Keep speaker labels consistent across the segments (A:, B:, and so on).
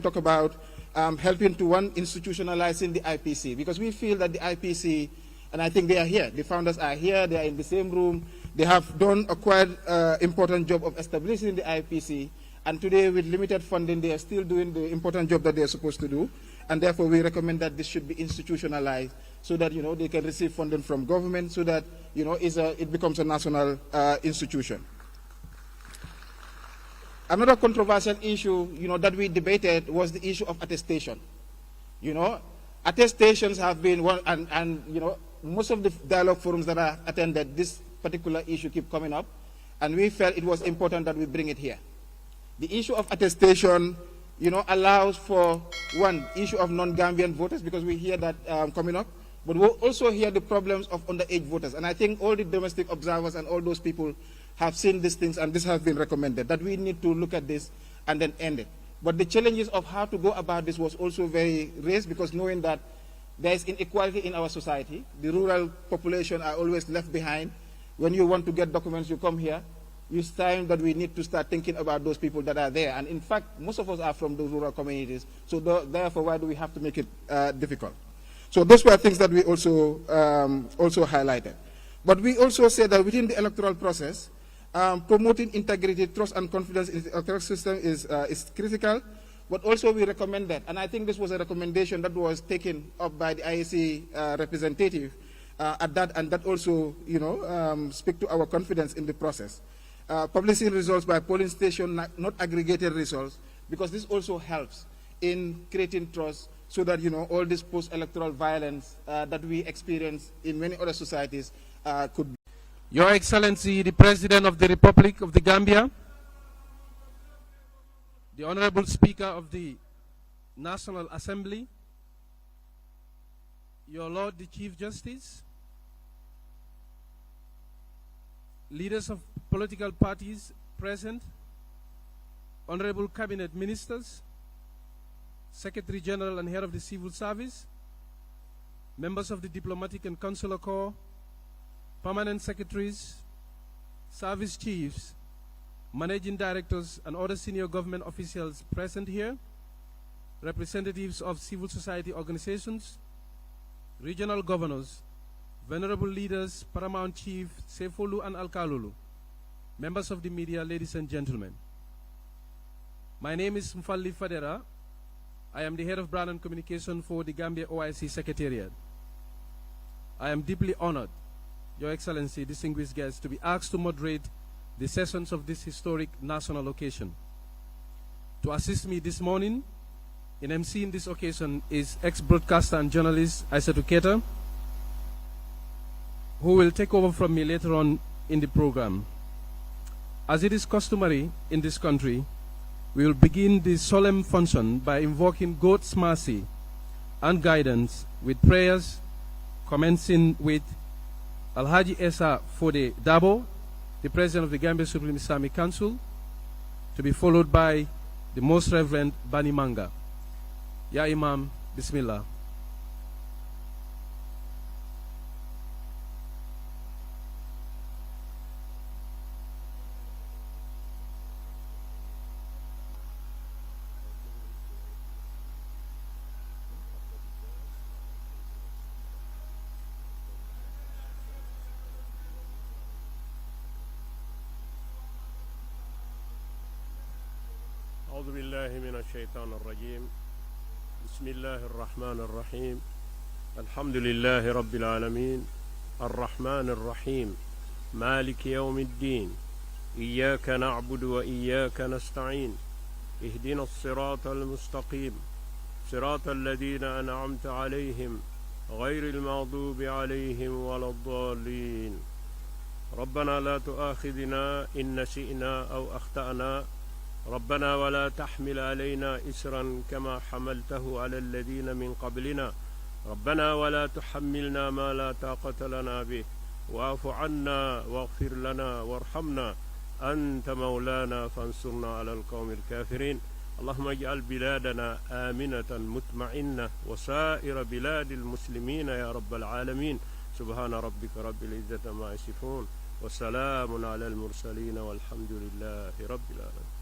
A: talk about helping to institutionalizing the IPC, because we feel that the IPC, and I think they are here, the founders are here, they are in the same room, they have done a quite important job of establishing the IPC, and today with limited funding they are still doing the important job that they are supposed to do, and therefore we recommend that this should be institutionalized so that they can receive funding from government, so that it becomes a national institution. Another controversial issue, that we debated was the issue of attestation. Attestations have been one, and most of the dialogue forums that I attended, this particular issue keep coming up, and we felt it was important that we bring it here. The issue of attestation, allows for one issue of non-Gambian voters, because we hear that coming up, but we'll also hear the problems of underage voters, and I think all the domestic observers and all those people have seen these things, and this has been recommended, that we need to look at this and then end it. But the challenges of how to go about this was also very raised, because knowing that there is inequality in our society, the rural population are always left behind. When you want to get documents, you come here. It's time that we need to start thinking about those people that are there. And in fact, most of us are from the rural communities, so therefore, why do we have to make it difficult? So those were things that we also highlighted. But we also said that within the electoral process, promoting integrity, trust, and confidence in the electoral system is critical, but also we recommend that, and I think this was a recommendation that was taken up by the IEC representative at that, and that also, speak to our confidence in the process. Publishing results by polling station, not aggregated results, because this also helps in creating trust, so that, all this post-electoral violence that we experience in many other societies could be.
B: Your Excellency, the President of the Republic of the Gambia, the Honorable Speaker of the National Assembly, Your Lord the Chief Justice, leaders of political parties present, Honorable Cabinet Ministers, Secretary General and Head of the Civil Service, members of the Diplomatic and Consular Corps, permanent secretaries, service chiefs, managing directors, and other senior government officials present here, representatives of civil society organizations, regional governors, venerable leaders, Paramount Chief Sefolu and Alkalulu, members of the media, ladies and gentlemen. My name is Mfalli Fadera. I am the head of brand and communication for the Gambia OIC Secretariat. I am deeply honored, Your Excellency, distinguished guests, to be asked to moderate the sessions of this historic national occasion. To assist me this morning in emceeing this occasion is ex-broadcaster and journalist Aissatou Keita, who will take over from me later on in the program. As it is customary in this country, we will begin the solemn function by invoking God's mercy and guidance with prayers, commencing with Alhaji Esa Fode Dabo, the President of the Gambia Supreme Islamic Council, to be followed by the Most Reverend Bani Manga. Ya Imam, Bismillah.
C: أعوذ بالله من الشيطان الرجيم بسم الله الرحمن الرحيم الحمد لله رب العالمين الرحمن الرحيم مالك يوم الدين إياك نعبد وإياك نستعين اهدنا الصراط المستقيم صراط الذين أنعمت عليهم غير المغضوب عليهم ولا الضالين ربنا لا تؤاخذنا إن نسينا أو أخطأنا ربنا ولا تحمل علينا إسرا كما حملته على الذين من قبلنا ربنا ولا تحملنا ما لا طاقة لنا به واعف عنا واغفر لنا وارحمنا أنت مولانا فانصرنا على القوم الكافرين اللهم اجعل بلادنا آمنة مطمئنة وسائر بلاد المسلمين يا رب العالمين سبحان ربك رب العزة ما يصفون وسلام على المرسلين والحمد لله رب العالمين.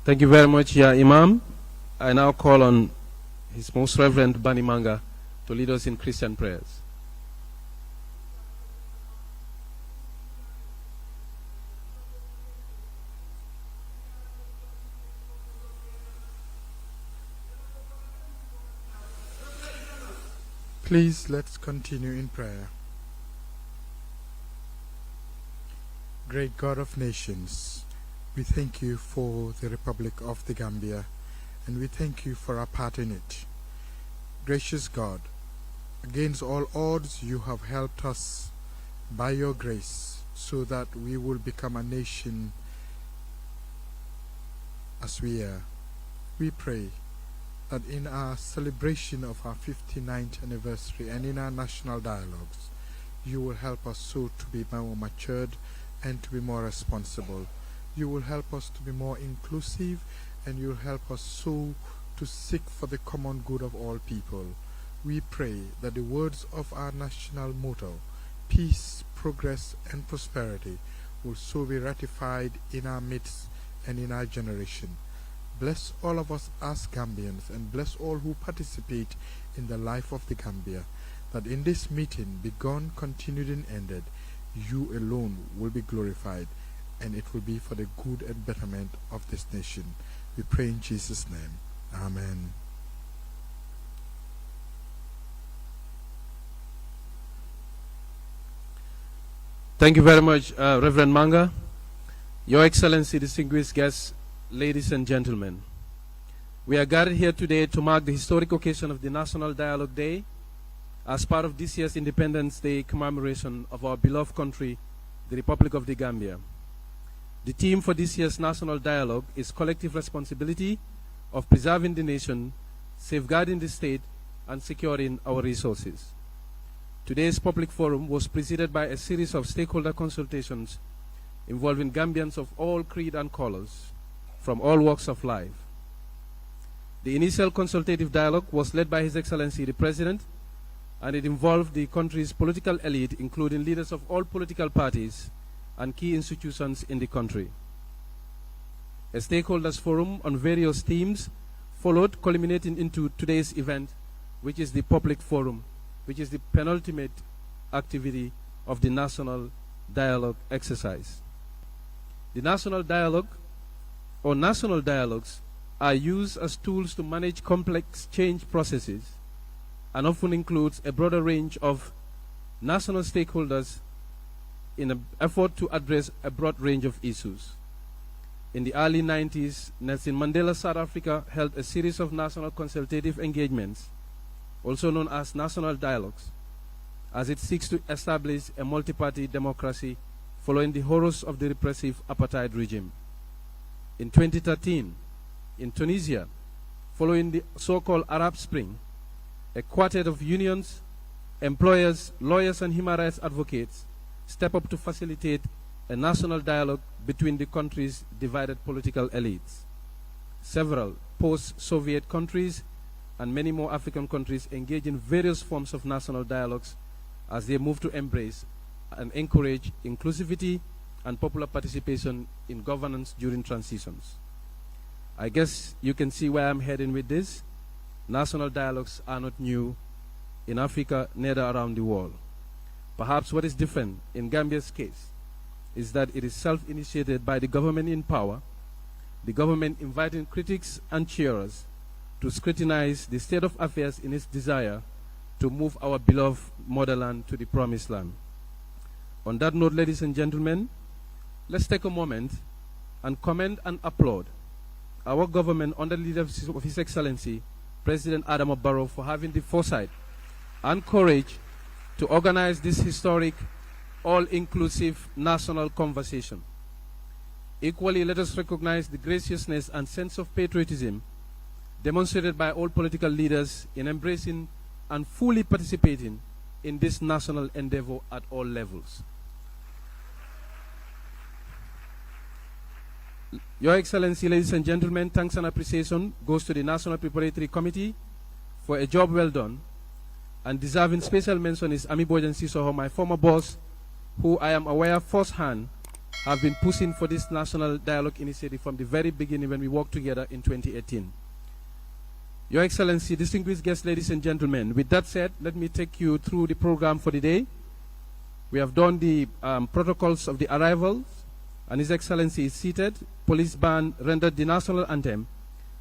B: Thank you very much, Ya Imam. I now call on His Most Reverend Bani Manga to lead us in Christian prayers.
D: Please let's continue in prayer. Great God of nations, we thank you for the Republic of the Gambia, and we thank you for our part in it. Gracious God, against all odds you have helped us by your grace so that we will become a nation as we are. We pray that in our celebration of our 59th anniversary and in our national dialogues, you will help us so to be more matured and to be more responsible. You will help us to be more inclusive, and you will help us so to seek for the common good of all people. We pray that the words of our national motto, peace, progress, and prosperity, will so be ratified in our midst and in our generation. Bless all of us as Gambians, and bless all who participate in the life of the Gambia, that in this meeting, begun, continued, and ended, you alone will be glorified, and it will be for the good and betterment of this nation. We pray in Jesus' name. Amen.
B: Thank you very much, Reverend Manga. Your Excellency, distinguished guests, ladies and gentlemen, we are gathered here today to mark the historic occasion of the National Dialogue Day as part of this year's Independence Day commemoration of our beloved country, the Republic of the Gambia. The theme for this year's National Dialogue is collective responsibility of preserving the nation, safeguarding the state, and securing our resources. Today's public forum was preceded by a series of stakeholder consultations involving Gambians of all creed and colors, from all walks of life. The initial consultative dialogue was led by His Excellency the President, and it involved the country's political elite, including leaders of all political parties and key institutions in the country. A stakeholders forum on various themes followed, culminating into today's event, which is the public forum, which is the penultimate activity of the National Dialogue exercise. The National Dialogue or national dialogues are used as tools to manage complex change processes and often includes a broader range of national stakeholders in an effort to address a broad range of issues. In the early 90s, Nelson Mandela South Africa held a series of national consultative engagements, also known as national dialogues, as it seeks to establish a multi-party democracy following the horrors of the repressive apartheid regime. In 2013, in Tunisia, following the so-called Arab Spring, a quartet of unions, employers, lawyers, and human rights advocates stepped up to facilitate a national dialogue between the country's divided political elites. Several post-Soviet countries and many more African countries engage in various forms of national dialogues as they move to embrace and encourage inclusivity and popular participation in governance during transitions. I guess you can see where I'm heading with this. National dialogues are not new in Africa, neither around the world. Perhaps what is different in Gambia's case is that it is self-initiated by the government in power, the government inviting critics and cheerers to scrutinize the state of affairs in its desire to move our beloved motherland to the promised land. On that note, ladies and gentlemen, let's take a moment and commend and applaud our government under the leadership of His Excellency, President Adama Barrow, for having the foresight and courage to organize this historic, all-inclusive national conversation. Equally, let us recognize the graciousness and sense of patriotism demonstrated by all political leaders in embracing and fully participating in this national endeavor at all levels. Your Excellency, ladies and gentlemen, thanks and appreciation goes to the National Preparatory Committee for a job well done, and deserving special mention is Ami Bojan Sisoho, my former boss, who I am aware firsthand have been pushing for this national dialogue initiative from the very beginning when we worked together in 2018. Your Excellency, distinguished guests, ladies and gentlemen, with that said, let me take you through the program for the day. We have done the protocols of the arrivals, and His Excellency is seated. Police band rendered the national anthem,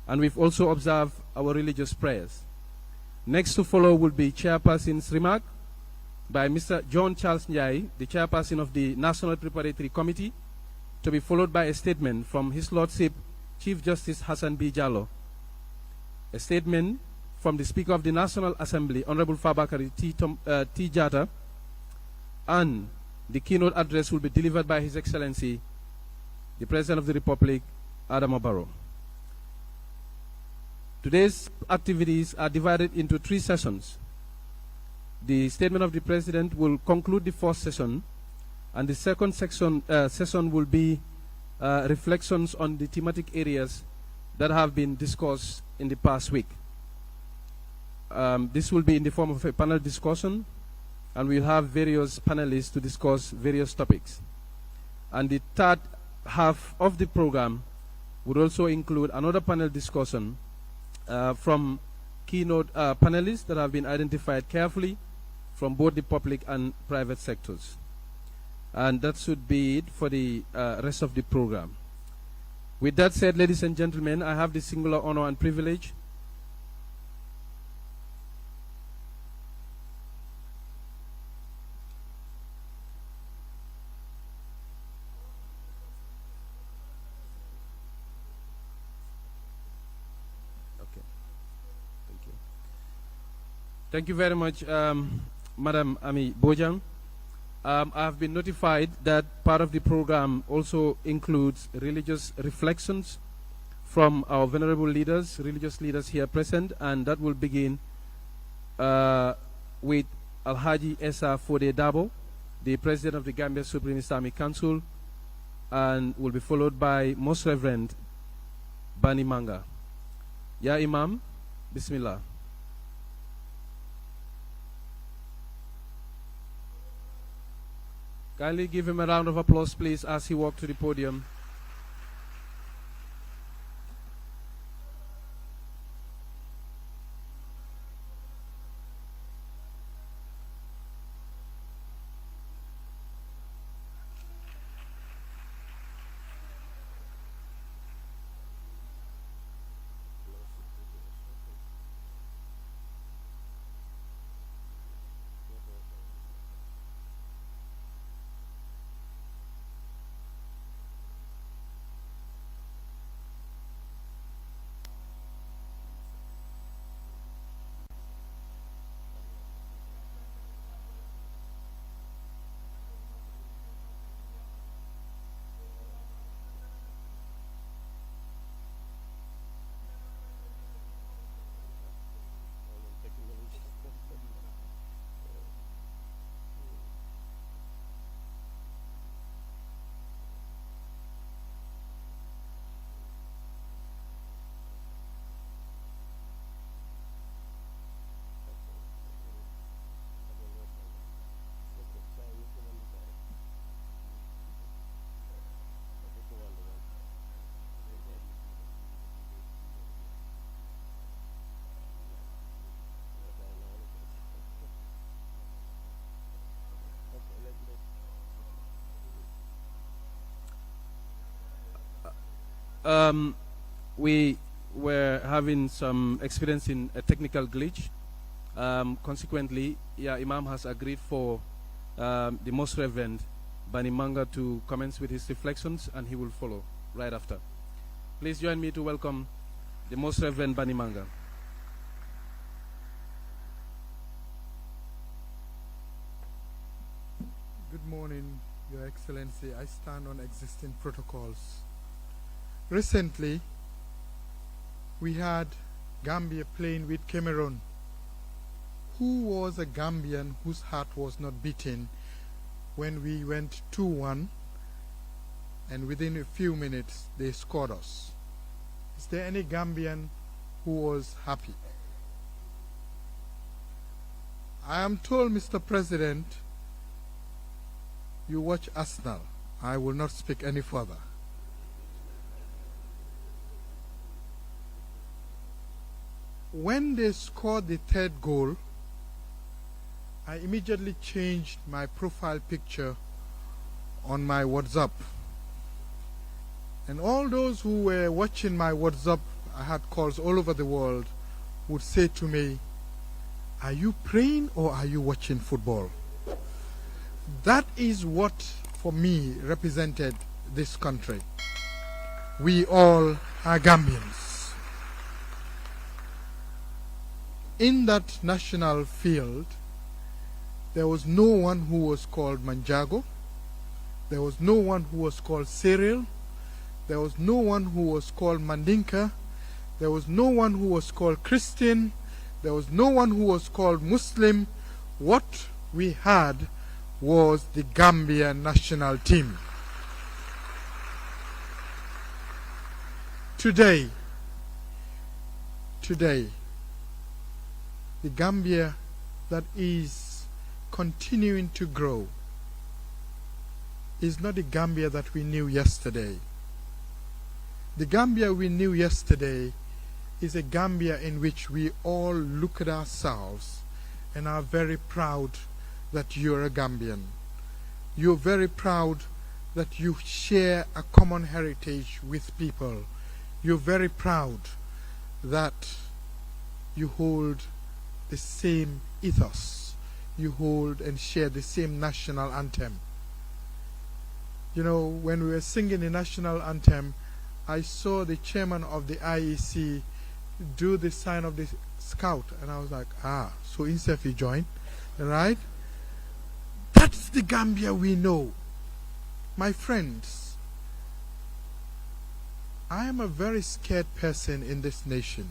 B: and we've also observed our religious prayers. Next to follow will be Chairperson's remark by Mr. John Charles Njai, the Chairperson of the National Preparatory Committee, to be followed by a statement from His Lordship Chief Justice Hassan B. Jallo. A statement from the Speaker of the National Assembly, Honorable Fabakary T. Jata, and the keynote address will be delivered by His Excellency, the President of the Republic, Adama Barrow. Today's activities are divided into 3 sessions. The statement of the President will conclude the first session, and the second session will be reflections on the thematic areas that have been discussed in the past week. This will be in the form of a panel discussion, and we'll have various panelists to discuss various topics. And the third half of the program would also include another panel discussion from keynote panelists that have been identified carefully from both the public and private sectors. And that should be it for the rest of the program. With that said, ladies and gentlemen, I have the singular honor and privilege Thank you very much, Madam Ami Bojang. I have been notified that part of the program also includes religious reflections from our venerable leaders, religious leaders here present, and that will begin with Alhaji Essa Fode Dabo, the President of the Gambia Supreme Islamic Council, and will be followed by Most Reverend Bani Manga. Ya Imam, Bismillah. Kindly give him a round of applause, please, as he walks to the podium. We were having some experience in a technical glitch. Consequently, Imam has agreed for the Most Reverend Bani Manga to commence with his reflections, and he will follow right after. Please join me to welcome the Most Reverend Bani Manga.
D: Good morning, Your Excellency. I stand on existing protocols. Recently, we had Gambia playing with Cameroon. Who was a Gambian whose heart was not beating when we went 2-1 and within a few minutes they scored us? Is there any Gambian who was happy? I am told, Mr. President, you watch Arsenal. I will not speak any further. When they scored the third goal, I immediately changed my profile picture on my WhatsApp. And all those who were watching my WhatsApp, I had calls all over the world, would say to me, "Are you praying or are you watching football?" That is what, for me, represented this country. We all are Gambians. In that national field, there was no one who was called Manjago. There was no one who was called Cyril. There was no one who was called Mandinka. There was no one who was called Christian. There was no one who was called Muslim. What we had was the Gambia national team. Today, the Gambia that is continuing to grow is not the Gambia that we knew yesterday. The Gambia we knew yesterday is a Gambia in which we all look at ourselves and are very proud that you're a Gambian. You're very proud that you share a common heritage with people. You're very proud that you hold the same ethos. You hold and share the same national anthem. You know, when we were singing the national anthem, I saw the chairman of the IEC do the sign of the scout, and I was like, so himself he joined, right? That's the Gambia we know. My friends, I am a very scared person in this nation.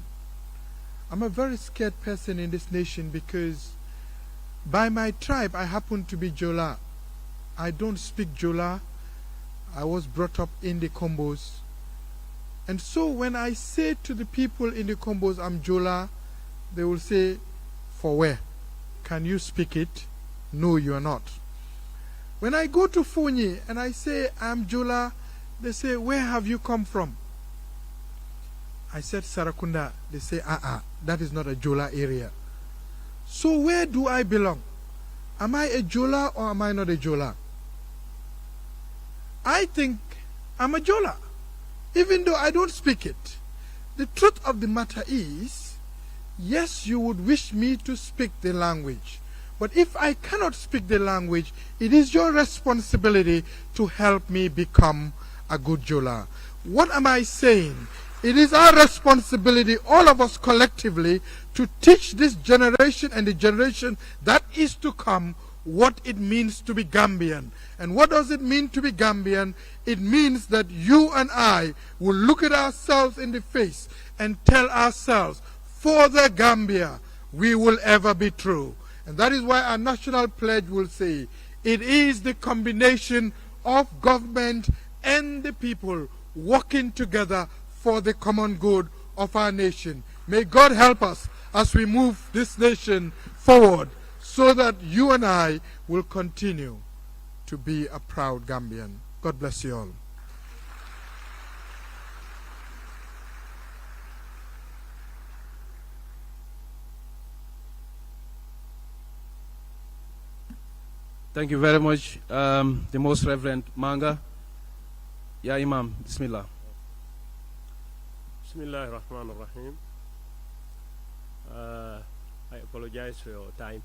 D: I'm a very scared person in this nation because by my tribe, I happen to be Jola. I don't speak Jola. I was brought up in the Combos. And so when I say to the people in the Combos, I'm Jola, they will say, "For where? Can you speak it?" No, you are not. When I go to Fonyi and I say, "I'm Jola," they say, "Where have you come from?" I said, "Sarakunda." They say, that is not a Jola area. So where do I belong? Am I a Jola or am I not a Jola? I think I'm a Jola, even though I don't speak it. The truth of the matter is, yes, you would wish me to speak the language. But if I cannot speak the language, it is your responsibility to help me become a good Jola. What am I saying? It is our responsibility, all of us collectively, to teach this generation and the generation that is to come what it means to be Gambian. And what does it mean to be Gambian? It means that you and I will look at ourselves in the face and tell ourselves, for the Gambia, we will ever be true. And that is why our national pledge will say, it is the combination of government and the people working together for the common good of our nation. May God help us as we move this nation forward so that you and I will continue to be a proud Gambian. God bless you all.
B: Thank you very much, the Most Reverend Manga. Ya Imam, Bismillah.
C: Bismillahir Rahmanir Rahim. I apologize for your time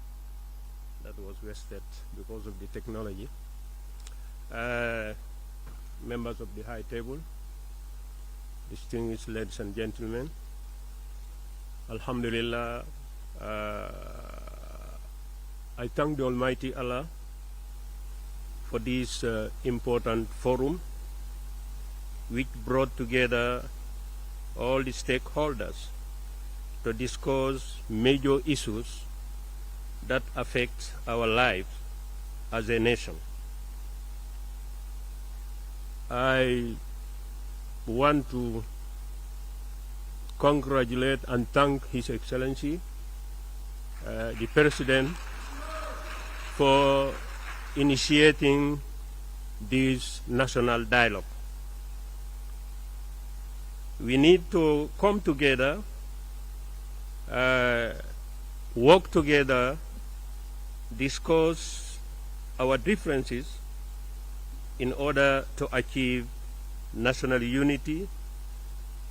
C: that was wasted because of the technology. Members of the high table, distinguished ladies and gentlemen, Alhamdulillah, I thank the Almighty Allah for this important forum which brought together all the stakeholders to discuss major issues that affect our lives as a nation. I want to congratulate and thank His Excellency, the President, for initiating this national dialogue. We need to come together, work together, discuss our differences in order to achieve national unity,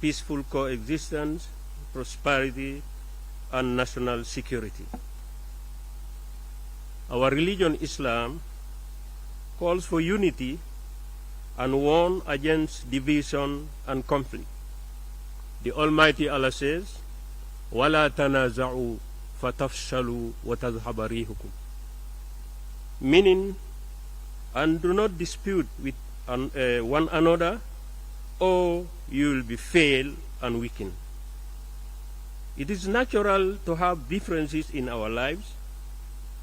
C: peaceful coexistence, prosperity, and national security. Our religion, Islam, calls for unity and warns against division and conflict. The Almighty Allah says, وَلَا تَنَازَعُوا فَتَفْشَلُوا وَتَذْهَبَ رِيحُكُمْ, meaning, and do not dispute with one another, or you will be fail and weaken. It is natural to have differences in our lives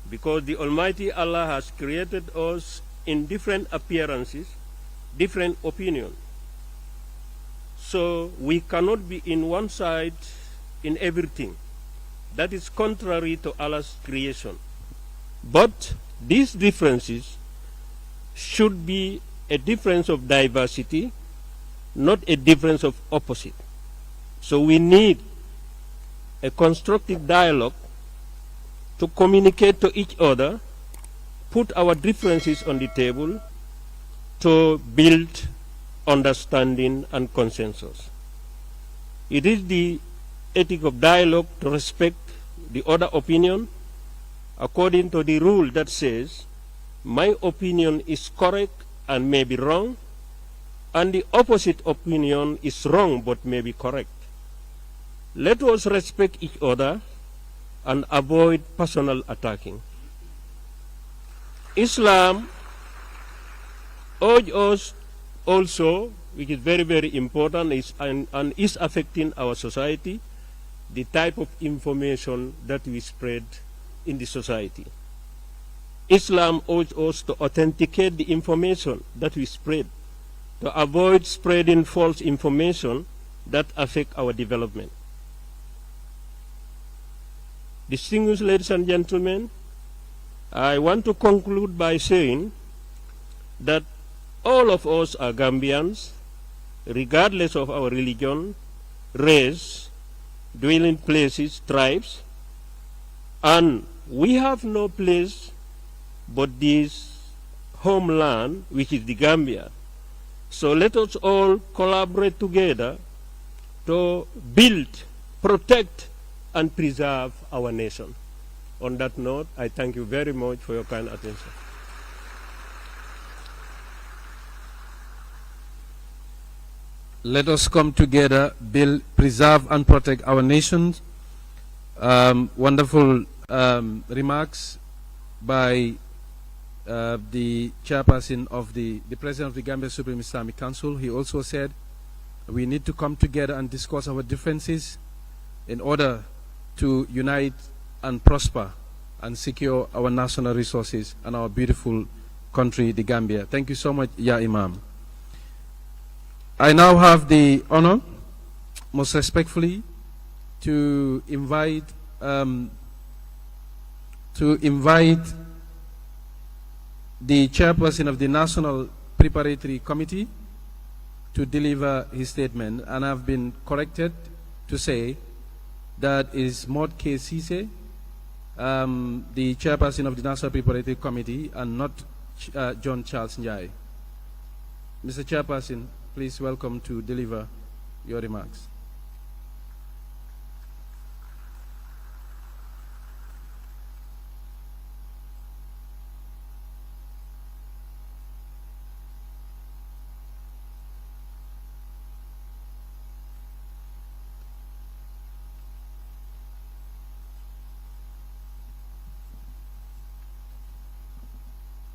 C: because the Almighty Allah has created us in different appearances, different opinions. So we cannot be in one side in everything. That is contrary to Allah's creation. But these differences should be a difference of diversity, not a difference of opposite. So we need a constructive dialogue to communicate to each other, put our differences on the table to build understanding and consensus. It is the ethic of dialogue to respect the other opinion according to the rule that says my opinion is correct and may be wrong, and the opposite opinion is wrong but may be correct. Let us respect each other and avoid personal attacking. Islam urges us also, which is very, very important, and is affecting our society, the type of information that we spread in the society. Islam urges us to authenticate the information that we spread, to avoid spreading false information that affect our development. Distinguished ladies and gentlemen, I want to conclude by saying that all of us are Gambians, regardless of our religion, race, dwelling places, tribes, and we have no place but this homeland, which is the Gambia. So let us all collaborate together to build, protect, and preserve our nation. On that note, I thank you very much for your kind attention.
B: Let us come together, build, preserve, and protect our nation. Wonderful remarks by the chairperson of the president of the Gambia Supreme Islamic Council. He also said we need to come together and discuss our differences in order to unite and prosper and secure our national resources and our beautiful country, the Gambia. Thank you so much, Ya Imam. I now have the honor, most respectfully, to invite the chairperson of the National Preparatory Committee to deliver his statement, and I've been corrected to say that is Maud K. Cisse, the chairperson of the National Preparatory Committee, and not John Charles Njai. Mr. Chairperson, please welcome to deliver your remarks.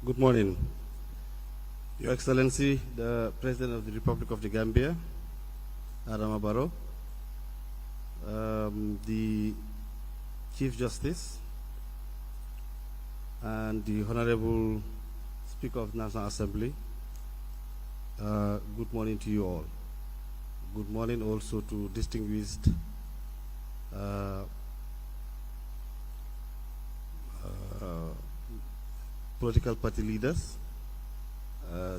E: Good morning. Your Excellency, the President of the Republic of the Gambia, Adama Barrow, the Chief Justice, and the Honorable Speaker of the National Assembly, good morning to you all. Good morning also to distinguished political party leaders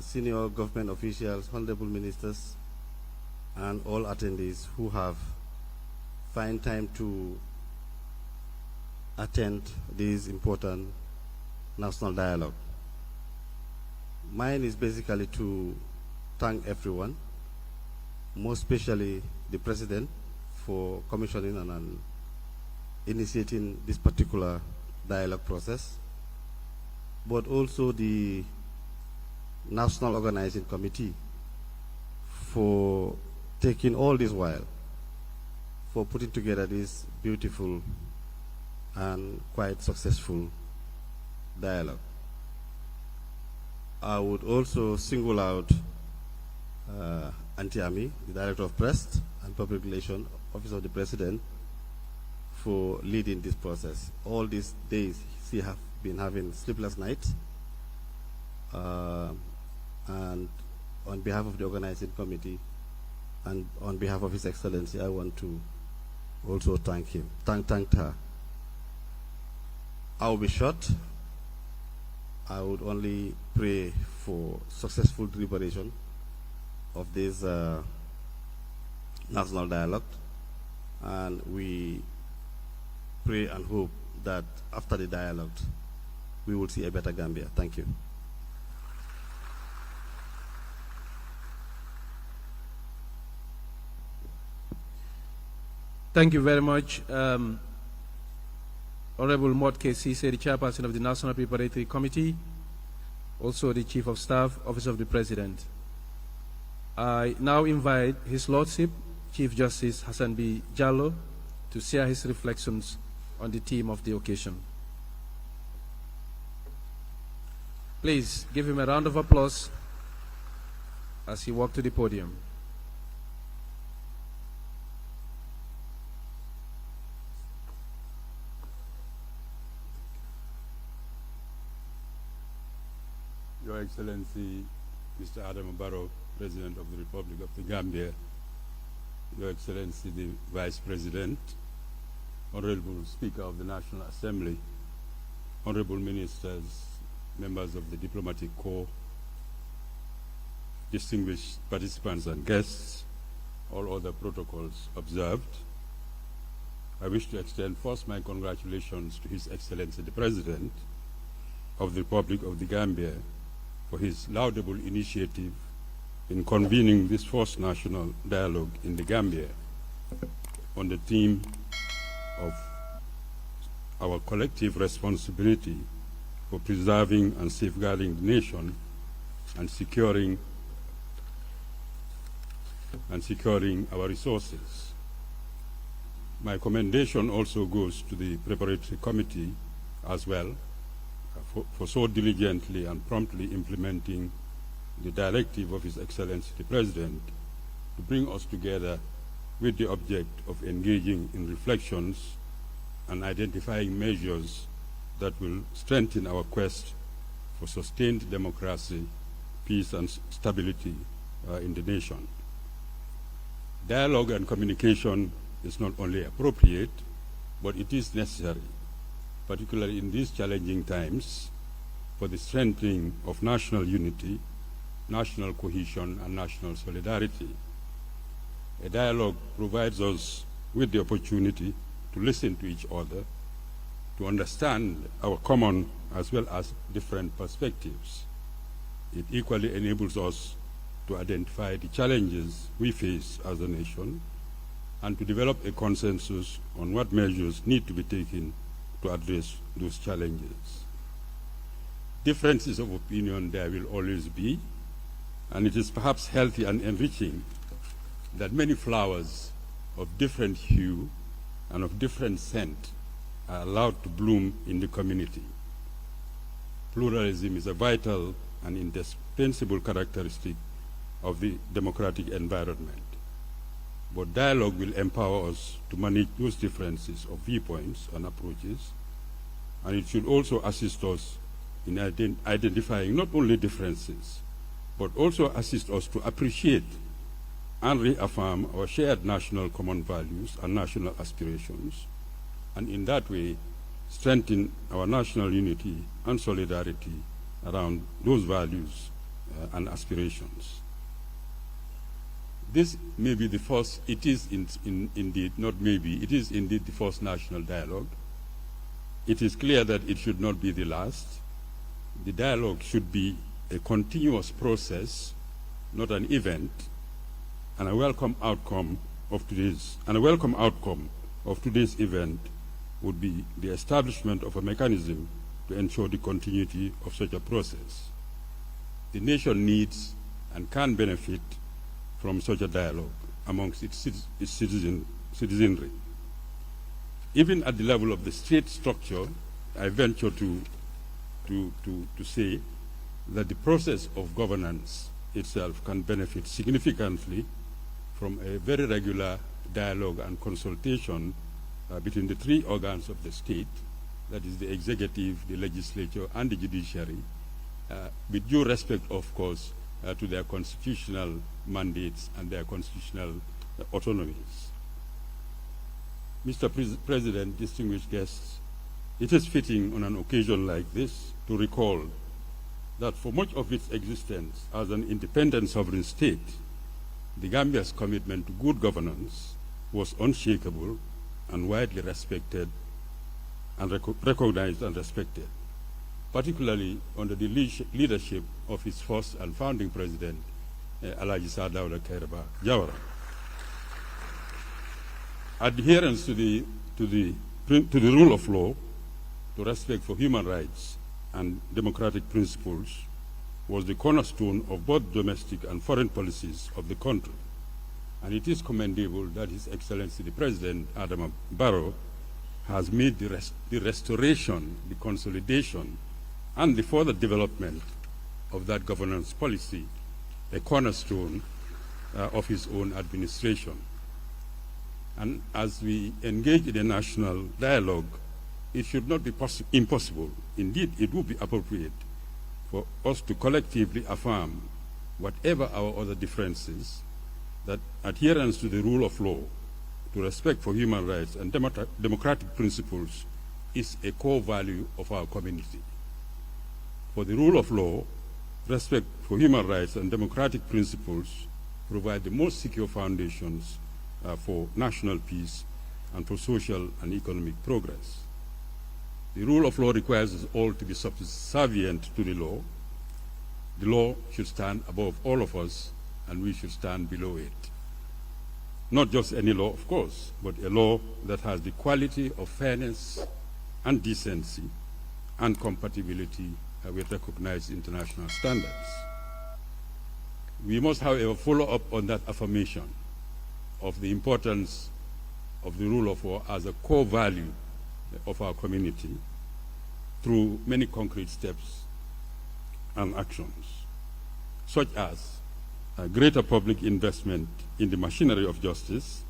E: senior government officials, honorable ministers, and all attendees who have find time to attend this important national dialogue. Mine is basically to thank everyone, most especially the President, for commissioning and initiating this particular dialogue process, but also the National Organizing Committee for taking all this while, for putting together this beautiful and quite successful dialogue. I would also single out Auntie Ami, the Director of Press and Public Relations, Office of the President, for leading this process. All these days she have been having sleepless nights, and on behalf of the organizing committee and on behalf of His Excellency, I want to also thank him, thank her. I will be short. I would only pray for successful deliberation of this national dialogue, and we pray and hope that after the dialogue we will see a better Gambia. Thank you.
B: Thank you very much, Honorable Motke Sise, the Chairperson of the National Preparatory Committee, also the Chief of Staff, Office of the President. I now invite His Lordship, Chief Justice Hassan B. Jallo, to share his reflections on the theme of the occasion. Please give him a round of applause as he walks to the podium.
F: Your Excellency, Mr. Adam Barrow, President of the Republic of the Gambia, Your Excellency, the Vice President, Honorable Speaker of the National Assembly, Honorable Ministers, members of the Diplomatic Corps, distinguished participants and guests, all other protocols observed. I wish to extend first my congratulations to His Excellency the President of the Republic of the Gambia for his laudable initiative in convening this first national dialogue in the Gambia on the theme of our collective responsibility for preserving and safeguarding the nation and securing our resources. My commendation also goes to the preparatory committee as well for so diligently and promptly implementing the directive of His Excellency the President to bring us together with the object of engaging in reflections and identifying measures that will strengthen our quest for sustained democracy, peace and stability in the nation. Dialogue and communication is not only appropriate, but it is necessary, particularly in these challenging times, for the strengthening of national unity, national cohesion, and national solidarity. A dialogue provides us with the opportunity to listen to each other, to understand our common as well as different perspectives. It equally enables us to identify the challenges we face as a nation and to develop a consensus on what measures need to be taken to address those challenges. Differences of opinion there will always be, and it is perhaps healthy and enriching that many flowers of different hue and of different scent are allowed to bloom in the community. Pluralism is a vital and indispensable characteristic of the democratic environment. But dialogue will empower us to manage those differences of viewpoints and approaches, and it should also assist us in identifying not only differences, but also assist us to appreciate and reaffirm our shared national common values and national aspirations, and in that way strengthen our national unity and solidarity around those values and aspirations. This may be the first, it is indeed, not maybe, it is indeed the first national dialogue. It is clear that it should not be the last. The dialogue should be a continuous process, not an event, and a welcome outcome of today's event would be the establishment of a mechanism to ensure the continuity of such a process. The nation needs and can benefit from such a dialogue amongst its citizenry. Even at the level of the state structure, I venture to say that the process of governance itself can benefit significantly from a very regular dialogue and consultation between the three organs of the state, that is the executive, the legislature, and the judiciary, with due respect, of course, to their constitutional mandates and their constitutional autonomies. Mr. President, distinguished guests, it is fitting on an occasion like this to recall that for much of its existence as an independent sovereign state, the Gambia's commitment to good governance was unshakable and widely respected and recognized and respected, particularly under the leadership of its first and founding president, Alhaji Sir Dawda Jawara. Adherence to the rule of law, to respect for human rights and democratic principles was the cornerstone of both domestic and foreign policies of the country. And it is commendable that His Excellency the President, Adama Barrow, has made the restoration, the consolidation, and the further development of that governance policy a cornerstone of his own administration. And as we engage in a national dialogue, it should not be impossible. Indeed, it would be appropriate for us to collectively affirm, whatever our other differences, that adherence to the rule of law, to respect for human rights and democratic principles is a core value of our community. For the rule of law, respect for human rights and democratic principles provide the most secure foundations for national peace and for social and economic progress. The rule of law requires us all to be subservient to the law. The law should stand above all of us, and we should stand below it. Not just any law, of course, but a law that has the quality of fairness and decency and compatibility with recognized international standards. We must, however, follow up on that affirmation of the importance of the rule of law as a core value of our community through many concrete steps and actions, such as a greater public investment in the machinery of justice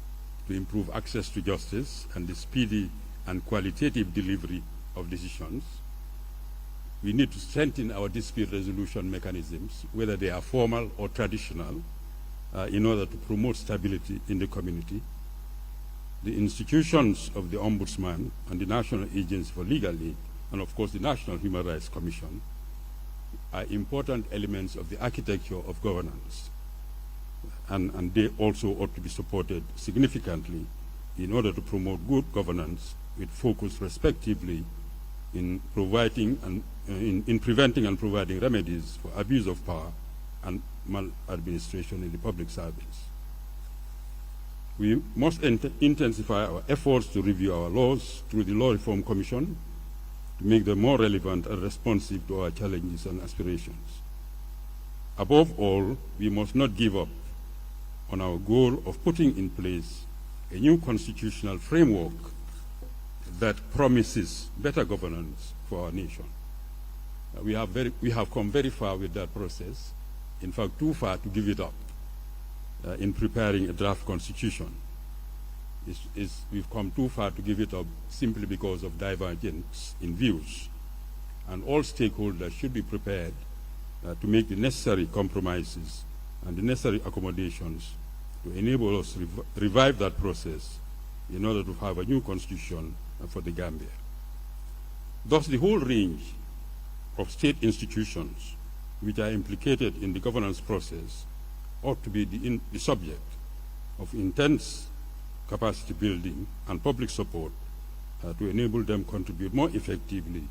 F: to improve access to justice and the speedy and qualitative delivery of decisions. We need to strengthen our dispute resolution mechanisms, whether they are formal or traditional, in order to promote stability in the community. The institutions of the Ombudsman and the National Agency for Legal Aid, and of course the National Human Rights Commission, are important elements of the architecture of governance. And they also ought to be supported significantly in order to promote good governance with focus respectively in preventing and providing remedies for abuse of power and maladministration in the public service. We must intensify our efforts to review our laws through the Law Reform Commission to make them more relevant and responsive to our challenges and aspirations. Above all, we must not give up on our goal of putting in place a new constitutional framework that promises better governance for our nation. We have come very far with that process, in fact too far to give it up in preparing a draft constitution. We've come too far to give it up simply because of divergence in views. And all stakeholders should be prepared to make the necessary compromises and the necessary accommodations to enable us to revive that process in order to have a new constitution for the Gambia. Thus, the whole range of state institutions which are implicated in the governance process ought to be the subject of intense capacity building and public support to enable them contribute more effectively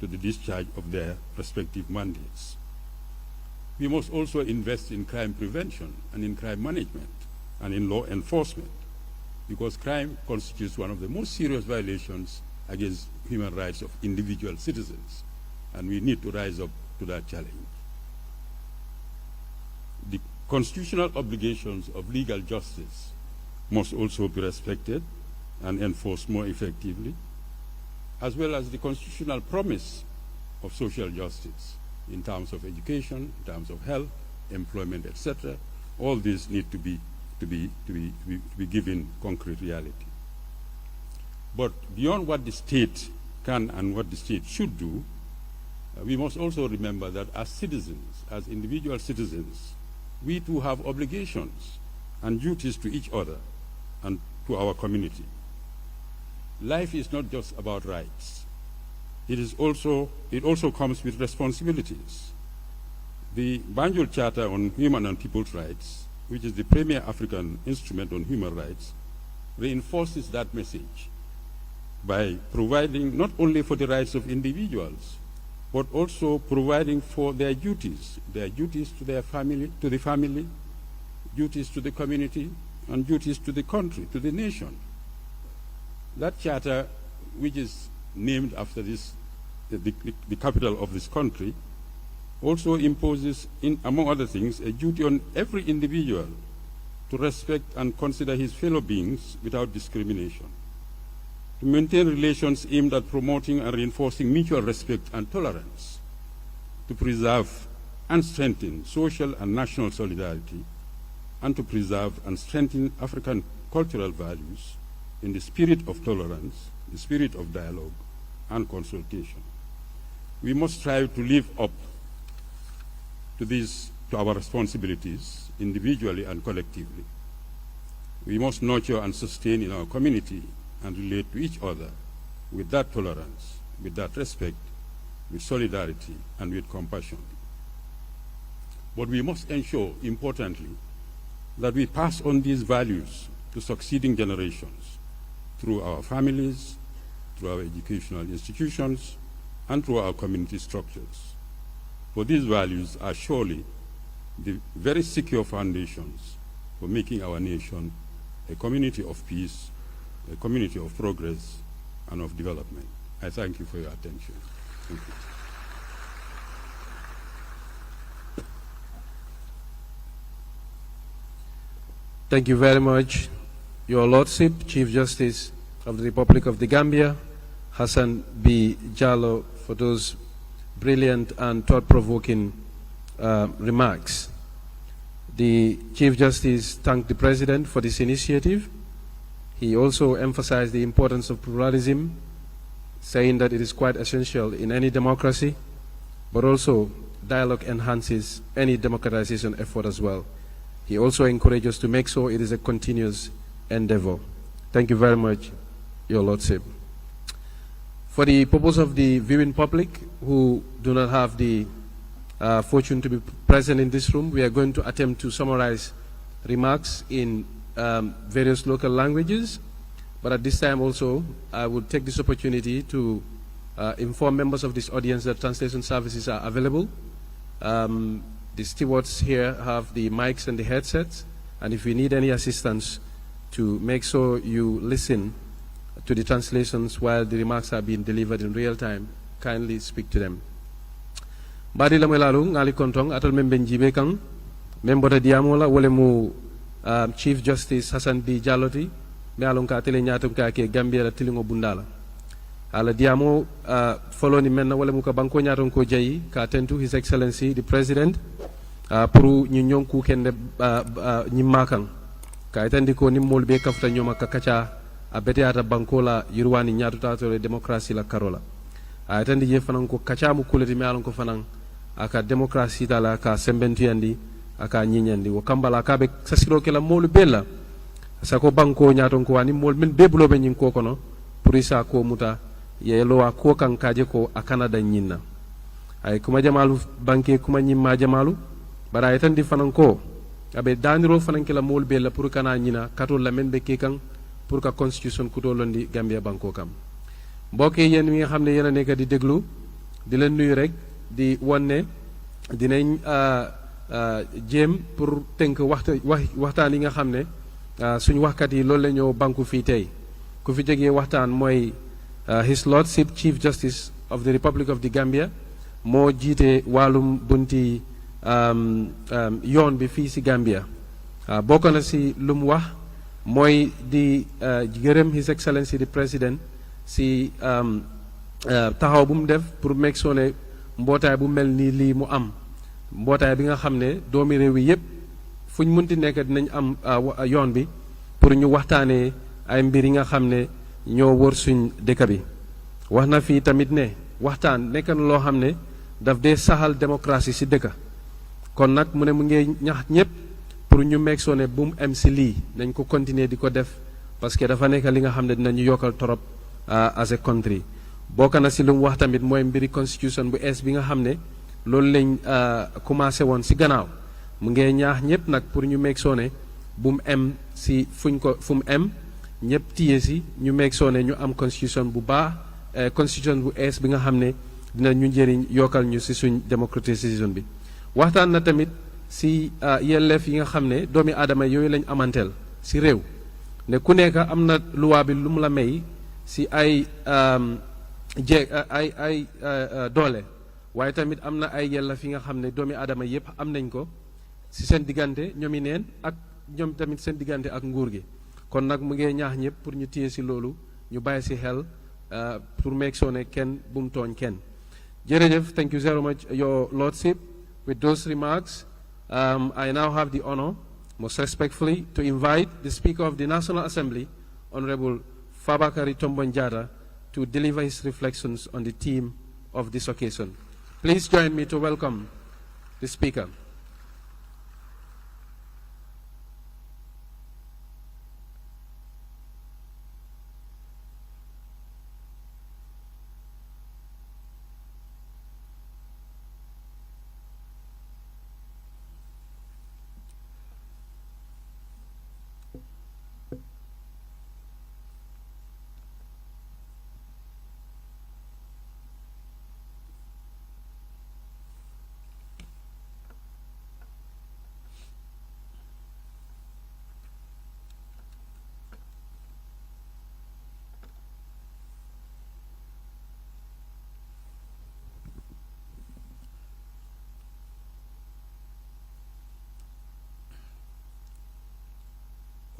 F: to the discharge of their respective mandates. We must also invest in crime prevention and in crime management and in law enforcement, because crime constitutes one of the most serious violations against human rights of individual citizens, and we need to rise up to that challenge. The constitutional obligations of legal justice must also be respected and enforced more effectively, as well as the constitutional promise of social justice in terms of education, in terms of health, employment, etc. All these need to be given concrete reality. But beyond what the state can and what the state should do, we must also remember that as citizens, as individual citizens, we too have obligations and duties to each other and to our community. Life is not just about rights. It also comes with responsibilities. The Banjul Charter on Human and People's Rights, which is the premier African instrument on human rights, reinforces that message by providing not only for the rights of individuals, but also providing for their duties to their family, duties to the community, and duties to the country, to the nation. That charter, which is named after the capital of this country, also imposes, among other things, a duty on every individual to respect and consider his fellow beings without discrimination, to maintain relations aimed at promoting and reinforcing mutual respect and tolerance, to preserve and strengthen social and national solidarity, and to preserve and strengthen African cultural values in the spirit of tolerance, the spirit of dialogue and consultation. We must strive to live up to our responsibilities individually and collectively. We must nurture and sustain in our community and relate to each other with that tolerance, with that respect, with solidarity, and with compassion. But we must ensure, importantly, that we pass on these values to succeeding generations through our families, through our educational institutions, and through our community structures. For these values are surely the very secure foundations for making our nation a community of peace, a community of progress and of development. I thank you for your attention. Thank you.
B: Thank you very much, Your Lordship, Chief Justice of the Republic of the Gambia, Hassan B. Jallow, for those brilliant and thought-provoking remarks. The Chief Justice thanked the President for this initiative. He also emphasized the importance of pluralism, saying that it is quite essential in any democracy, but also dialogue enhances any democratization effort as well. He also encouraged us to make sure it is a continuous endeavor. Thank you very much, Your Lordship. For the purpose of the viewing public who do not have the fortune to be present in this room, we are going to attempt to summarize remarks in various local languages. But at this time also, I would take this opportunity to inform members of this audience that translation services are available. The stewards here have the mics and the headsets, and if you need any assistance to make sure you listen to the translations while the remarks are being delivered in real time, kindly speak to them. Badi la melalu ngali kontong atol memben jibe kang membota diamola wole mu Chief Justice Hassan B. Jaloti me alon ka tele nyatum ka ke Gambia la tilingo bundala ala diamo foloni menna wole mu ka banko nyaton ko jayi ka tentu His Excellency the President pour ñu ñonku kende ñi makan ka itandi ko ni molbe kafta ñoma ka kacha a beteata banko la yurwani ñaatu tatole démocratie la karola a itandi je fanan ko kacha mu kulati me alon ko fanan aka démocratie dala ka sembentiyandi aka ñiñandi wo kambala ka be sasiro ke la molu bella sako banko ñaaton ko wani mol men bebulo be ñin ko kono pour isa ko muta ye lo wa ko kan kaje ko akana da ñinna ay kuma jamalu banke kuma nyimma jamalu bara ay tan di fananko abe daniro fananke la mol be la pour kana nyina katol la men be ke kan pour ka constitution kuto londi Gambia banko kam mbokk yi yéen mi nga xam ne yéen a nekk di déglu di leen nuyu rek di wonne dinañ jéem pour tënk waxtaan yi nga xam ne suñu waxkat yi loolu la ñoo banku fii tey ku fi jógee waxtaan mooy His Lordship Chief Justice of the Republic of the Gambia moo jiite wàllum bunti yoon bi fii si Gambia bokk na si lu mu wax mooy di gërëm His Excellency the President si taxaw bu mu def pour make sure ne mbootaay bu mel nii lii mu am mbootaay bi nga xam ne doomi réew yi yëpp fu ñu munti nekk dinañ am yoon bi pour ñu waxtaanee ay mbir yi nga xam ne ñoo wër suñ dëkk bi wax na fii tamit ne waxtaan nekk na loo xam ne daf dee saxal démocratie si dëkk kon nag mu ne mu ngi ñax ñëpp pour ñu meeg soo ne bu mu am si lii nañ ko continuer di ko def parce que dafa nekk li nga xam ne dinañu yokkal torop as a country bokk na si lu mu wax tamit mooy mbiri constitution bu ees bi nga xam ne loolu lañ commencé woon si gannaaw mu ngee ñaax ñëpp nag pour ñu meeg soo ne bu mu am si fuñ ko fu mu am ñëpp tiye si ñu meeg soo ne ñu am constitution bu baax constitution bu ees bi nga xam ne dina ñu njëriñ yokkal ñu si suñ démocratisation bi waxtaan na tamit si yelleef yi nga xam ne doomi aadama yooyu lañ amanteel si réew ne ku nekk am na luwaa bi lu mu la may si ay doole waaye tamit am na ay yelleef yi nga xam ne doomi aadama yëpp am nañ ko si seen diggante ñoomi neen ak ñoom tamit seen diggante ak nguur gi kon nag mu ngee ñaax ñëpp pour ñu téye si loolu ñu bàyyi si xel pour make sure ne kenn bu mu tooñ kenn jërëjëf thank you very much your lordship with those remarks I now have the honor most respectfully to invite the Speaker of the National Assembly Honorable Fabakary Tombong Jatta to deliver his reflections on the theme of this occasion. Please join me to welcome the Speaker.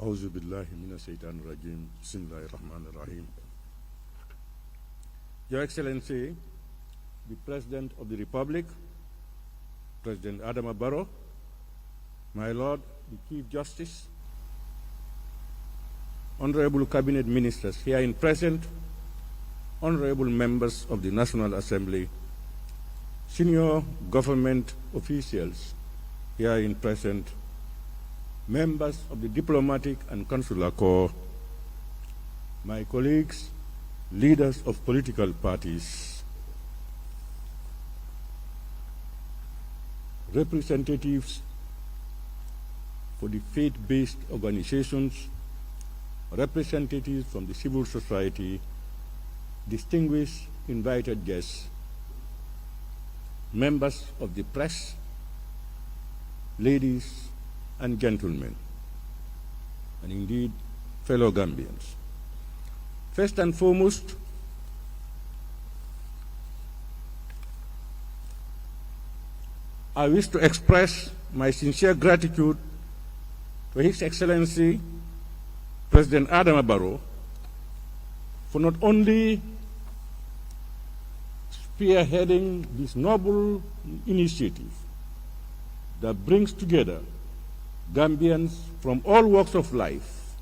G: أعوذ بالله من الشيطان الرجيم بسم الله الرحمن الرحيم. Your Excellency, the President of the Republic, President Adama Barrow, my Lord, the Chief Justice, Honorable Cabinet Ministers here in present, Honorable Members of the National Assembly, senior government officials here in present, members of the diplomatic and consular corps, my colleagues, leaders of political parties, representatives for the faith-based organizations, representatives from the civil society, distinguished invited guests, members of the press, ladies and gentlemen, and indeed fellow Gambians. First and foremost, I wish to express my sincere gratitude to His Excellency President Adama Barrow for not only spearheading this noble initiative that brings together Gambians from all walks of life,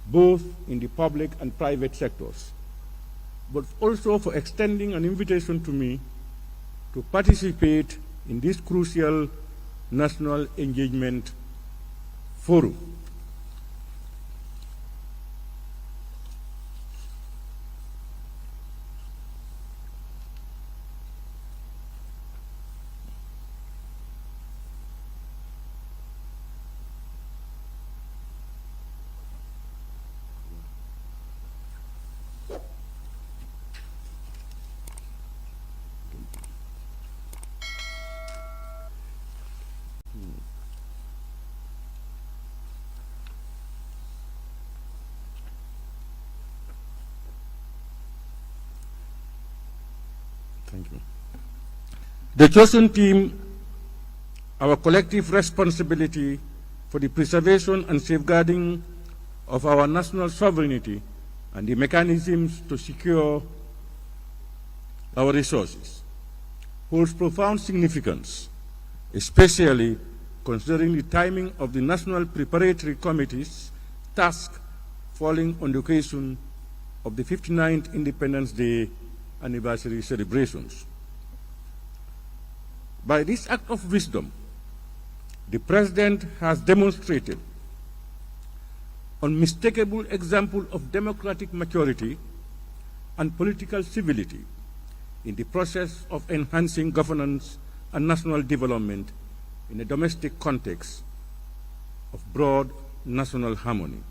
G: both in the public and private sectors, but also for extending an invitation to me to participate in this crucial national engagement forum. Thank you. The chosen theme, our collective responsibility for the preservation and safeguarding of our national sovereignty and the mechanisms to secure our resources, holds profound significance, especially considering the timing of the National Preparatory Committee's task falling on the occasion of the 59th Independence Day anniversary celebrations. By this act of wisdom, the President has demonstrated unmistakable example of democratic maturity and political civility in the process of enhancing governance and national development in a domestic context of broad national harmony.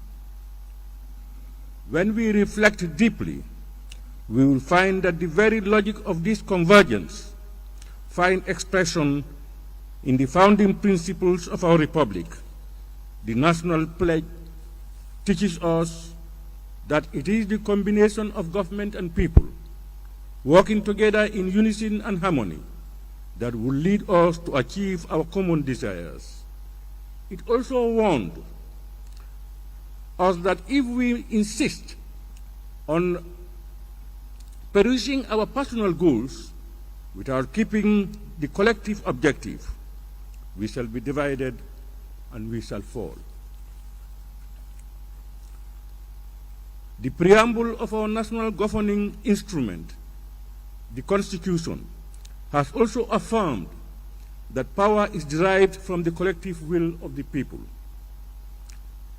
G: When we reflect deeply, we will find that the very logic of this convergence find expression in the founding principles of our republic. The national pledge teaches us that it is the combination of government and people working together in unison and harmony that will lead us to achieve our common desires. It also warned us that if we insist on pursuing our personal goals without keeping the collective objective, we shall be divided and we shall fall. The preamble of our national governing instrument, the Constitution, has also affirmed that power is derived from the collective will of the people.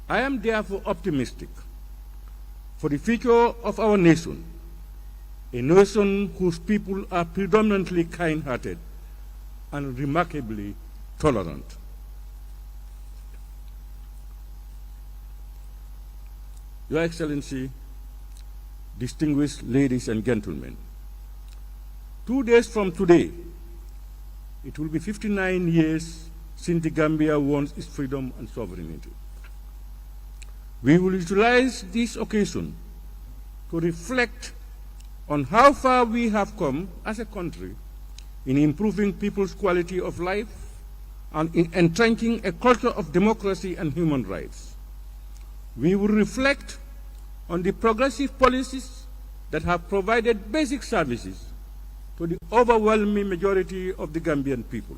G: I am therefore optimistic for the future of our nation, a nation whose people are predominantly kind-hearted and remarkably tolerant. Your Excellency, distinguished ladies and gentlemen, 2 days from today, it will be 59 years since the Gambia won its freedom and sovereignty. We will utilize this occasion to reflect on how far we have come as a country in improving people's quality of life and in entrenching a culture of democracy and human rights. We will reflect on the progressive policies that have provided basic services to the overwhelming majority of the Gambian people.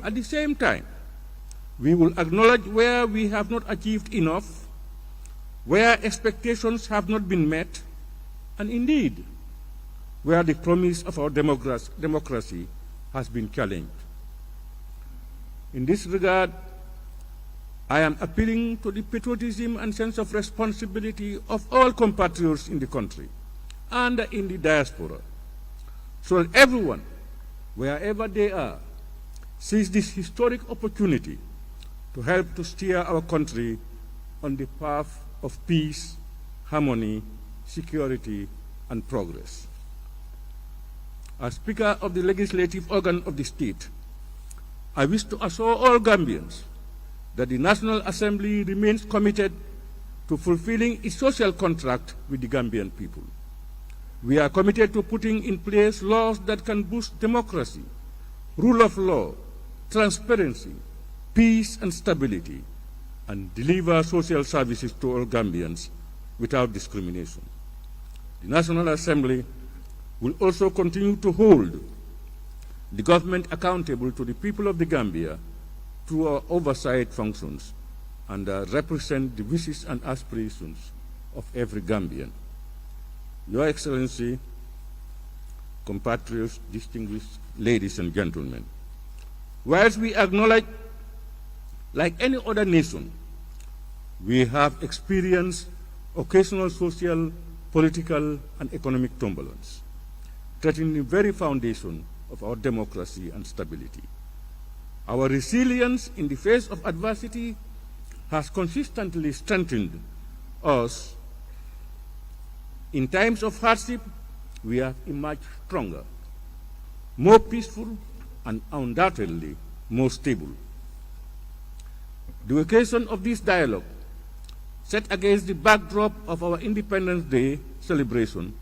G: At the same time, we will acknowledge where we have not achieved enough, where expectations have not been met, and indeed, where the promise of our democracy has been challenged. In this regard, I am appealing to the patriotism and sense of responsibility of all compatriots in the country and in the diaspora, so that everyone, wherever they are, sees this historic opportunity to help to steer our country on the path of peace, harmony, security, and progress. As Speaker of the legislative organ of the state, I wish to assure all Gambians that the National Assembly remains committed to fulfilling its social contract with the Gambian people. We are committed to putting in place laws that can boost democracy, rule of law, transparency, peace and stability, and deliver social services to all Gambians without discrimination. The National Assembly will also continue to hold the government accountable to the people of the Gambia through our oversight functions and represent the wishes and aspirations of every Gambian. Your Excellency, compatriots, distinguished ladies and gentlemen, whilst we acknowledge, like any other nation, we have experienced occasional social, political, and economic turbulence, threatening the very foundation of our democracy and stability. Our resilience in the face of adversity has consistently strengthened us. In times of hardship, we have emerged stronger, more peaceful, and undoubtedly more stable. The occasion of this dialogue, set against the backdrop of our Independence Day celebration,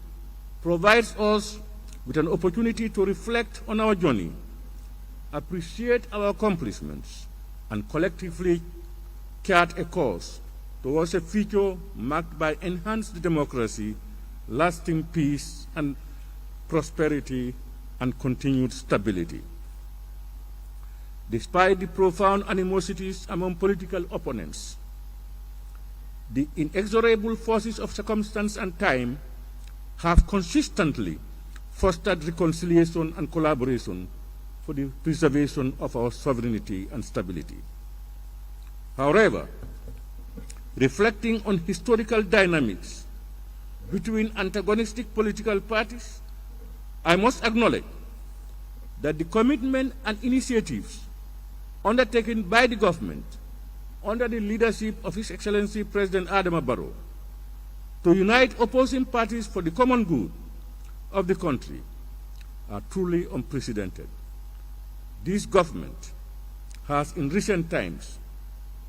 G: provides us with an opportunity to reflect on our journey, appreciate our accomplishments, and collectively chart a course towards a future marked by enhanced democracy, lasting peace and prosperity, and continued stability. Despite the profound animosities among political opponents, the inexorable forces of circumstance and time have consistently fostered reconciliation and collaboration for the preservation of our sovereignty and stability. However, reflecting on historical dynamics between antagonistic political parties, I must acknowledge that the commitment and initiatives undertaken by the government under the leadership of His Excellency President Adama Barrow to unite opposing parties for the common good of the country are truly unprecedented. This government has in recent times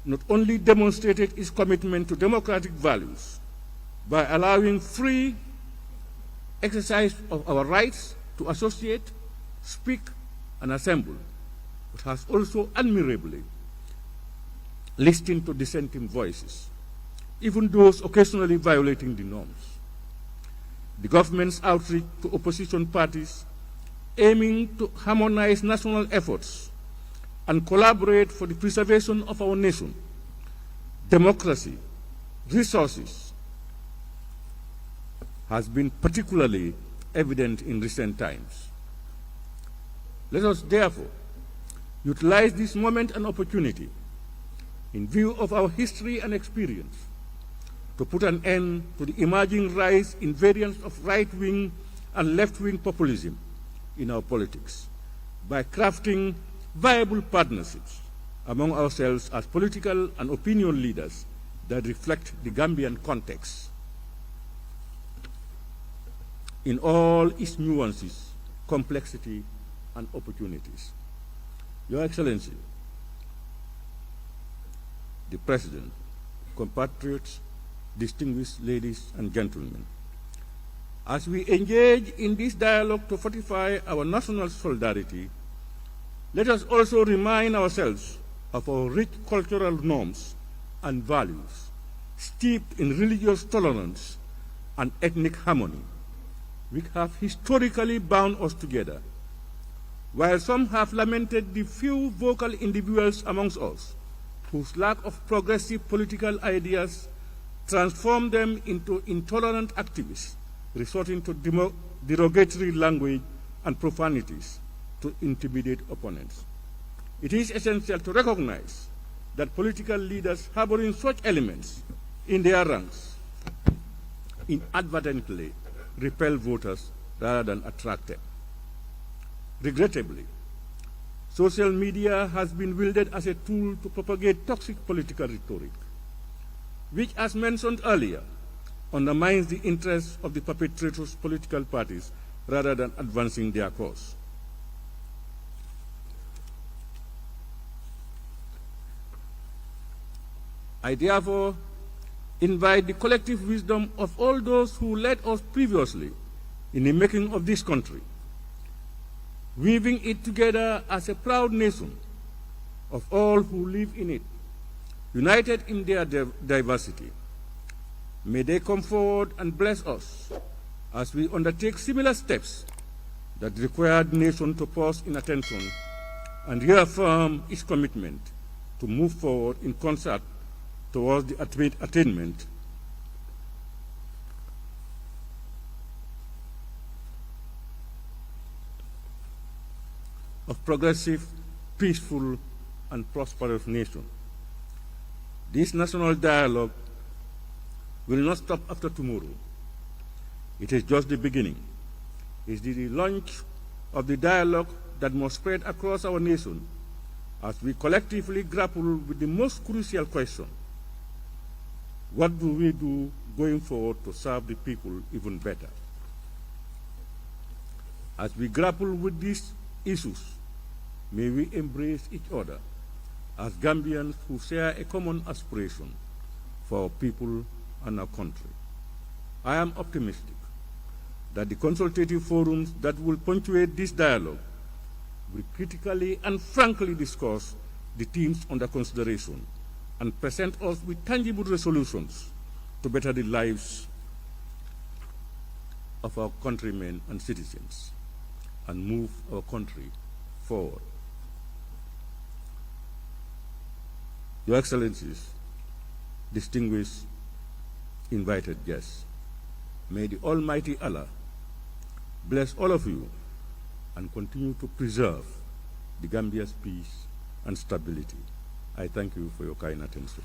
G: not only demonstrated its commitment to democratic values by allowing free exercise of our rights to associate, speak, and assemble, but has also admirably listened to dissenting voices, even those occasionally violating the norms. The government's outreach to opposition parties, aiming to harmonize national efforts and collaborate for the preservation of our nation, democracy, resources, has been particularly evident in recent times. Let us therefore utilize this moment and opportunity in view of our history and experience to put an end to the emerging rise in variants of right-wing and left-wing populism in our politics by crafting viable partnerships among ourselves as political and opinion leaders that reflect the Gambian context in all its nuances, complexity, and opportunities. Your Excellency, the President, compatriots, distinguished ladies and gentlemen, as we engage in this dialogue to fortify our national solidarity, let us also remind ourselves of our rich cultural norms and values, steeped in religious tolerance and ethnic harmony, which have historically bound us together. While some have lamented the few vocal individuals amongst us whose lack of progressive political ideas transform them into intolerant activists, resorting to derogatory language and profanities to intimidate opponents. It is essential to recognize that political leaders harboring such elements in their ranks inadvertently repel voters rather than attract them. Regrettably, social media has been wielded as a tool to propagate toxic political rhetoric, which, as mentioned earlier, undermines the interests of the perpetrators' political parties rather than advancing their cause. I therefore invite the collective wisdom of all those who led us previously in the making of this country, weaving it together as a proud nation of all who live in it, united in their diversity. May they come forward and bless us as we undertake similar steps that require the nation to pause in attention and reaffirm its commitment to move forward in concert towards the attainment of progressive, peaceful, and prosperous nation. This national dialogue will not stop after tomorrow. It is just the beginning. It is the launch of the dialogue that must spread across our nation as we collectively grapple with the most crucial question: what do we do going forward to serve the people even better? As we grapple with these issues, may we embrace each other as Gambians who share a common aspiration for our people and our country. I am optimistic that the consultative forums that will punctuate this dialogue will critically and frankly discuss the themes under consideration and present us with tangible resolutions to better the lives of our countrymen and citizens and move our country forward. Your Excellencies, distinguished invited guests, may the Almighty Allah bless all of you and continue to preserve the Gambia's peace and stability. I thank you for your kind attention.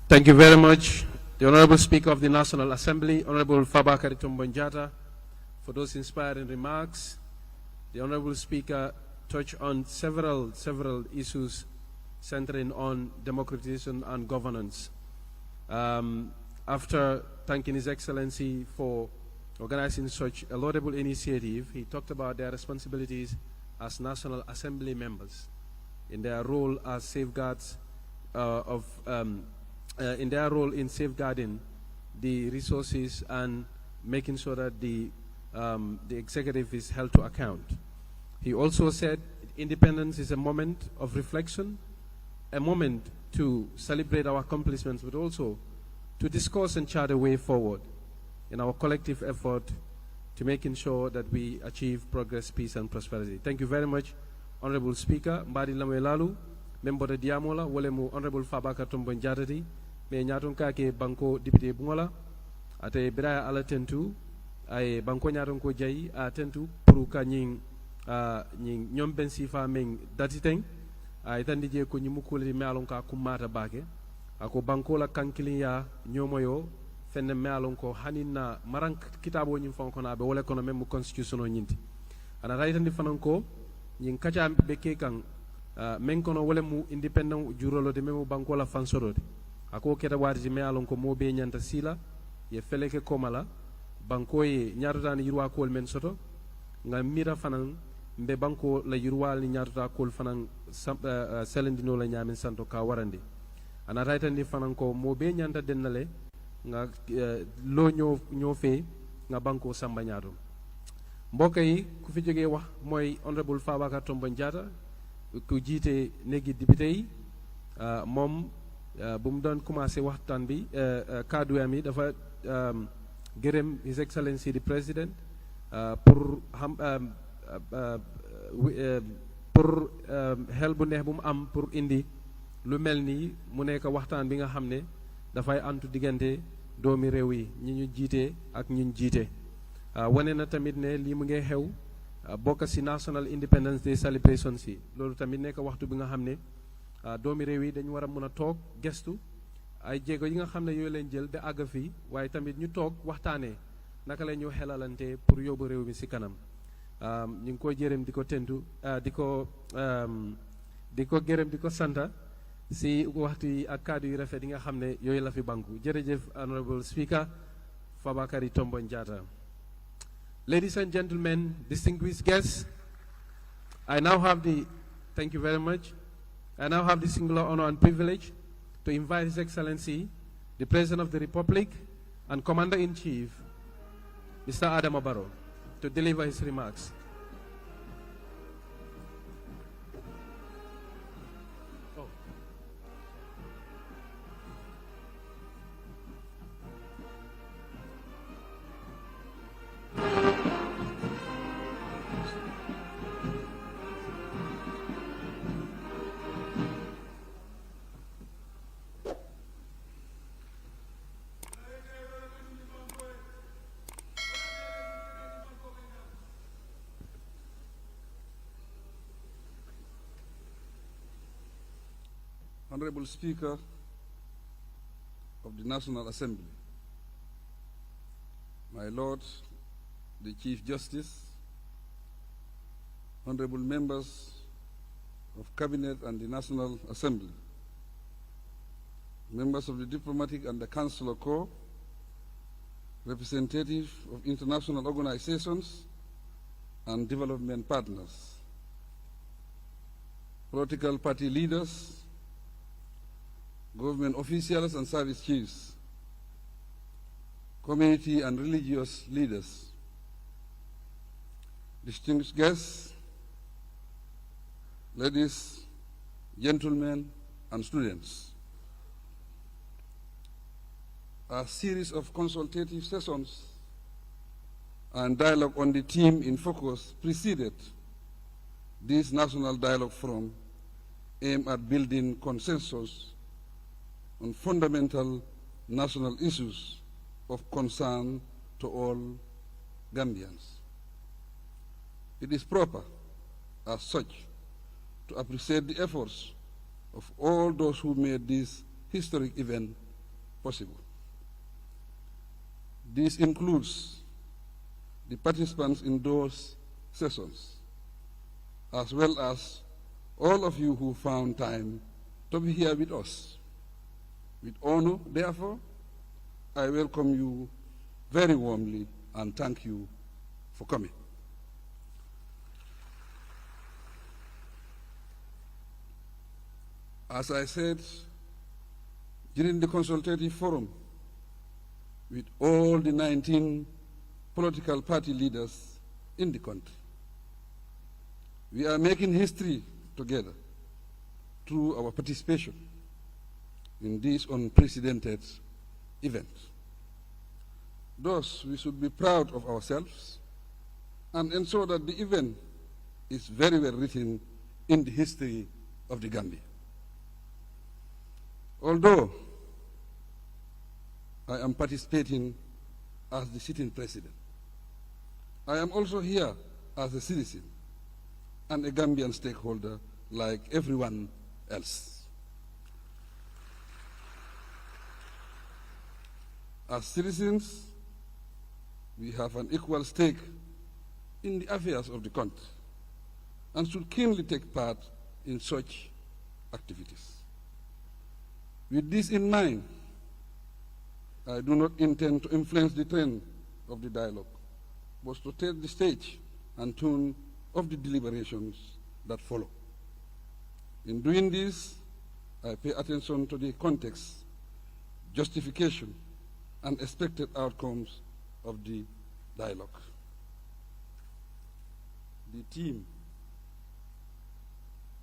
B: Thank you very much, the Honorable Speaker of the National Assembly, Honorable Fabakary Tombong Jatta, for those inspiring remarks. The Honorable Speaker touched on several issues centering on democratization and governance. After thanking His Excellency for organizing such a laudable initiative, he talked about their responsibilities as National Assembly members in their role as safeguards in their role in safeguarding the resources and making sure that the executive is held to account. He also said independence is a moment of reflection, a moment to celebrate our accomplishments, but also to discuss and chart a way forward in our collective effort to making sure that we achieve progress, peace, and prosperity. Thank you very much, Honorable Speaker. Mbadi Lamwe Lalu, member de Diamola, Wolemu Honorable Fabakary Tombong Jatta, me nyaton kake banko député bungola ate biraya ala tentu ay banko nyaton ko jayi a tentu pour ka ñing ñom ben sifa men datiteng ay tandi je ko ñimu ko li mealon ka kumata bake ako banko la kankiliya ñomoyo fenne mealon ko hanina marank kitabo ñim fonko na be wala kono même constitution o ñinti ana raytandi fanan ko ñing kacha be ke kan men kono wala mu independent jurolo de même banko la fansorode ako keta watiti me alon ko mobe nyanta sila ye feleke komala banko ye nyarutani yirwa kol men soto nga mira fanan mbe banko la yirwal ni nyarta kol fanan selendino la nyamin santo ka warandi ana raytandi fanan ko mobe nyanta dennale nga lo ñoo fe nga banko samba ñaato mbokk yi ku fi jógee wax mooy Honorable Fabakary Tombong Jatta ku jiite néegi député yi moom bu mu doon commencé waxtaan bi kadduam yi dafa gërëm His Excellency the President pour xel bu neex bu mu am pour indi lu mel nii mu nekk waxtaan bi nga xam ne dafay antu diggante doomi réew yi ñi ñu jiite ak ñi jiite wane na tamit ne lii mu ngi xew bokk si National Independence Day celebration si loolu tamit nekk waxtu bi nga xam ne doomi réew yi dañu war a mën a toog gestu ay jéego yi nga xam ne yooyu leen jël ba àgg fii waaye tamit ñu toog waxtaanee naka la ñu xelalante pour yóbbu réew mi si kanam ñu ngi ko jërëm di ko tentu di ko gërëm di ko santa si waxtu yi ak kaddu yu rafet yi nga xam ne yooyu la fi banku jërëjëf Honorable Speaker Fabakary Tombong Jatta. Ladies and gentlemen, distinguished guests, thank you very much. I now have the singular honor and privilege to invite His Excellency, the President of the Republic and Commander-in-Chief, Mr. Adama Barrow, to deliver his remarks.
H: Honorable Speaker of the National Assembly, my Lord, the Chief Justice, honorable members of Cabinet and the National Assembly, members of the Diplomatic and the Consular Corps, representatives of international organizations and development partners, political party leaders, government officials and service chiefs, community and religious leaders, distinguished guests, ladies, gentlemen, and students. A series of consultative sessions and dialogue on the theme in focus preceded this National Dialogue Forum aimed at building consensus on fundamental national issues of concern to all Gambians. It is proper, as such, to appreciate the efforts of all those who made this historic event possible. This includes the participants in those sessions, as well as all of you who found time to be here with us. With honor, therefore, I welcome you very warmly and thank you for coming. As I said during the consultative forum, with all the 19 political party leaders in the country, we are making history together through our participation in this unprecedented event. Thus, we should be proud of ourselves and ensure that the event is very well written in the history of the Gambia. Although I am participating as the sitting president, I am also here as a citizen and a Gambian stakeholder like everyone else. As citizens, we have an equal stake in the affairs of the country and should keenly take part in such activities. With this in mind, I do not intend to influence the trend of the dialogue, but to take the stage and tone of the deliberations that follow. In doing this, I pay attention to the context, justification, and expected outcomes of the dialogue. The theme,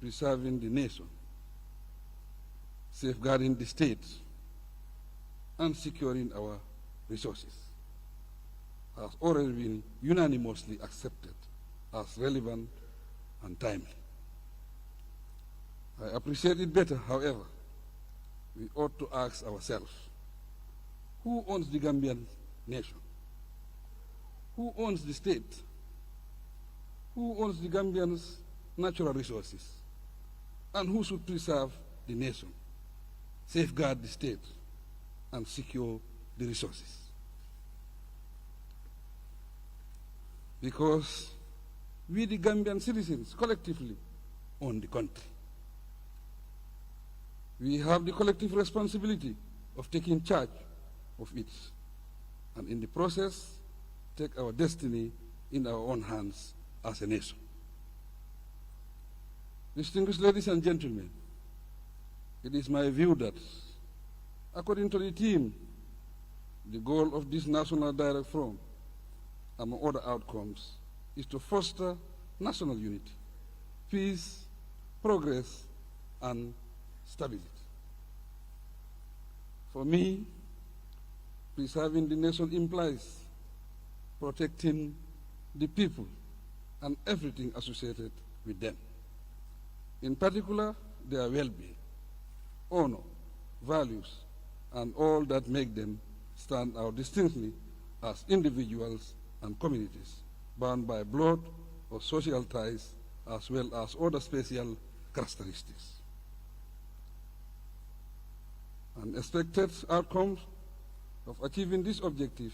H: preserving the nation, safeguarding the state, and securing our resources, has already been unanimously accepted as relevant and timely. I appreciate it better, however, we ought to ask ourselves, who owns the Gambian nation? Who owns the state? Who owns the Gambians' natural resources? And who should preserve the nation, safeguard the state, and secure the resources? Because we, the Gambian citizens, collectively own the country. We have the collective responsibility of taking charge of it, and in the process, take our destiny in our own hands as a nation. Distinguished ladies and gentlemen, it is my view that, according to the theme, the goal of this National Dialogue Forum, among other outcomes, is to foster national unity, peace, progress, and stability. For me, preserving the nation implies protecting the people and everything associated with them. In particular, their well-being, honor, values, and all that make them stand out distinctly as individuals and communities bound by blood or social ties, as well as other special characteristics. An expected outcome of achieving this objective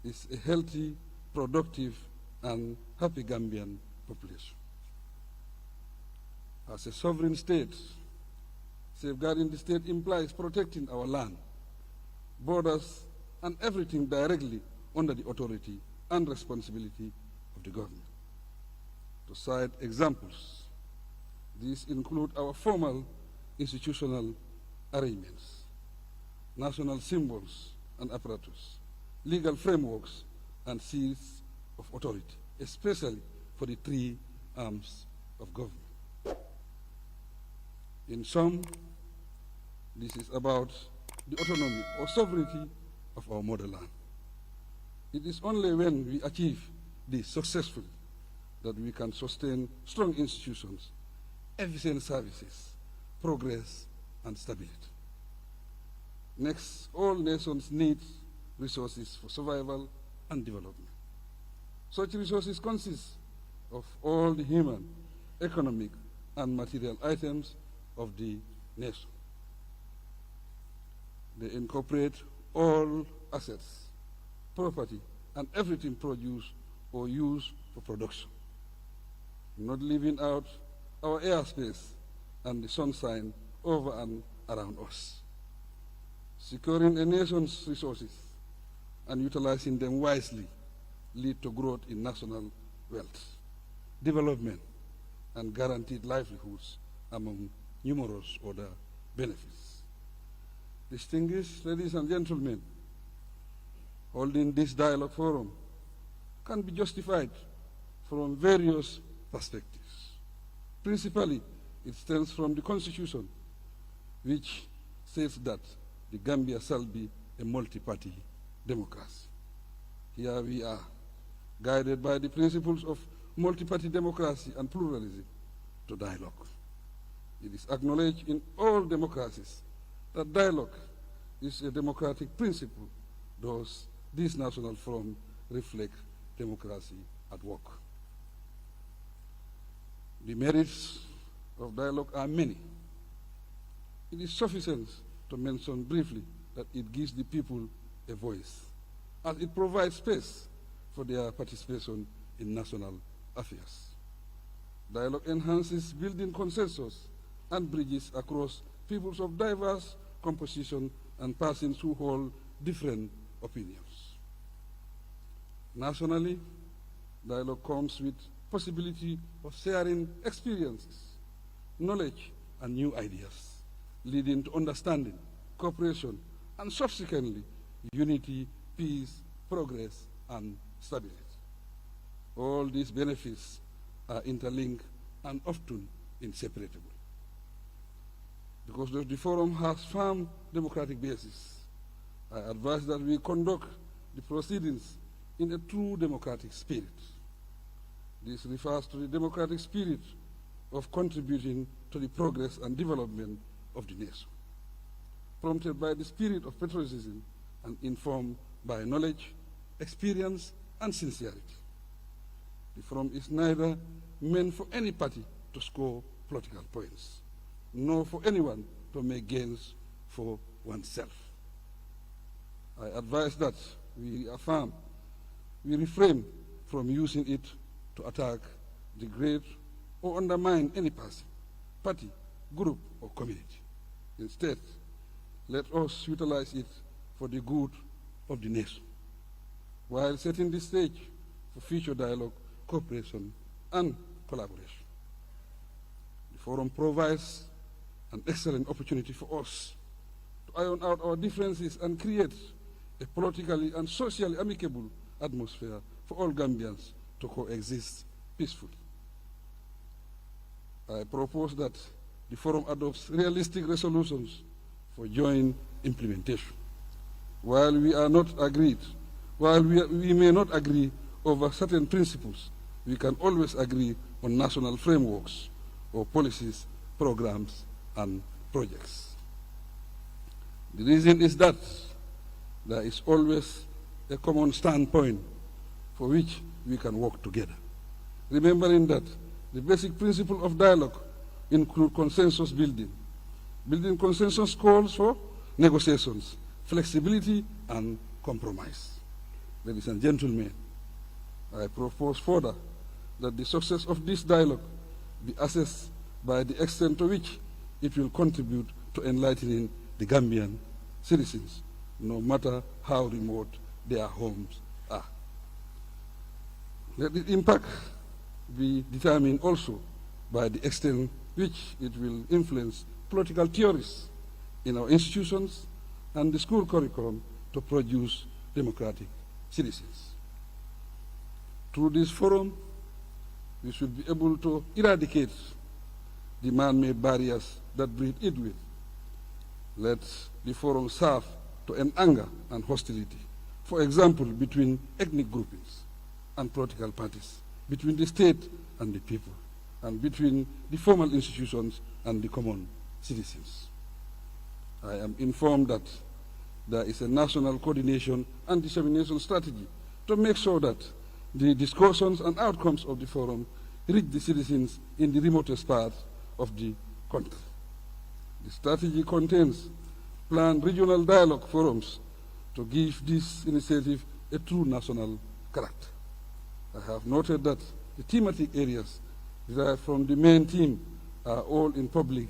H: is a healthy, productive, and happy Gambian population. As a sovereign state, Safeguarding the state implies protecting our land, borders, and everything directly under the authority and responsibility of the government. To cite examples, these include our formal institutional arrangements, national symbols and apparatus, legal frameworks, and seals of authority, especially for the three arms of government. In sum, this is about the autonomy or sovereignty of our motherland. It is only when we achieve this successfully that we can sustain strong institutions, efficient services, progress, and stability. Next, all nations need resources for survival and development. Such resources consist of all the human, economic, and material items of the nation. They incorporate all assets, property, and everything produced or used for production, not leaving out our airspace and the sunshine over and around us. Securing a nation's resources and utilizing them wisely lead to growth in national wealth, development, and guaranteed livelihoods, among numerous other benefits. Distinguished ladies and gentlemen, holding this dialogue forum can be justified from various perspectives. Principally, it stems from the Constitution, which says that the Gambia shall be a multi-party democracy. Here we are, guided by the principles of multi-party democracy and pluralism, to dialogue. It is acknowledged in all democracies that dialogue is a democratic principle, thus this national forum reflects democracy at work. The merits of dialogue are many. It is sufficient to mention briefly that it gives the people a voice, as it provides space for their participation in national affairs. Dialogue enhances building consensus and bridges across peoples of diverse composition and persons who hold different opinions. Nationally, dialogue comes with possibility of sharing experiences, knowledge, and new ideas, leading to understanding, cooperation, and subsequently unity, peace, progress, and stability. All these benefits are interlinked and often inseparable. Because the forum has firm democratic basis, I advise that we conduct the proceedings in a true democratic spirit. This refers to the democratic spirit of contributing to the progress and development of the nation, prompted by the spirit of patriotism and informed by knowledge, experience, and sincerity. The forum is neither meant for any party to score political points, nor for anyone to make gains for oneself. I advise that we refrain from using it to attack, degrade, or undermine any person, party, group, or community. Instead, let us utilize it for the good of the nation, while setting the stage for future dialogue, cooperation, and collaboration. The forum provides an excellent opportunity for us to iron out our differences and create a politically and socially amicable atmosphere for all Gambians to coexist peacefully. I propose that the forum adopts realistic resolutions for joint implementation. While we may not agree over certain principles, we can always agree on national frameworks or policies, programs, and projects. The reason is that there is always a common standpoint for which we can work together. Remembering that the basic principle of dialogue include consensus building. Building consensus calls for negotiations, flexibility, and compromise. Ladies and gentlemen, I propose further that the success of this dialogue be assessed by the extent to which it will contribute to enlightening the Gambian citizens, no matter how remote their homes are. Let its impact be determined also by the extent which it will influence political theories in our institutions and the school curriculum to produce democratic citizens. Through this forum, we should be able to eradicate the man-made barriers that breed it with. Let the forum serve to end anger and hostility, for example, between ethnic groupings and political parties, between the state and the people, and between the formal institutions and the common citizens. I am informed that there is a national coordination and dissemination strategy to make sure that the discussions and outcomes of the forum reach the citizens in the remotest parts of the country. The strategy contains planned regional dialogue forums to give this initiative a true national character. I have noted that the thematic areas derived from the main theme are all in public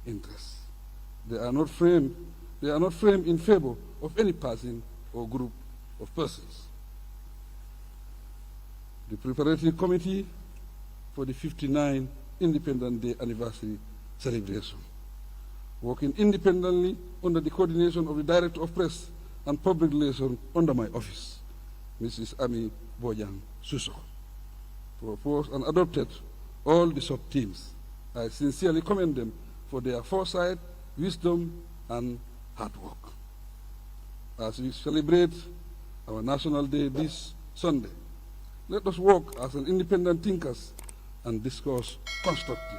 H: interest. They are not framed in favor of any person or group of persons. The preparatory committee for the 59th Independence Day anniversary celebration, working independently under the coordination of the Director of Press and Public Relations under my office, Mrs. Ami Bojan Suso, proposed and adopted all the sub-teams. I sincerely commend them for their foresight, wisdom, and hard work. As we celebrate our National Day this Sunday, let us work as an independent thinkers and discuss constructively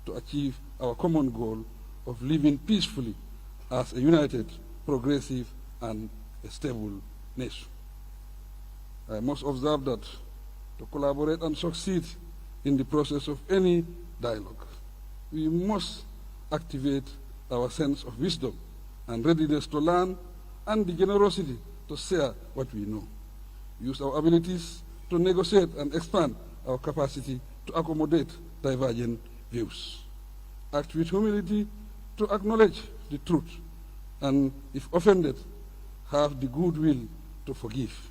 H: to achieve our common goal of living peacefully as a united, progressive, and a stable nation. I must observe that to collaborate and succeed in the process of any dialogue, we must activate our sense of wisdom and readiness to learn and the generosity to share what we know. Use our abilities to negotiate and expand our capacity to accommodate divergent views. Act with humility to acknowledge the truth, and if offended, have the goodwill to forgive.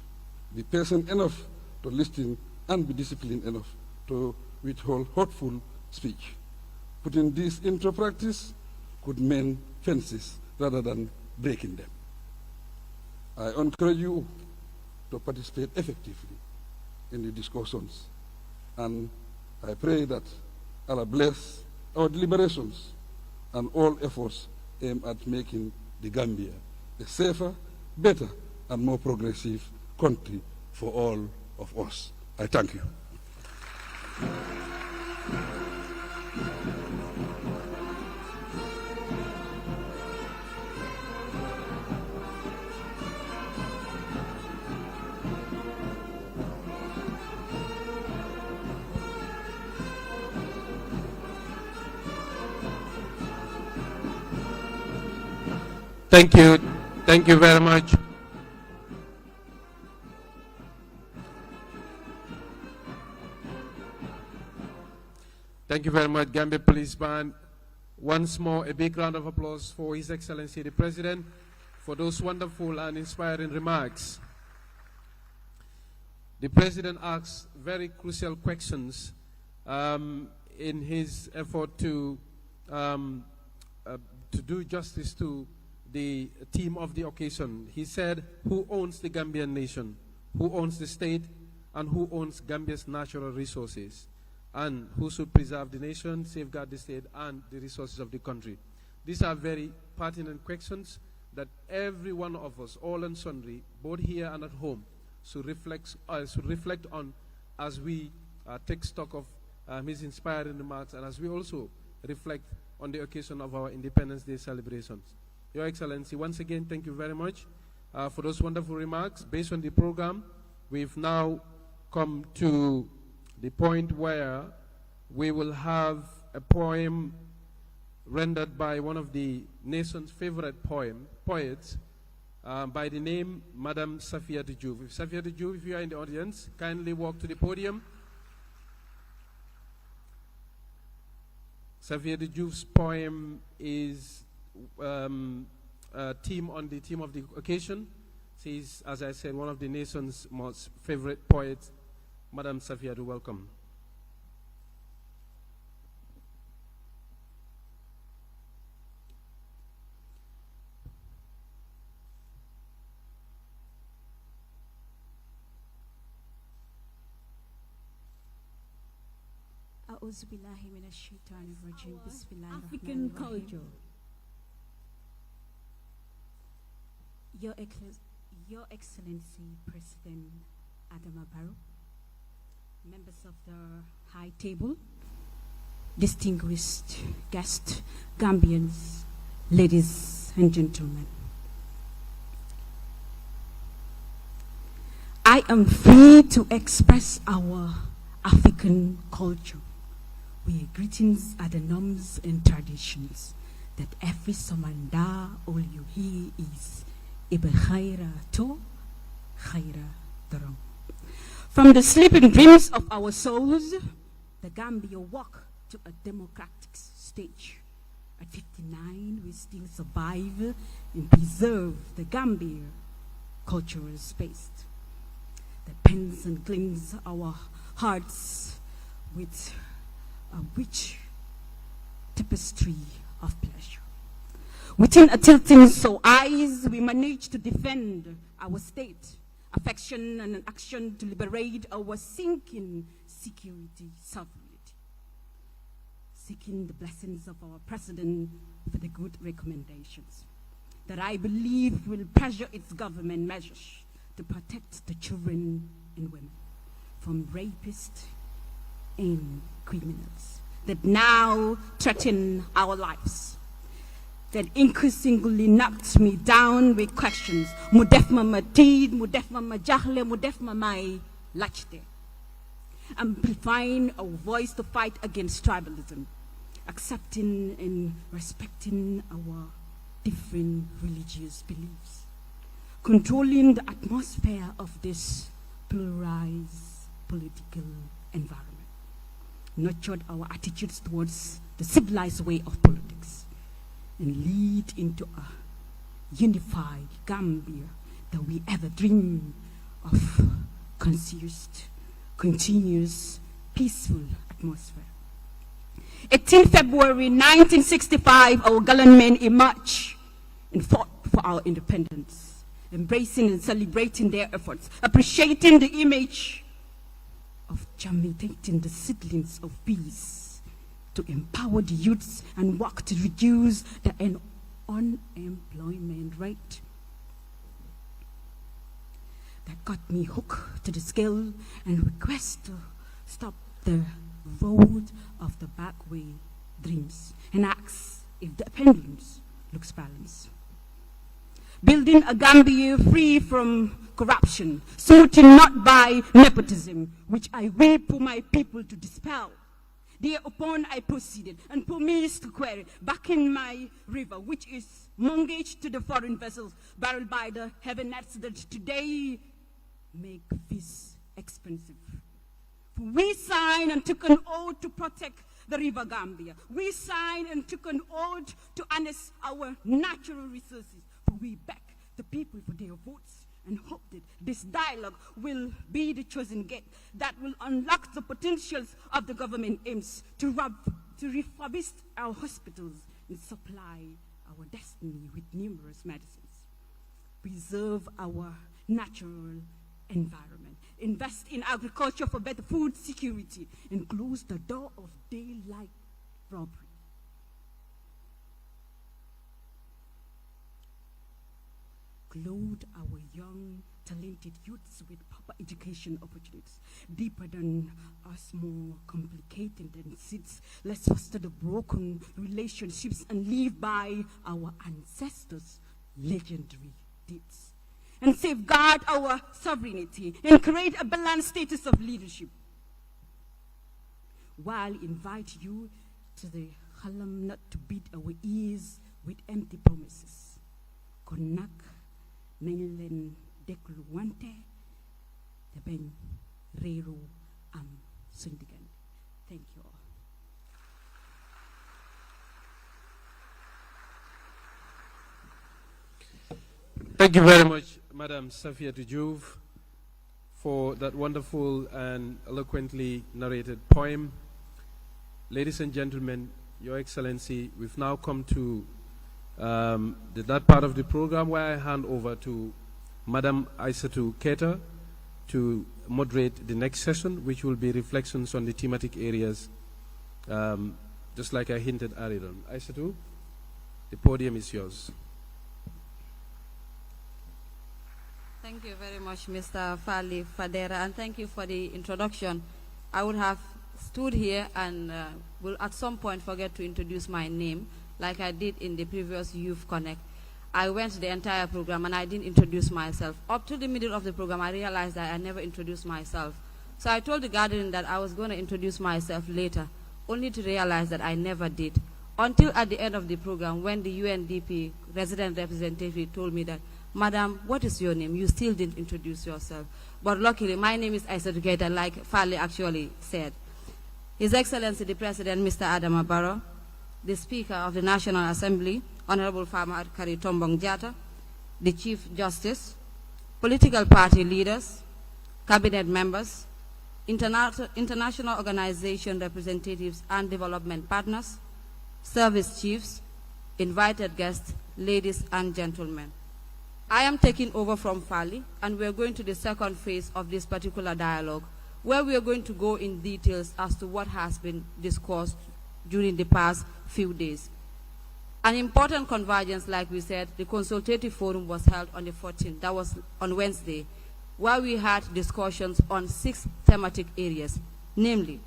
H: Be patient enough to listen and be disciplined enough to withhold hurtful speech. Putting this into practice could mend fences rather than breaking them. I encourage you to participate effectively in the discussions, and I pray that Allah bless our deliberations and all efforts aimed at making the Gambia a safer, better, and more progressive country for all of us. I thank you.
B: Thank you. Thank you very much. Thank you very much, Gambia Police Band. Once more, a big round of applause for His Excellency the President for those wonderful and inspiring remarks. The President asked very crucial questions in his effort to do justice to the theme of the occasion. He said, who owns the Gambian nation? Who owns the state? And who owns Gambia's natural resources? And who should preserve the nation, safeguard the state, and the resources of the country? These are very pertinent questions that every one of us, all and sundry, both here and at home, should reflect on as we take stock of his inspiring remarks and as we also reflect on the occasion of our Independence Day celebrations. Your Excellency, once again, thank you very much for those wonderful remarks. Based on the program, we've now come to the point where we will have a poem rendered by one of the nation's favorite poets by the name Madam Safia Diouf. Safia Diouf, if you are in the audience, kindly walk to the podium. Safia Diouf's poem is team on the theme of the occasion. She's, as I said, one of the nation's most favorite poets. Madam Safiatu, welcome.
I: African culture. Your Excellency President Adama Barrow, members of the High Table, distinguished guests, Gambians, ladies and gentlemen. I am free to express our African culture, where greetings are the norms and traditions that every Somanda all you hear is Ibe Khaira to Khaira Darong. From the sleeping dreams of our souls, the Gambia walk to a democratic stage. At 59, we still survive and preserve the Gambia cultural space that pens and clings our hearts with a rich tapestry of pleasure. Within a tilting so eyes, we manage to defend our state, affection and an action to liberate our sinking security sovereignty, seeking the blessings of our president for the good recommendations that I believe will pressure its government measures to protect the children and women from rapists and criminals that now threaten our lives, that increasingly knocks me down with questions. Mudefma matid, mudefma majahle, mudefma mai lachte. Amplifying our voice to fight against tribalism, accepting and respecting our different religious beliefs, controlling the atmosphere of this pluralized political environment, nurtured our attitudes towards the civilized way of politics, and lead into a unified Gambia that we ever dream of, continuous, peaceful atmosphere. 18 February 1965, our gallant men emerged and fought for our independence, embracing and celebrating their efforts, appreciating the image of germinating the seedlings of peace, to empower the youths and work to reduce the unemployment rate. That got me hooked to the skill and request to stop the road of the backway dreams and ask if the pendulums looks balanced. Building a Gambia free from corruption, sorting not by nepotism, which I will for my people to dispel. Thereupon I proceeded and promised to query back in my river, which is mortgaged to the foreign vessels barreled by the heaven nets that today make fish expensive. For we signed and took an oath to protect the river Gambia. We signed and took an oath to harness our natural resources. For we beg the people for their votes and hope that this dialogue will be the chosen gate that will unlock the potentials of the government aims to refurbish our hospitals and supply our destiny with numerous medicines, preserve our natural environment, invest in agriculture for better food security, and close the door of daylight robbery. Clothe our young, talented youths with proper education opportunities, deeper than us, more complicated than seeds. Let's foster the broken relationships and live by our ancestors' legendary deeds, and safeguard our sovereignty and create a balanced status of leadership, while invite you to the halam not to beat our ears with empty promises. Konak nañ leen déglu wante te bañ réeru am suñ diggante. Thank you all.
B: Thank you very much, Madam Safia Tujuv, for that wonderful and eloquently narrated poem. Ladies and gentlemen, Your Excellency, we've now come to that part of the program where I hand over to Madam Aissatou Keita to moderate the next session, which will be reflections on the thematic areas, just like I hinted earlier on. Aissatou, the podium is yours.
J: Thank you very much, Mr. Fali Fadera, and thank you for the introduction. I would have stood here and will at some point forget to introduce my name, like I did in the previous Youth Connect. I went the entire program and I didn't introduce myself. Up to the middle of the program, I realized that I never introduced myself. So I told the gathering that I was going to introduce myself later, only to realize that I never did. Until at the end of the program, when the UNDP resident representative told me that, Madam, what is your name? You still didn't introduce yourself. But luckily, my name is Aissatou Keita, like Fali actually said. His Excellency the President, Mr. Adama Barrow, the Speaker of the National Assembly, Honorable Farmer Kari Tombong Jatta, the Chief Justice, political party leaders, cabinet members, international organization representatives and development partners, service chiefs, invited guests, ladies and gentlemen. I am taking over from Fali, and we are going to the second phase of this particular dialogue, where we are going to go in details as to what has been discussed during the past few days. An important convergence, like we said, the consultative forum was held on the 14th, that was on Wednesday, where we had discussions on 6 thematic areas, namely,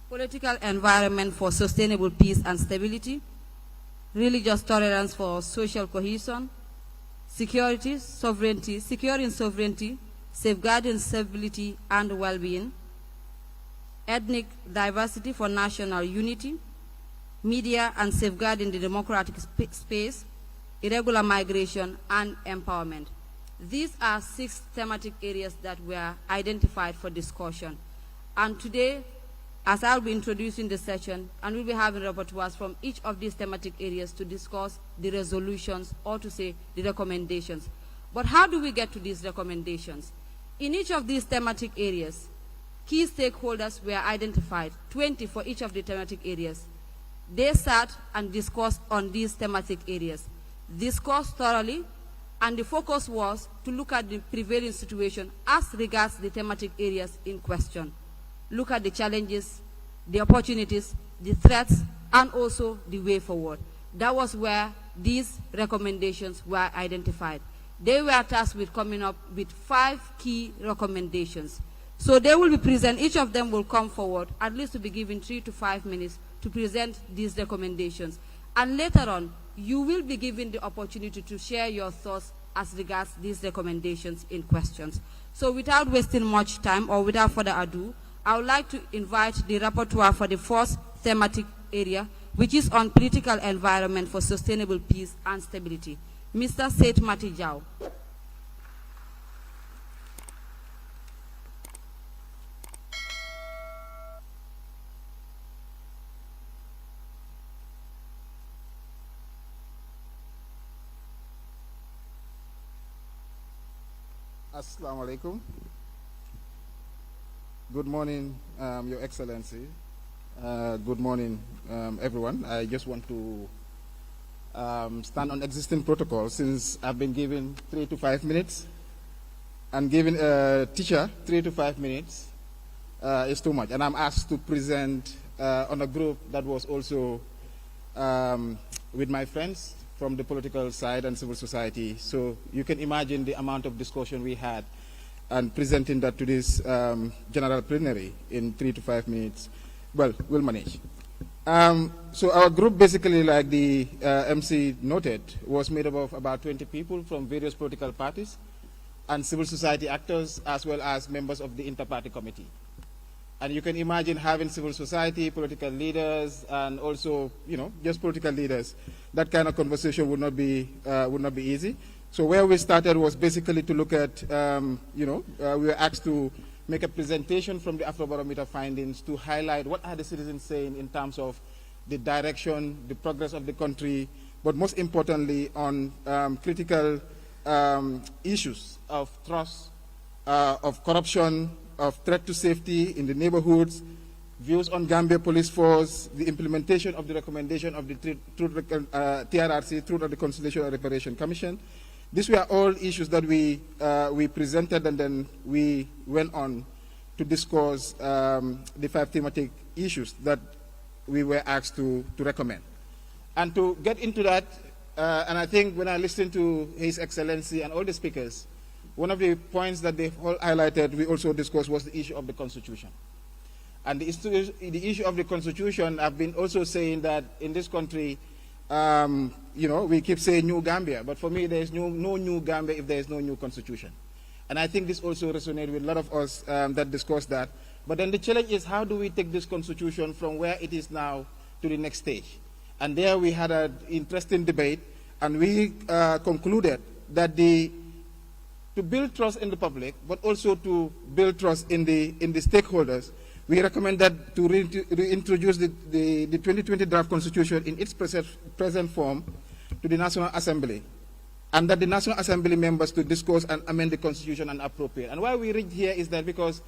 J: political environment for sustainable peace and stability, religious tolerance for social cohesion, security, sovereignty, securing sovereignty, safeguarding stability and well-being, ethnic diversity for national unity, media and safeguarding the democratic space, irregular migration, and empowerment. These are 6 thematic areas that were identified for discussion. And today, as I'll be introducing the session, and we'll be having rapporteurs from each of these thematic areas to discuss the resolutions, or to say the recommendations. But how do we get to these recommendations? In each of these thematic areas, key stakeholders were identified, 20 for each of the thematic areas. They sat and discussed on these thematic areas, discussed thoroughly, and the focus was to look at the prevailing situation as regards the thematic areas in question. Look at the challenges, the opportunities, the threats, and also the way forward. That was where these recommendations were identified. They were tasked with coming up with 5 key recommendations. So they will be present, each of them will come forward, at least to be given 3 to 5 minutes to present these recommendations. And later on, you will be given the opportunity to share your thoughts as regards these recommendations in questions. So without wasting much time, or without further ado, I would like to invite the rapporteur for the first thematic area, which is on political environment for sustainable peace and stability, Mr. Seth Mati Jau.
A: Assalamu alaikum. Good morning, Your Excellency. Good morning, everyone. I just want to stand on existing protocol, since I've been given 3 to 5 minutes, and giving a teacher 3 to 5 minutes is too much. And I'm asked to present on a group that was also with my friends from the political side and civil society. So you can imagine the amount of discussion we had, and presenting that to this general plenary in 3 to 5 minutes, well, we'll manage. So our group, basically, like the MC noted, was made up of about 20 people from various political parties and civil society actors, as well as members of the inter-party committee. And you can imagine having civil society, political leaders, and also, just political leaders. That kind of conversation would not be easy. So where we started was basically to look at, we were asked to make a presentation from the Afrobarometer findings to highlight what are the citizens saying in terms of the direction, the progress of the country, but most importantly on critical issues of trust, of corruption, of threat to safety in the neighborhoods, views on Gambia Police Force, the implementation of the recommendation of the TRRC, Truth and Reconciliation and Reparation Commission. These were all issues that we presented, and then we went on to discuss the 5 thematic issues that we were asked to recommend. And to get into that, and I think when I listened to His Excellency and all the speakers, one of the points that they all highlighted, we also discussed, was the issue of the Constitution. And the issue of the Constitution, I've been also saying that in this country, we keep saying New Gambia, but for me, there's no New Gambia if there is no new Constitution. And I think this also resonated with a lot of us that discussed that. But then the challenge is, how do we take this Constitution from where it is now to the next stage? And there we had an interesting debate, and we concluded that to build trust in the public, but also to build trust in the stakeholders, we recommend that to reintroduce the 2020 draft Constitution in its present form to the National Assembly, and that the National Assembly members to discuss and amend the Constitution and appropriate. And why we reach here is that because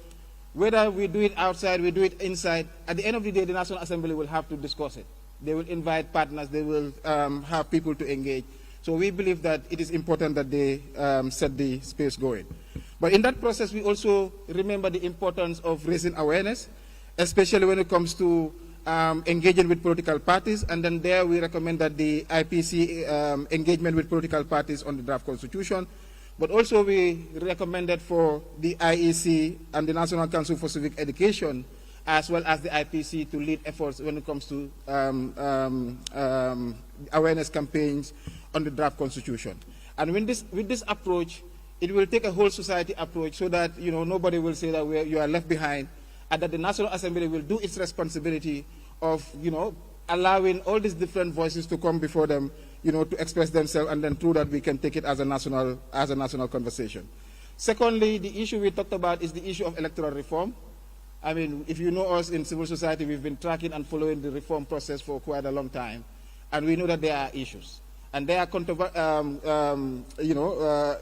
A: whether we do it outside, we do it inside, at the end of the day, the National Assembly will have to discuss it. They will invite partners, they will have people to engage. So we believe that it is important that they set the space going. But in that process, we also remember the importance of raising awareness, especially when it comes to engaging with political parties. And then there we recommend that the IPC engagement with political parties on the draft Constitution. But also we recommended for the IEC and the National Council for Civic Education, as well as the IPC, to lead efforts when it comes to awareness campaigns on the draft Constitution. And with this approach, it will take a whole society approach, so that nobody will say that you are left behind, and that the National Assembly will do its responsibility of allowing all these different voices to come before them, to express themselves, and then through that we can take it as a national conversation. Secondly, the issue we talked about is the issue of electoral reform. I mean, if you know us in civil society, we've been tracking and following the reform process for quite a long time, and we know that there are issues. And there are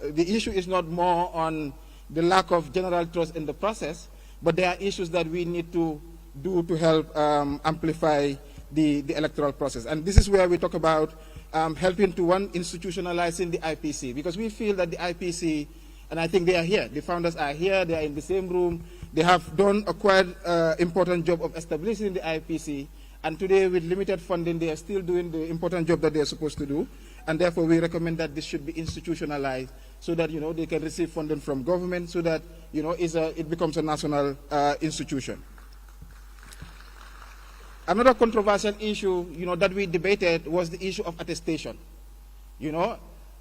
A: the issue is not more on the lack of general trust in the process, but there are issues that we need to do to help amplify the electoral process. And this is where we talk about helping to, one, institutionalizing the IPC, because we feel that the IPC, and I think they are here, the founders are here, they are in the same room, they have done a quite important job of establishing the IPC, and today with limited funding, they are still doing the important job that they are supposed to do, and therefore we recommend that this should be institutionalized so that they can receive funding from government, so that it becomes a national institution. Another controversial issue that we debated was the issue of attestation.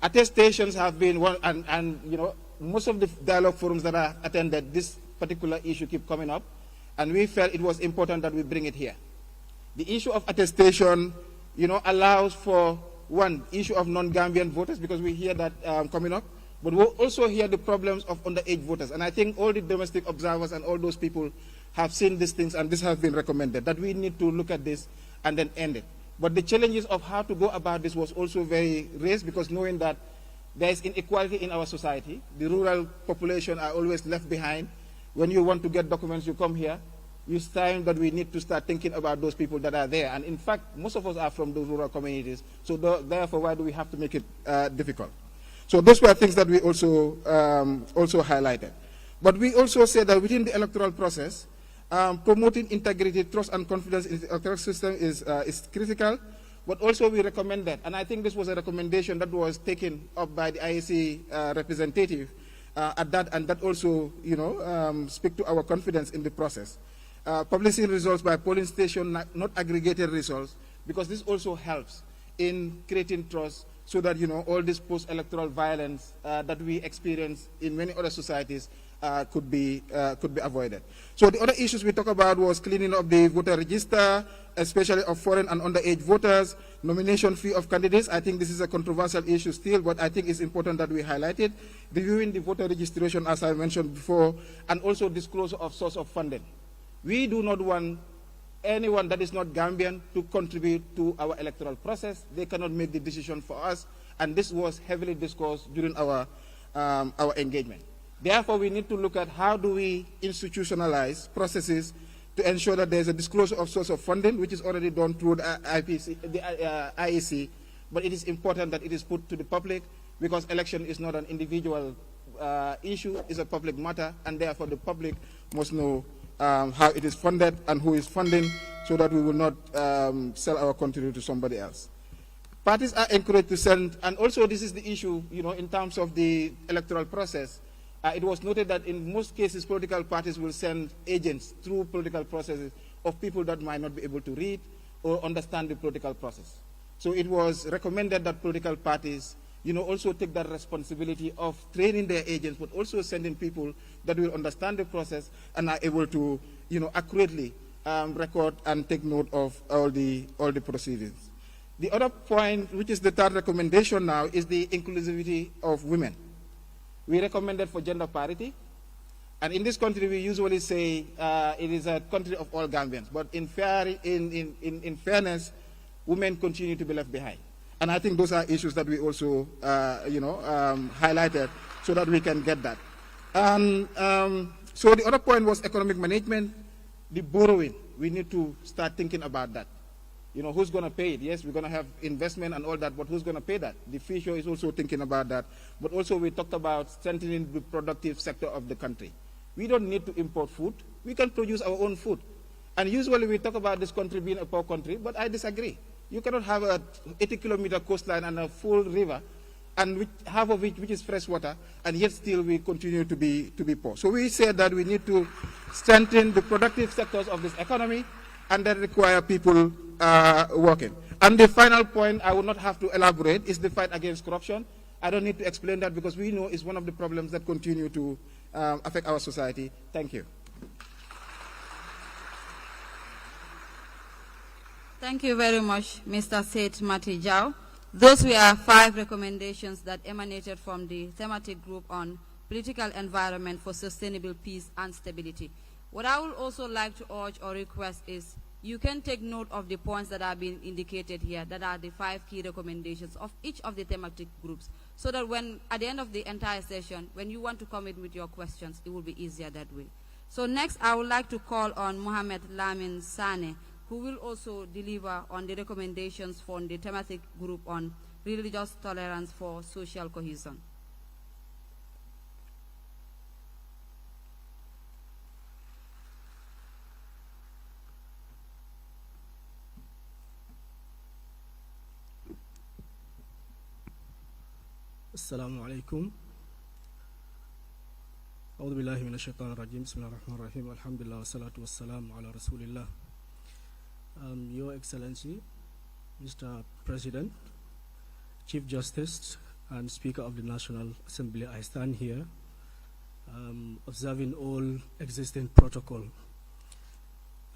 A: Attestations have been one, and most of the dialogue forums that I attended, this particular issue keep coming up, and we felt it was important that we bring it here. The issue of attestation, allows for, one, issue of non-Gambian voters, because we hear that coming up, but we'll also hear the problems of underage voters. And I think all the domestic observers and all those people have seen these things, and this has been recommended, that we need to look at this and then end it. But the challenges of how to go about this was also very raised, because knowing that there is inequality in our society, the rural population are always left behind. When you want to get documents, you come here. It's time that we need to start thinking about those people that are there. And in fact, most of us are from those rural communities. So therefore, why do we have to make it difficult? So those were things that we also highlighted. But we also said that within the electoral process, promoting integrity, trust, and confidence in the electoral system is critical. But also we recommend that, and I think this was a recommendation that was taken up by the IEC representative at that, and that also speak to our confidence in the process. Publishing results by polling station, not aggregated results, because this also helps in creating trust, so that all this post-electoral violence that we experience in many other societies could be avoided. So the other issues we talked about was cleaning up the voter register, especially of foreign and underage voters, nomination fee of candidates. I think this is a controversial issue still, but I think it's important that we highlight it. Reviewing the voter registration, as I mentioned before, and also disclosure of source of funding. We do not want anyone that is not Gambian to contribute to our electoral process. They cannot make the decision for us, and this was heavily discussed during our engagement. Therefore, we need to look at how do we institutionalize processes to ensure that there's a disclosure of source of funding, which is already done through the IEC, but it is important that it is put to the public, because election is not an individual issue, it's a public matter, and therefore the public must know how it is funded and who is funding, so that we will not sell our country to somebody else. Parties are encouraged to send, and also this is the issue, in terms of the electoral process. It was noted that in most cases, political parties will send agents through political processes of people that might not be able to read or understand the political process. So it was recommended that political parties, also take that responsibility of training their agents, but also sending people that will understand the process and are able to, accurately record and take note of all the proceedings. The other point, which is the third recommendation now, is the inclusivity of women. We recommended for gender parity, and in this country we usually say it is a country of all Gambians, but in fairness, women continue to be left behind. And I think those are issues that we also, highlighted so that we can get that. And so the other point was economic management, the borrowing. We need to start thinking about that. Who's going to pay it? Yes, we're going to have investment and all that, but who's going to pay that? The future is also thinking about that. But also we talked about strengthening the productive sector of the country. We don't need to import food. We can produce our own food. And usually we talk about this country being a poor country, but I disagree. You cannot have a 80-kilometer coastline and a full river, and half of it which is fresh water, and yet still we continue to be poor. So we said that we need to strengthen the productive sectors of this economy, and that require people working. And the final point, I will not have to elaborate, is the fight against corruption. I don't need to explain that, because we know it's one of the problems that continue to affect our society. Thank you.
J: Thank you very much, Mr. Seth Matijau. Those were 5 recommendations that emanated from the thematic group on political environment for sustainable peace and stability. What I would also like to urge or request is you can take note of the points that have been indicated here, that are the 5 key recommendations of each of the thematic groups, so that when, at the end of the entire session, when you want to come in with your questions, it will be easier that way. So next, I would like to call on Mohamed Lamin Sane, who will also deliver on the recommendations from the thematic group on religious tolerance for social cohesion.
K: Assalamu alaikum. A'udhu billahi minash shaitanir rajim. Bismillahir rahmanir rahim. Alhamdulillah wa salatu wassalamu ala rasulillah. Your Excellency, Mr. President, Chief Justice, and Speaker of the National Assembly, I stand here observing all existing protocol.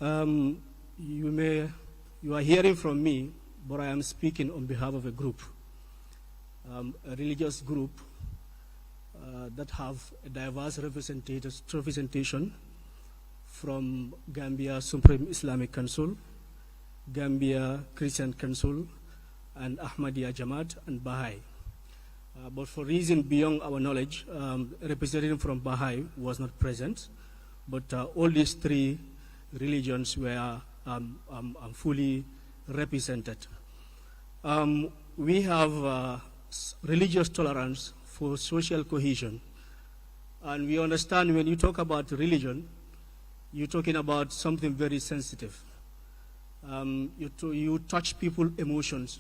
K: You are hearing from me, but I am speaking on behalf of a group, a religious group that have a diverse representation from Gambia Supreme Islamic Council, Gambia Christian Council, and Ahmadiyya Jamaat and Baha'i. But for reason beyond our knowledge, representative from Baha'i was not present, but all these 3 religions were fully represented. We have religious tolerance for social cohesion, and we understand when you talk about religion, you're talking about something very sensitive. You touch people's emotions,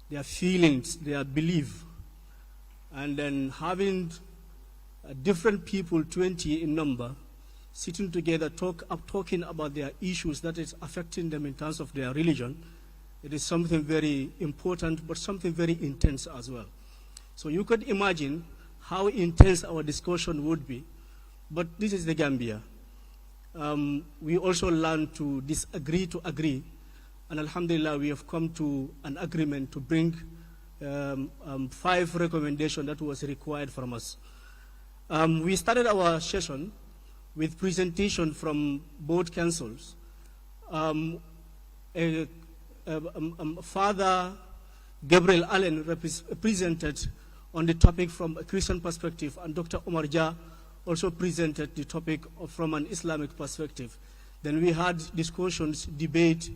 K: their feelings, their belief, and then having different people, 20 in number, sitting together, talking about their issues that is affecting them in terms of their religion, it is something very important, but something very intense as well. So you could imagine how intense our discussion would be, but this is the Gambia. We also learn to disagree to agree, and alhamdulillah, we have come to an agreement to bring 5 recommendations that was required from us. We started our session with presentation from both councils. Father Gabriel Allen presented on the topic from a Christian perspective, and Dr. Omar Jah also presented the topic from an Islamic perspective. Then we had discussions, debate.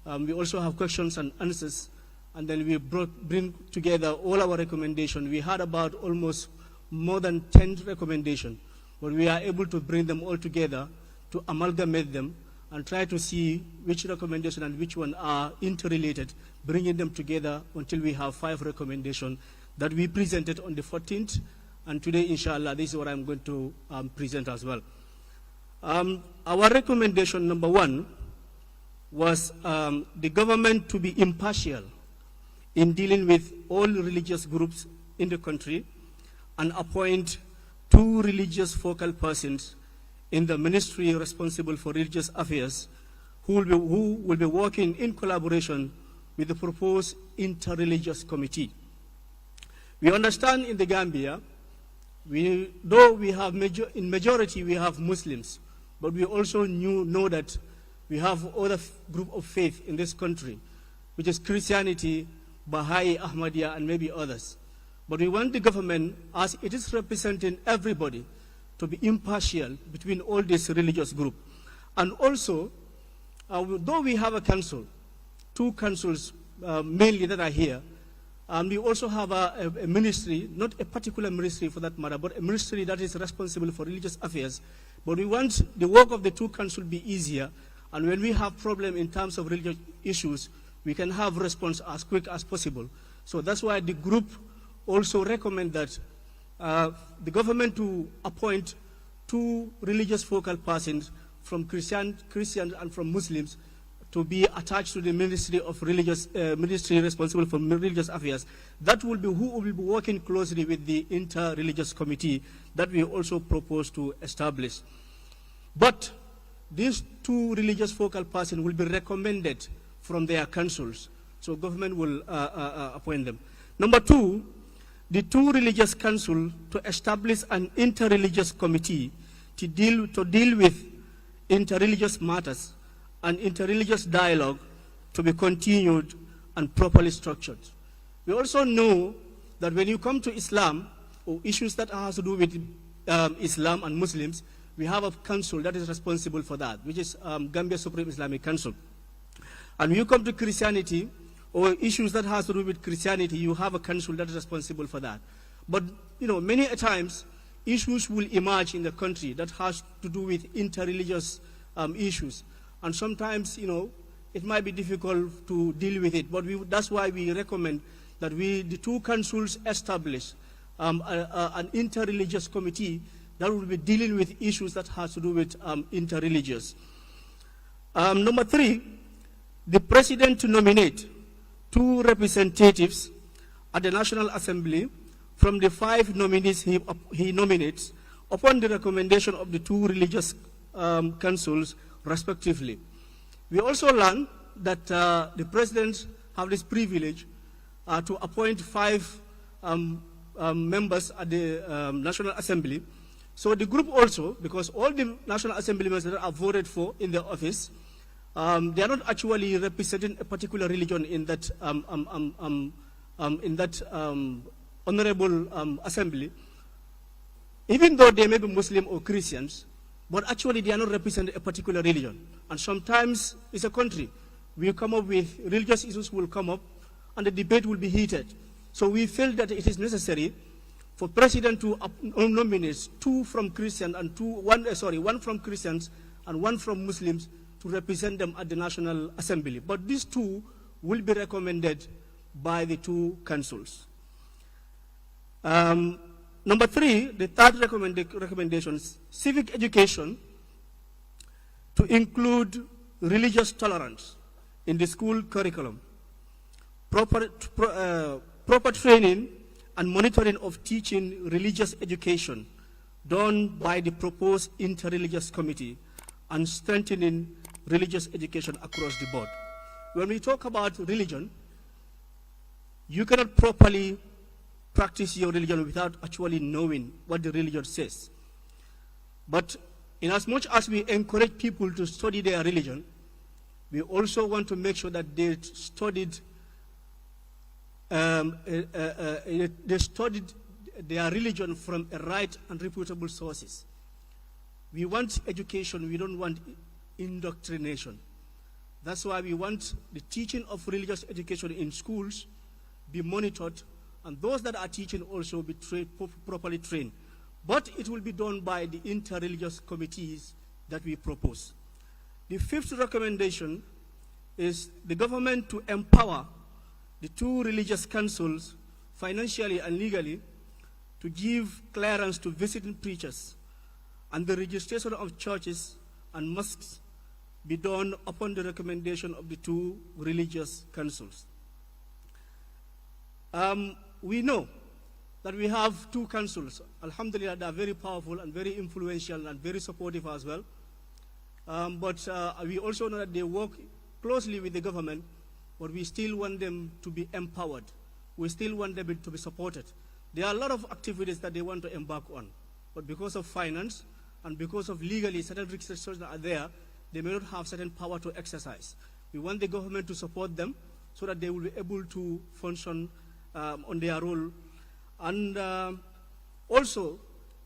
K: We also have questions and answers. And then we bring together all our recommendations. We had about almost more than 10 recommendations, but we are able to bring them all together to amalgamate them and try to see which recommendation and which one are interrelated, bringing them together until we have 5 recommendations that we presented on the 14th. And today, inshallah, this is what I'm going to present as well. Our recommendation number 1 was the government to be impartial in dealing with all religious groups in the country and appoint 2 religious focal persons in the ministry responsible for religious affairs who will be working in collaboration with the proposed interreligious committee. We understand in the Gambia, though we have in majority we have Muslims, but we also know that we have other group of faith in this country, which is Christianity, Baha'i, Ahmadiyya, and maybe others. But we want the government, as it is representing everybody, to be impartial between all these religious groups. And also, though we have a council, 2 councils mainly that are here, we also have a ministry, not a particular ministry for that matter, but a ministry that is responsible for religious affairs. But we want the work of the 2 councils to be easier, and when we have problems in terms of religious issues, we can have response as quick as possible. So that's why the group also recommend that the government to appoint 2 religious focal persons from Christians and from Muslims to be attached to the Ministry of Ministry responsible for religious affairs. That will be who will be working closely with the inter-religious committee that we also propose to establish. But these 2 religious focal persons will be recommended from their councils, so government will appoint them. Number 2, the 2 religious councils to establish an interreligious committee to deal with interreligious matters and interreligious dialogue to be continued and properly structured. We also know that when you come to Islam or issues that has to do with Islam and Muslims, we have a council that is responsible for that, which is Gambia Supreme Islamic Council. And when you come to Christianity, or issues that has to do with Christianity, you have a council that is responsible for that. But, many a times, issues will emerge in the country that has to do with interreligious issues. And sometimes, it might be difficult to deal with it. But that's why we recommend that the 2 councils establish an interreligious committee that will be dealing with issues that has to do with interreligious. Number 3, the president to nominate 2 representatives at the National Assembly from the 5 nominees he nominates upon the recommendation of the 2 religious councils respectively. We also learn that the president have this privilege to appoint 5 members at the National Assembly. So the group also, because all the National Assembly members that are voted for in the office, they are not actually representing a particular religion in that honorable assembly, even though they may be Muslim or Christians, but actually they are not representing a particular religion. And sometimes it's a country. We come up with religious issues will come up, and the debate will be heated. So we feel that it is necessary for president to nominate 2 from Christians and 1 from Christians and 1 from Muslims to represent them at the National Assembly. But these 2 will be recommended by the 2 councils. Number 3, the third recommendation, civic education to include religious tolerance in the school curriculum, proper training and monitoring of teaching religious education done by the proposed interreligious committee, and strengthening religious education across the board. When we talk about religion, you cannot properly practice your religion without actually knowing what the religion says. But in as much as we encourage people to study their religion, we also want to make sure that they studied they studied their religion from a right and reputable sources. We want education, we don't want indoctrination. That's why we want the teaching of religious education in schools be monitored, and those that are teaching also be properly trained. But it will be done by the inter-religious committees that we propose. The fifth recommendation is the government to empower the two religious councils financially and legally to give clearance to visiting preachers, and the registration of churches and mosques be done upon the recommendation of the two religious councils. We know that we have two councils. Alhamdulillah, they are very powerful and very influential and very supportive as well. But we also know that they work closely with the government, but we still want them to be empowered. We still want them to be supported. There are a lot of activities that they want to embark on, but because of finance and because of legally certain restrictions that are there, they may not have certain power to exercise. We want the government to support them so that they will be able to function on their role. And also,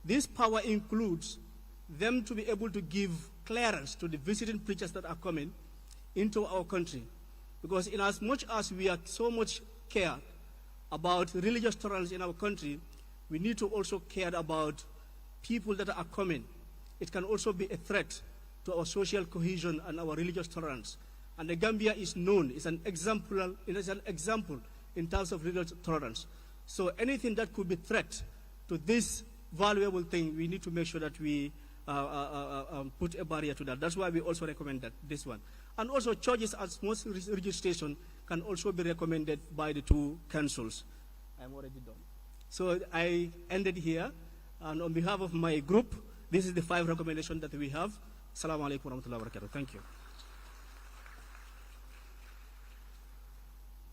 K: this power includes them to be able to give clearance to the visiting preachers that are coming into our country. Because in as much as we are so much care about religious tolerance in our country, we need to also care about people that are coming. It can also be a threat to our social cohesion and our religious tolerance. And the Gambia is known, it's an example in terms of religious tolerance. So anything that could be threat to this valuable thing, we need to make sure that we put a barrier to that. That's why we also recommend that, this one. And also churches as most registration can also be recommended by the two councils. I'm already done. So I ended here, and on behalf of my group, this is the 5 recommendations that we have. Assalamu alaikum wa rahmatullahi wa barakatuh. Thank you.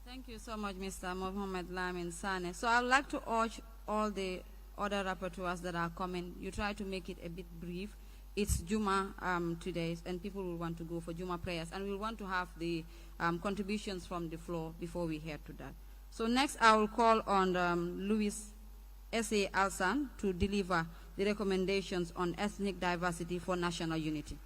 J: Thank you so much, Mr. Mohammed Lamin Sane. So I would like to urge all the other rapporteurs that are coming, you try to make it a bit brief. It's Juma today, and people will want to go for Juma prayers, and we'll want to have the contributions from the floor before we head to that. So next, I will call on Luis S.A. Alsan to deliver the recommendations on ethnic diversity for national unity.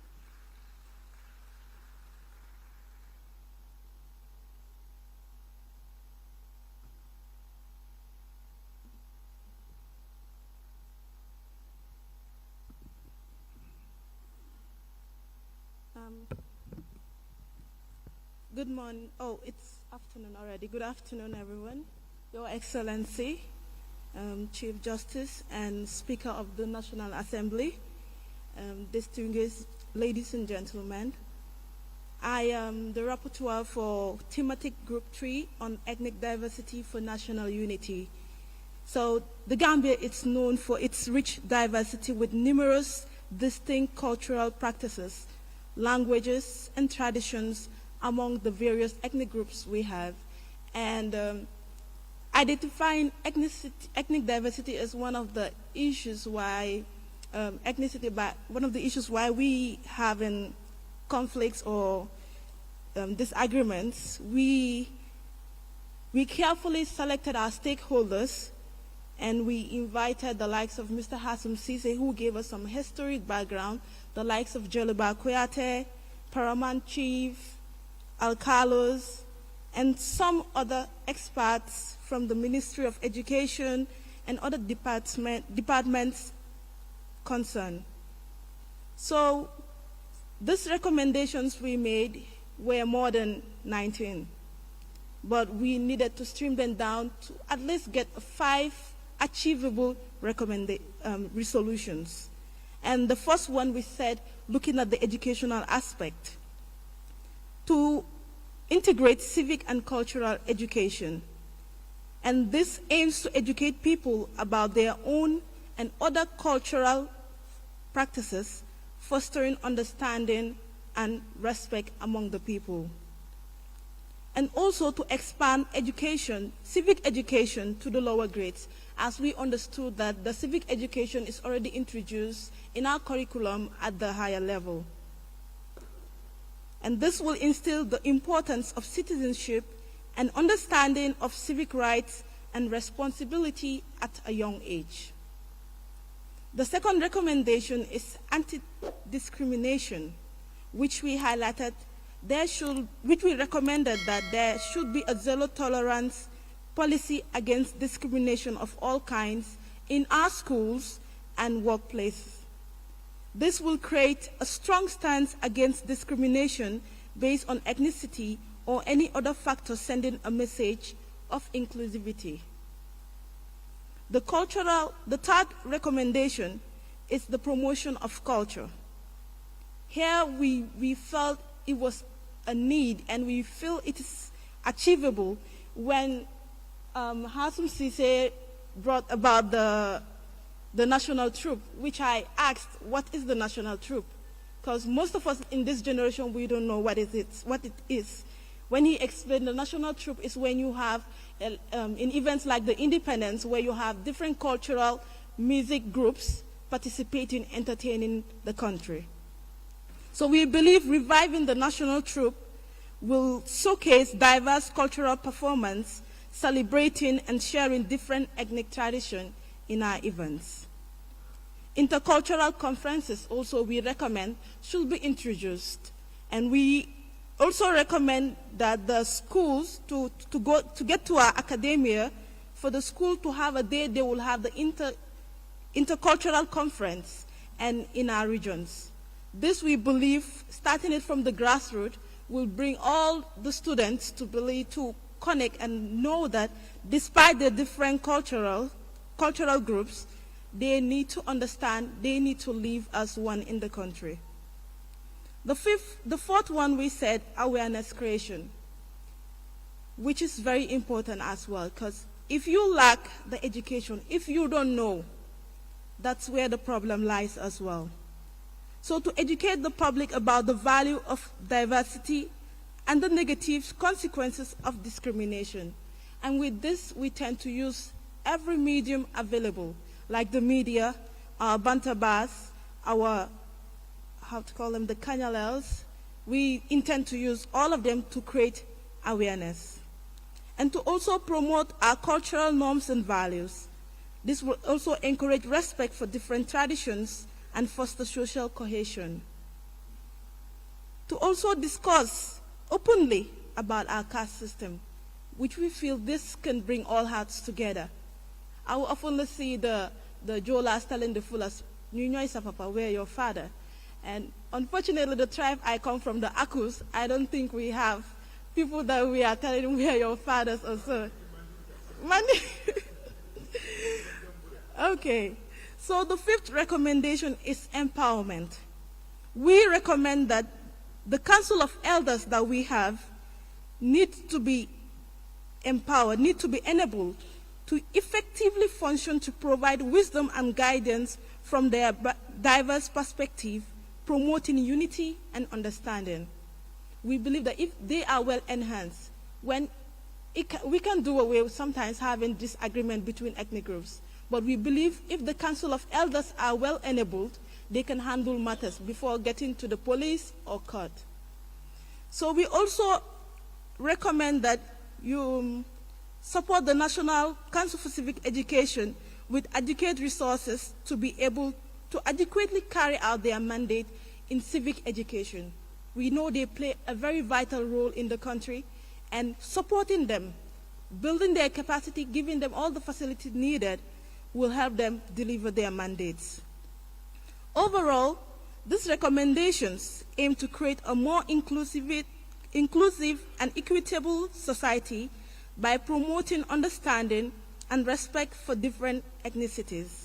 L: Good morning. Oh, it's afternoon already. Good afternoon, everyone. Your Excellency, Chief Justice and Speaker of the National Assembly, distinguished ladies and gentlemen. I am the rapporteur for thematic group 3 on ethnic diversity for national unity. So the Gambia is known for its rich diversity with numerous distinct cultural practices, languages, and traditions among the various ethnic groups we have. And identifying ethnic diversity as one of the issues why one of the issues why we have in conflicts or disagreements, we carefully selected our stakeholders, and we invited the likes of Mr. Hassam Sise, who gave us some historic background, the likes of Joliba Kuyate, Paramount Chief, Alcalos, and some other experts from the Ministry of Education and other departments concerned. So these recommendations we made were more than 19, but we needed to stream them down to at least get 5 achievable resolutions. And the first one we said, looking at the educational aspect, to integrate civic and cultural education. And this aims to educate people about their own and other cultural practices, fostering understanding and respect among the people. And also to expand education, civic education, to the lower grades, as we understood that the civic education is already introduced in our curriculum at the higher level. And this will instill the importance of citizenship an understanding of civic rights and responsibility at a young age. The second recommendation is anti-discrimination, which we highlighted. Which we recommended that there should be a zero tolerance policy against discrimination of all kinds in our schools and workplaces. This will create a strong stance against discrimination based on ethnicity or any other factor, sending a message of inclusivity. The third recommendation is the promotion of culture. Here we felt it was a need, and we feel it is achievable when Hasum Sise brought about the national troop, which I asked, what is the national troop? Because most of us in this generation, we don't know what it is. When he explained, the national troop is when you have, in events like the Independence, where you have different cultural music groups participating, entertaining the country. So we believe reviving the national troop will showcase diverse cultural performance, celebrating and sharing different ethnic traditions in our events. Intercultural conferences also we recommend should be introduced. And we also recommend that the schools, to get to our academia, for the school to have a day they will have the intercultural conference and in our regions. This, we believe, starting it from the grassroots, will bring all the students to connect and know that despite the different cultural groups, they need to understand, they need to live as one in the country. The fourth one, we said awareness creation, which is very important as well, because if you lack the education, if you don't know, that's where the problem lies as well. So to educate the public about the value of diversity and the negative consequences of discrimination. And with this, we tend to use every medium available, like the media, our bantabas, our, the canalels. We intend to use all of them to create awareness. And to also promote our cultural norms and values. This will also encourage respect for different traditions and foster social cohesion. To also discuss openly about our caste system, which we feel this can bring all hearts together. I will often see the Jolas telling the Fulas, "Nyunyoy papa, where your father?" And unfortunately, the tribe I come from, the Akus, I don't think we have people that we are telling where your fathers or so. Okay. So the fifth recommendation is empowerment. We recommend that the Council of Elders that we have need to be empowered, need to be enabled to effectively function to provide wisdom and guidance from their diverse perspective, promoting unity and understanding. We believe that if they are well enhanced, we can do away with sometimes having disagreement between ethnic groups. But we believe if the Council of Elders are well enabled, they can handle matters before getting to the police or court. So we also recommend that you support the National Council for Civic Education with adequate resources to be able to adequately carry out their mandate in civic education. We know they play a very vital role in the country, and supporting them, building their capacity, giving them all the facilities needed will help them deliver their mandates. Overall, these recommendations aim to create a more inclusive and equitable society by promoting understanding and respect for different ethnicities.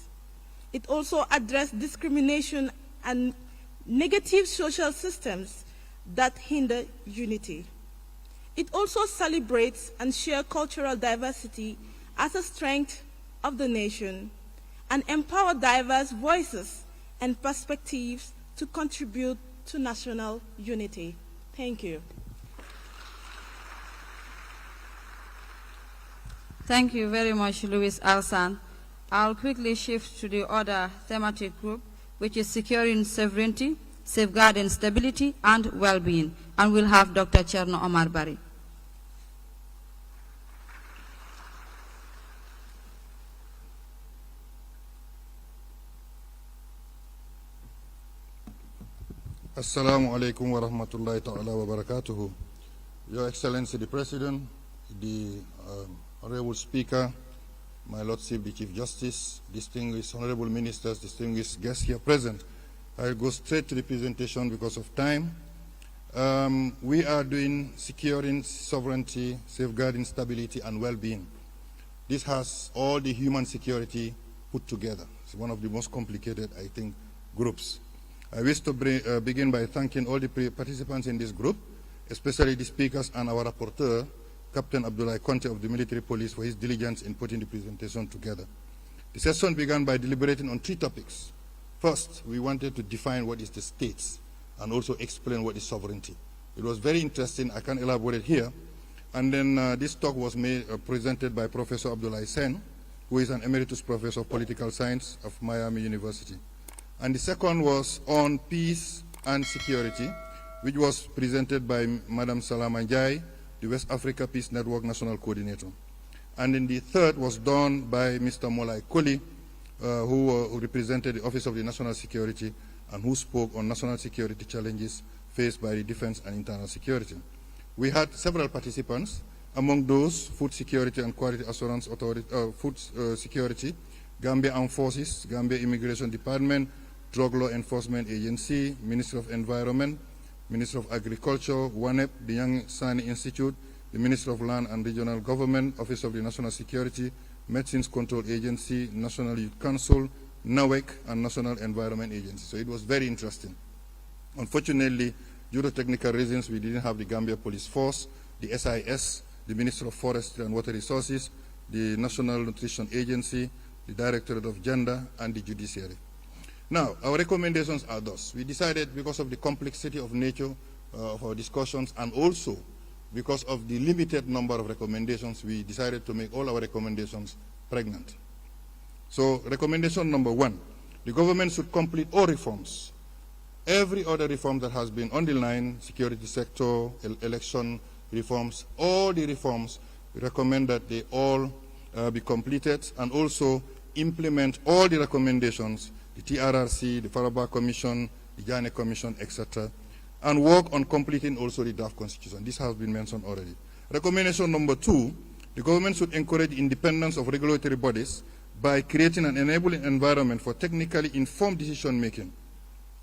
L: It also addresses discrimination and negative social systems that hinder unity. It also celebrates and shares cultural diversity as a strength of the nation and empower diverse voices and perspectives to contribute to national unity. Thank you.
J: Thank you very much, Louis Alsan. I'll quickly shift to the other thematic group, which is securing sovereignty, safeguarding stability, and well-being. And we'll have Dr. Cherno Omar Bari.
M: Assalamu alaikum wa rahmatullahi ta'ala wa barakatuhu. Your Excellency the President, the Honorable Speaker, my Lordship the Chief Justice, distinguished Honorable Ministers, distinguished guests here present, I'll go straight to the presentation because of time. We are doing securing sovereignty, safeguarding stability and well-being. This has all the human security put together. It's one of the most complicated, I think, groups. I wish to begin by thanking all the participants in this group, especially the speakers and our rapporteur, Captain Abdullah Conte of the Military Police, for his diligence in putting the presentation together. The session began by deliberating on 3 topics. First, we wanted to define what is the states and also explain what is sovereignty. It was very interesting. I can't elaborate here. And then this talk was presented by Professor Abdullah Sen, who is an emeritus professor of political science of Miami University. And the second was on peace and security, which was presented by Madam Salama Njai, the West Africa Peace Network National Coordinator. And then the third was done by Mr. Molai Koli, who represented the Office of the National Security and who spoke on national security challenges faced by the defense and internal security. We had several participants, among those Food Security and Quality Assurance Authority, Food Security, Gambia Armed Forces, Gambia Immigration Department, Drug Law Enforcement Agency, Ministry of Environment, Ministry of Agriculture, WANEP, the Young Sani Institute, the Ministry of Land and Regional Government, Office of the National Security, Medicines Control Agency, National Youth Council, NAWEC, and National Environment Agency. So it was very interesting. Unfortunately, due to technical reasons, we didn't have the Gambia Police Force, the SIS, the Ministry of Forestry and Water Resources, the National Nutrition Agency, the Directorate of Gender, and the Judiciary. Now, our recommendations are thus. We decided, because of the complexity of nature of our discussions and also because of the limited number of recommendations, we decided to make all our recommendations pregnant. So, recommendation number 1, the government should complete all reforms. Every other reform that has been on the line, security sector, election reforms, all the reforms, we recommend that they all be completed and also implement all the recommendations, the TRRC, the Faraba Commission, the Jane Commission, etc., and work on completing also the draft constitution. This has been mentioned already. Recommendation number 2, the government should encourage the independence of regulatory bodies by creating an enabling environment for technically informed decision making.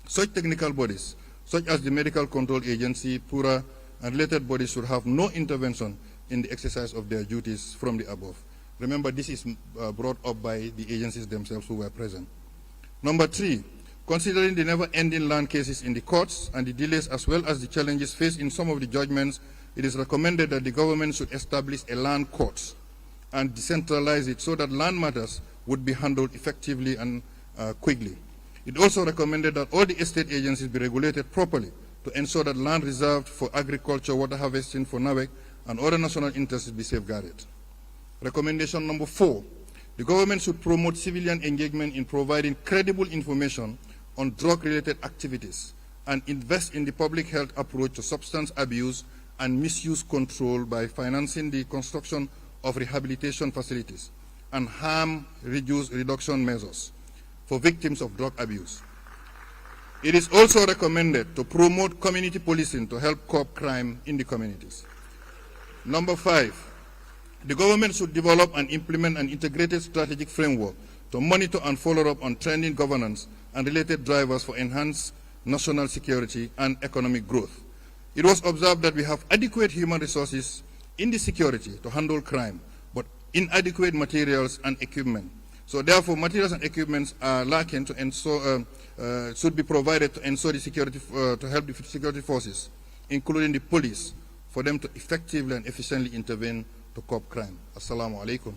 M: Such technical bodies, such as the Medical Control Agency, PURA, and related bodies should have no intervention in the exercise of their duties from the above. Remember, this is brought up by the agencies themselves who were present. Number 3, considering the never-ending land cases in the courts and the delays as well as the challenges faced in some of the judgments, it is recommended that the government should establish a land court and decentralize it so that land matters would be handled effectively and quickly. It also recommended that all the estate agencies be regulated properly to ensure that land reserved for agriculture, water harvesting for NAWEC, and other national interests be safeguarded. Recommendation number 4, the government should promote civilian engagement in providing credible information on drug-related activities and invest in the public health approach to substance abuse and misuse control by financing the construction of rehabilitation facilities and harm reduction measures for victims of drug abuse. It is also recommended to promote community policing to help curb crime in the communities. Number 5, the government should develop and implement an integrated strategic framework to monitor and follow up on trending governance and related drivers for enhanced national security and economic growth. It was observed that we have adequate human resources in the security to handle crime, but inadequate materials and equipment. So therefore, materials and equipments are lacking to ensure, should be provided to ensure the security, to help the security forces, including the police, for them to effectively and efficiently intervene to curb crime. Assalamu alaikum.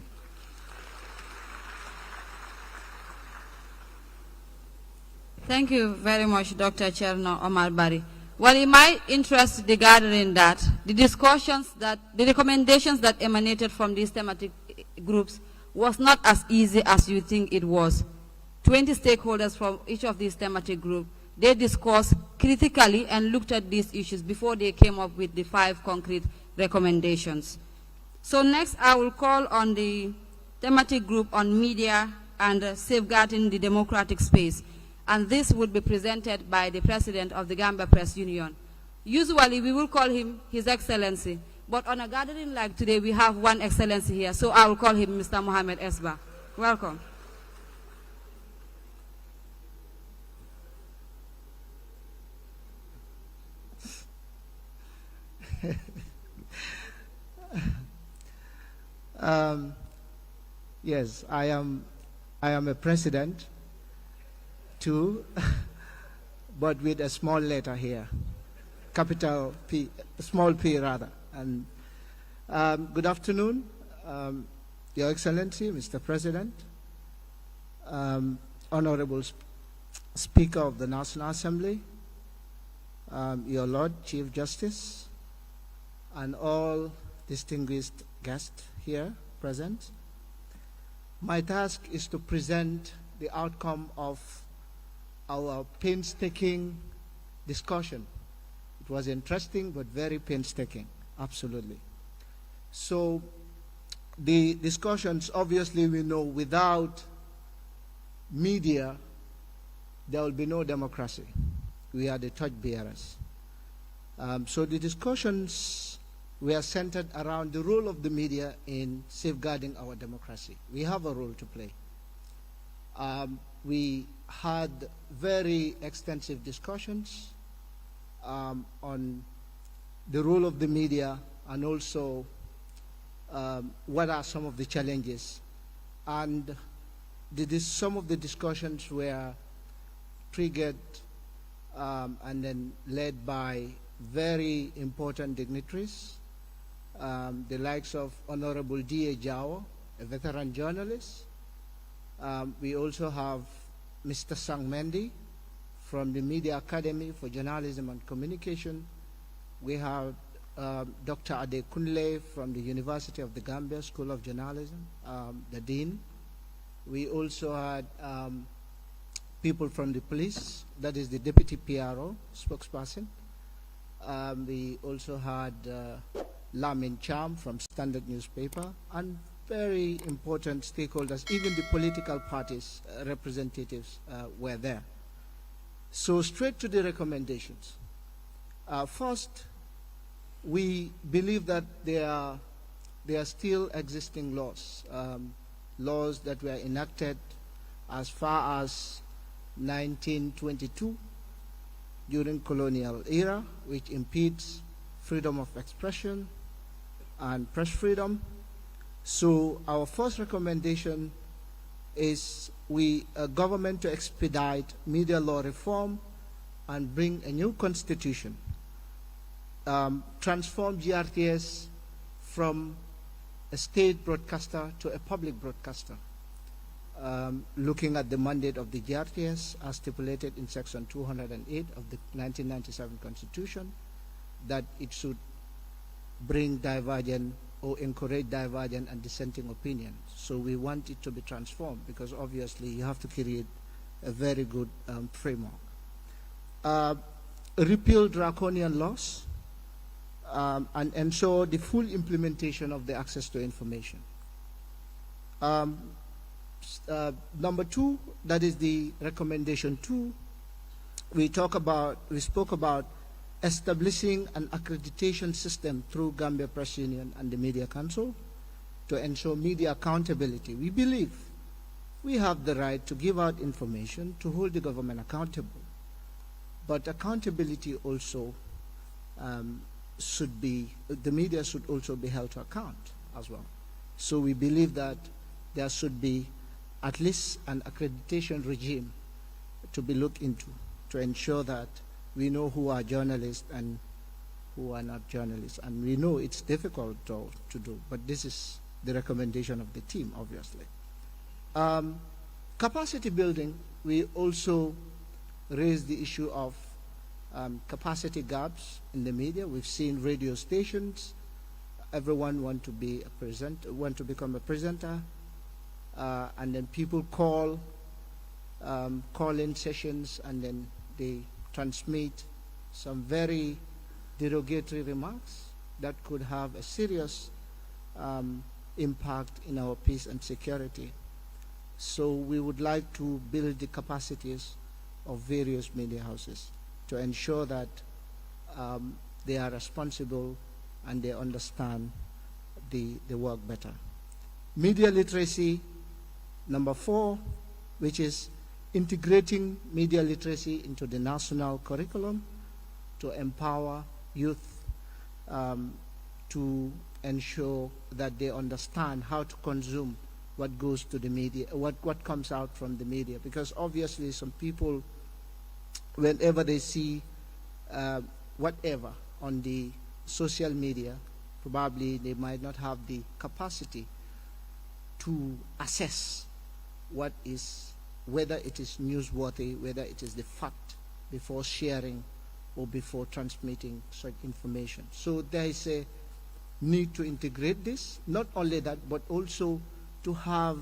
J: Thank you very much, Dr. Cherno Omar Bari. Well, in my interest regarding that, the recommendations that emanated from these thematic groups was not as easy as you think it was. 20 stakeholders from each of these thematic groups, they discussed critically and looked at these issues before they came up with the 5 concrete recommendations. So next, I will call on the thematic group on media and safeguarding the democratic space. and this would be presented by the President of the Gambia Press Union. Usually, we will call him His Excellency, but on a gathering like today, we have one Excellency here, so I will call him Mr. Mohamed Esba. Welcome.
N: Yes, I am a president too, but with a small letter here, capital P, small p rather. And good afternoon, Your Excellency, Mr. President, Honorable Speaker of the National Assembly, Your Lord Chief Justice, and all distinguished guests here present. My task is to present the outcome of our painstaking discussion. It was interesting, but very painstaking, absolutely. So the discussions, obviously we know without media, there will be no democracy. We are the torchbearers. So the discussions were centered around the role of the media in safeguarding our democracy. We have a role to play. We had very extensive discussions on the role of the media and also what are some of the challenges. And some of the discussions were triggered and then led by very important dignitaries, the likes of Honorable D.A. Jawa, a veteran journalist. We also have Mr. Sang Mendy from the Media Academy for Journalism and Communication. We have Dr. Ade Kunle from the University of the Gambia School of Journalism, the Dean. We also had people from the police, that is the Deputy PRO, spokesperson. We also had Lamin Cham from Standard Newspaper, and very important stakeholders, even the political parties representatives were there. So straight to the recommendations. First, we believe that there are still existing laws, laws that were enacted as far as 1922 during colonial era, which impedes freedom of expression and press freedom. So our first recommendation is government to expedite media law reform and bring a new constitution. Transform GRTS from a state broadcaster to a public broadcaster. Looking at the mandate of the GRTS as stipulated in Section 208 of the 1997 Constitution, that it should bring divergent or encourage divergent and dissenting opinions. So we want it to be transformed because obviously you have to create a very good framework. Repeal draconian laws and ensure the full implementation of the access to information. Number two, that is the recommendation 2. We spoke about establishing an accreditation system through Gambia Press Union and the Media Council to ensure media accountability. We believe we have the right to give out information to hold the government accountable, but accountability also the media should also be held to account as well. So we believe that there should be at least an accreditation regime to be looked into to ensure that we know who are journalists and who are not journalists. And we know it's difficult to do, but this is the recommendation of the team, obviously. Capacity building, we also raised the issue of capacity gaps in the media. We've seen radio stations, everyone want to become a presenter, and then people call in sessions, and then they transmit some very derogatory remarks that could have a serious impact in our peace and security. So we would like to build the capacities of various media houses to ensure that they are responsible and they understand the work better. Media literacy, number 4, which is integrating media literacy into the national curriculum to empower youth to ensure that they understand how to consume what goes to the media, what comes out from the media. Because obviously some people, whenever they see whatever on the social media, probably they might not have the capacity to assess what is, whether it is newsworthy, whether it is the fact, before sharing or before transmitting such information. So there is a need to integrate this, not only that, but also to have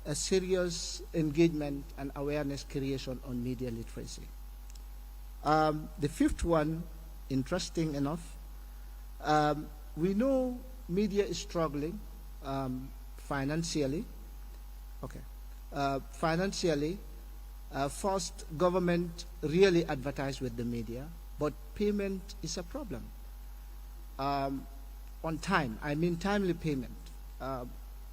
N: a serious engagement and awareness creation on media literacy. The 5th one, interesting enough, we know media is struggling financially. Okay. Financially, first, government really advertise with the media, but payment is a problem. On time, I mean timely payment.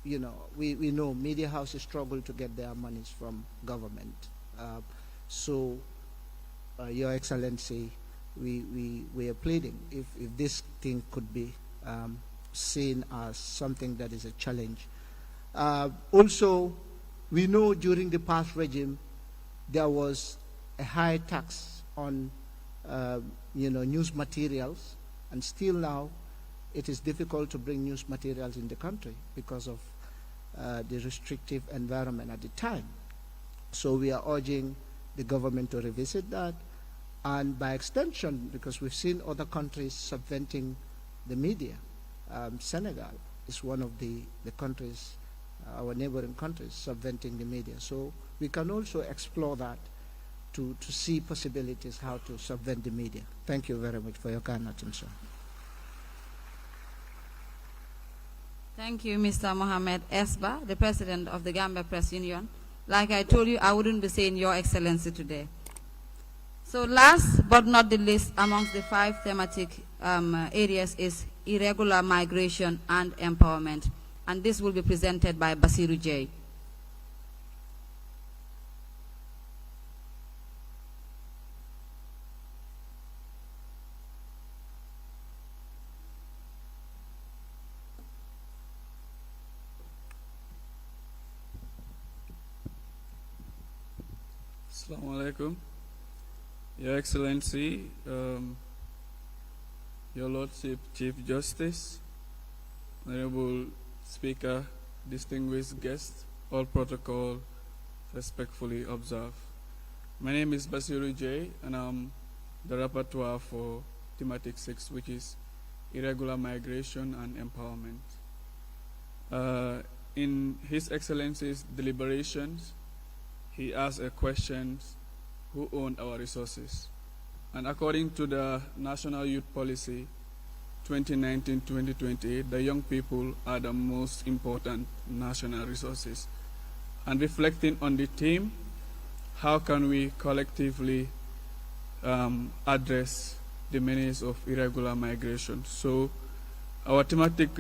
N: You know, we know media houses struggle to get their monies from government. So, Your Excellency, we are pleading if this thing could be seen as something that is a challenge. Also, we know during the past regime, there was a high tax on news materials, and still now it is difficult to bring news materials in the country because of the restrictive environment at the time. So we are urging the government to revisit that, and by extension, because we've seen other countries subventing the media. Senegal is one of the countries, our neighboring countries, subventing the media. So we can also explore that to see possibilities how to subvent the media. Thank you very much for your kind attention.
J: Thank you, Mr. Mohamed Esba, the President of the Gambia Press Union. Like I told you, I wouldn't be saying Your Excellency today. So last but not the least, amongst the 5 thematic areas is irregular migration and empowerment. And this will be presented by Basiru J.
O: Assalamu alaikum. Your Excellency, Your Lordship Chief Justice, Honorable Speaker, distinguished guests, all protocol respectfully observed. My name is Basiru J, and I'm the rapporteur for thematic 6, which is irregular migration and empowerment. In His Excellency's deliberations, he asked a question, who own our resources? And according to the National Youth Policy 2019-2028, the young people are the most important national resources. And reflecting on the theme, how can we collectively address the menace of irregular migration? So our thematic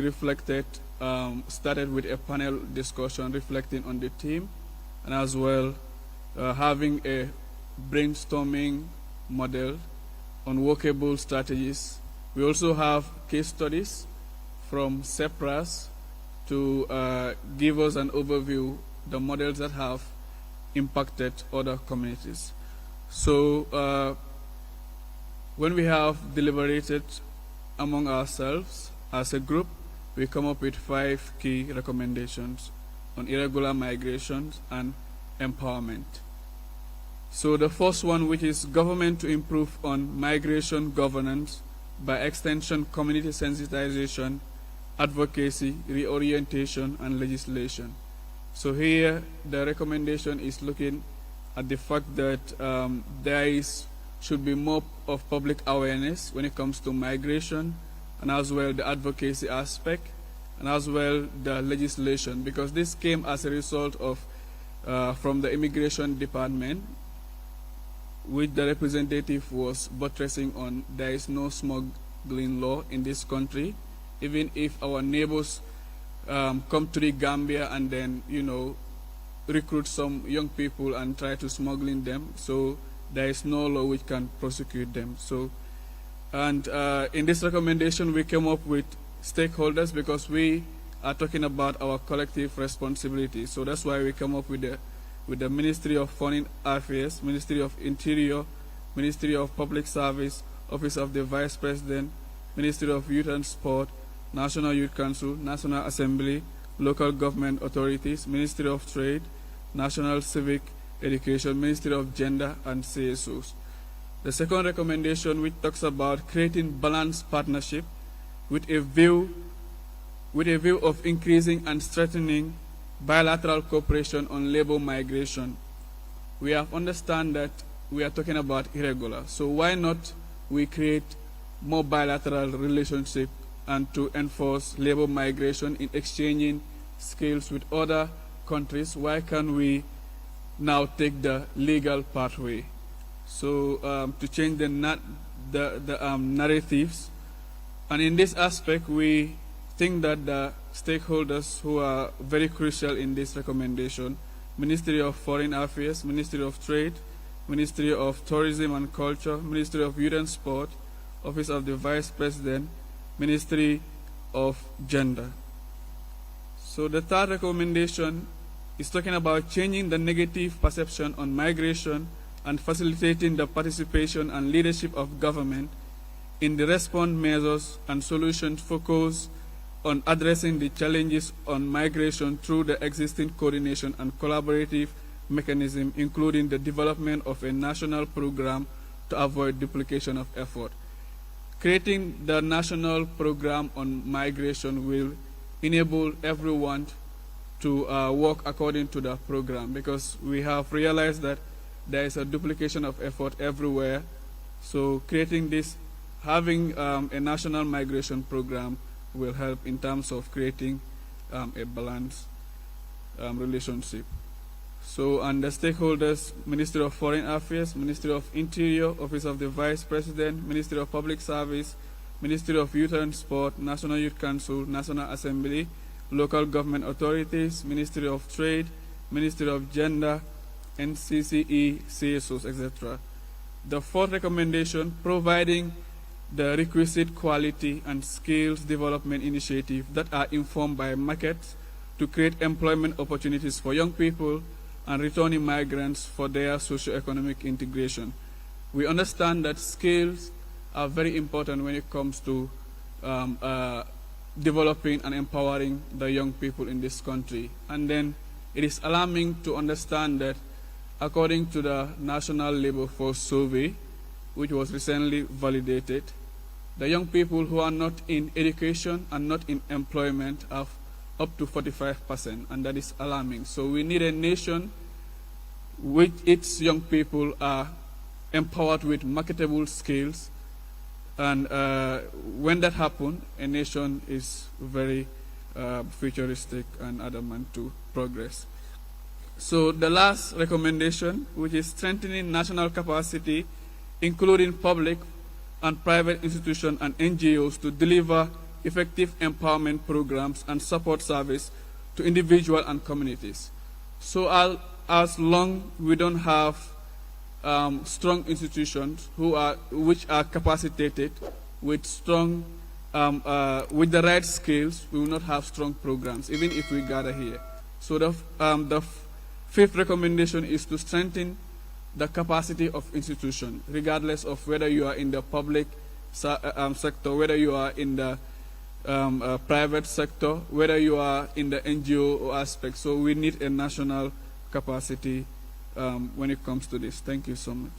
O: started with a panel discussion reflecting on the theme, and as well having a brainstorming model on workable strategies. We also have case studies from CEPRAS to give us an overview the models that have impacted other communities. So when we have deliberated among ourselves as a group, we come up with 5 key recommendations on irregular migrations and empowerment. So the first one, which is government to improve on migration governance, by extension community sensitization, advocacy, reorientation, and legislation. So here the recommendation is looking at the fact that should be more of public awareness when it comes to migration, and as well the advocacy aspect, and as well the legislation, because this came as a result of from the Immigration Department which the representative was buttressing on, there is no smuggling law in this country. Even if our neighbors come to the Gambia and then, recruit some young people and try to smuggling them, so there is no law which can prosecute them. So, and in this recommendation, we came up with stakeholders because we are talking about our collective responsibility. So that's why we come up with the Ministry of Foreign Affairs, Ministry of Interior, Ministry of Public Service, Office of the Vice President, Ministry of Youth and Sport, National Youth Council, National Assembly, local government authorities, Ministry of Trade, National Civic Education, Ministry of Gender and CSOs. The second recommendation, which talks about creating balanced partnership with a view of increasing and strengthening bilateral cooperation on labor migration. We have understand that we are talking about irregular, so why not we create more bilateral relationship and to enforce labor migration in exchanging skills with other countries? Why can't we now take the legal pathway? So to change the narratives, and in this aspect, we think that the stakeholders who are very crucial in this recommendation, Ministry of Foreign Affairs, Ministry of Trade, Ministry of Tourism and Culture, Ministry of Youth and Sport, Office of the Vice President, Ministry of Gender. So the third recommendation is talking about changing the negative perception on migration and facilitating the participation and leadership of government in the response measures and solutions focused on addressing the challenges on migration through the existing coordination and collaborative mechanism, including the development of a national program to avoid duplication of effort. Creating the national program on migration will enable everyone to work according to the program, because we have realized that there is a duplication of effort everywhere. So creating this, having a national migration program will help in terms of creating a balanced relationship. So, and the stakeholders, Ministry of Foreign Affairs, Ministry of Interior, Office of the Vice President, Ministry of Public Service, Ministry of Youth and Sport, National Youth Council, National Assembly, local government authorities, Ministry of Trade, Ministry of Gender, NCCE, CSOs, etc. The fourth recommendation, providing the requisite quality and skills development initiatives that are informed by markets to create employment opportunities for young people and returning migrants for their socio-economic integration. We understand that skills are very important when it comes to developing and empowering the young people in this country. And then it is alarming to understand that according to the National Labor Force Survey, which was recently validated, the young people who are not in education and not in employment are up to 45%, and that is alarming. So we need a nation which its young people are empowered with marketable skills, and when that happens, a nation is very futuristic and adamant to progress. So the last recommendation, which is strengthening national capacity, including public and private institutions and NGOs, to deliver effective empowerment programs and support service to individuals and communities. So as long we don't have strong institutions which are capacitated with strong with the right skills, we will not have strong programs, even if we gather here. So the fifth recommendation is to strengthen the capacity of institutions, regardless of whether you are in the public sector, whether you are in the private sector, whether you are in the NGO aspect. So we need a national capacity when it comes to this. Thank you so much.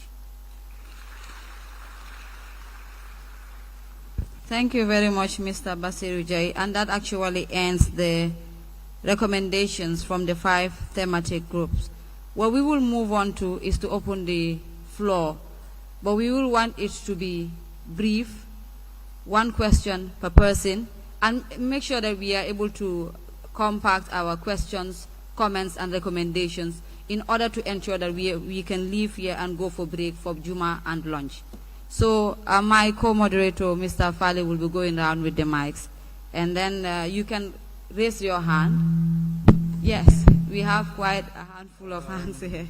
J: Thank you very much, Mr. Basirujai. And that actually ends the recommendations from the 5 thematic groups. What we will move on to is to open the floor, but we will want it to be brief, 1 question per person, and make sure that we are able to compact our questions, comments, and recommendations in order to ensure that we can leave here and go for break for Juma and lunch. So my co-moderator, Mr. Fale, will be going around with the mics. And then you can raise your hand. Yes, we have quite a handful of hands here.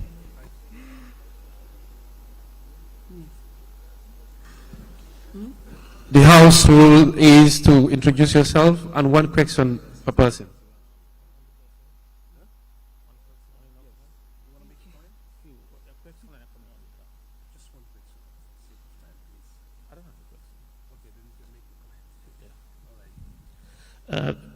B: The house rule is to introduce yourself and one question per person.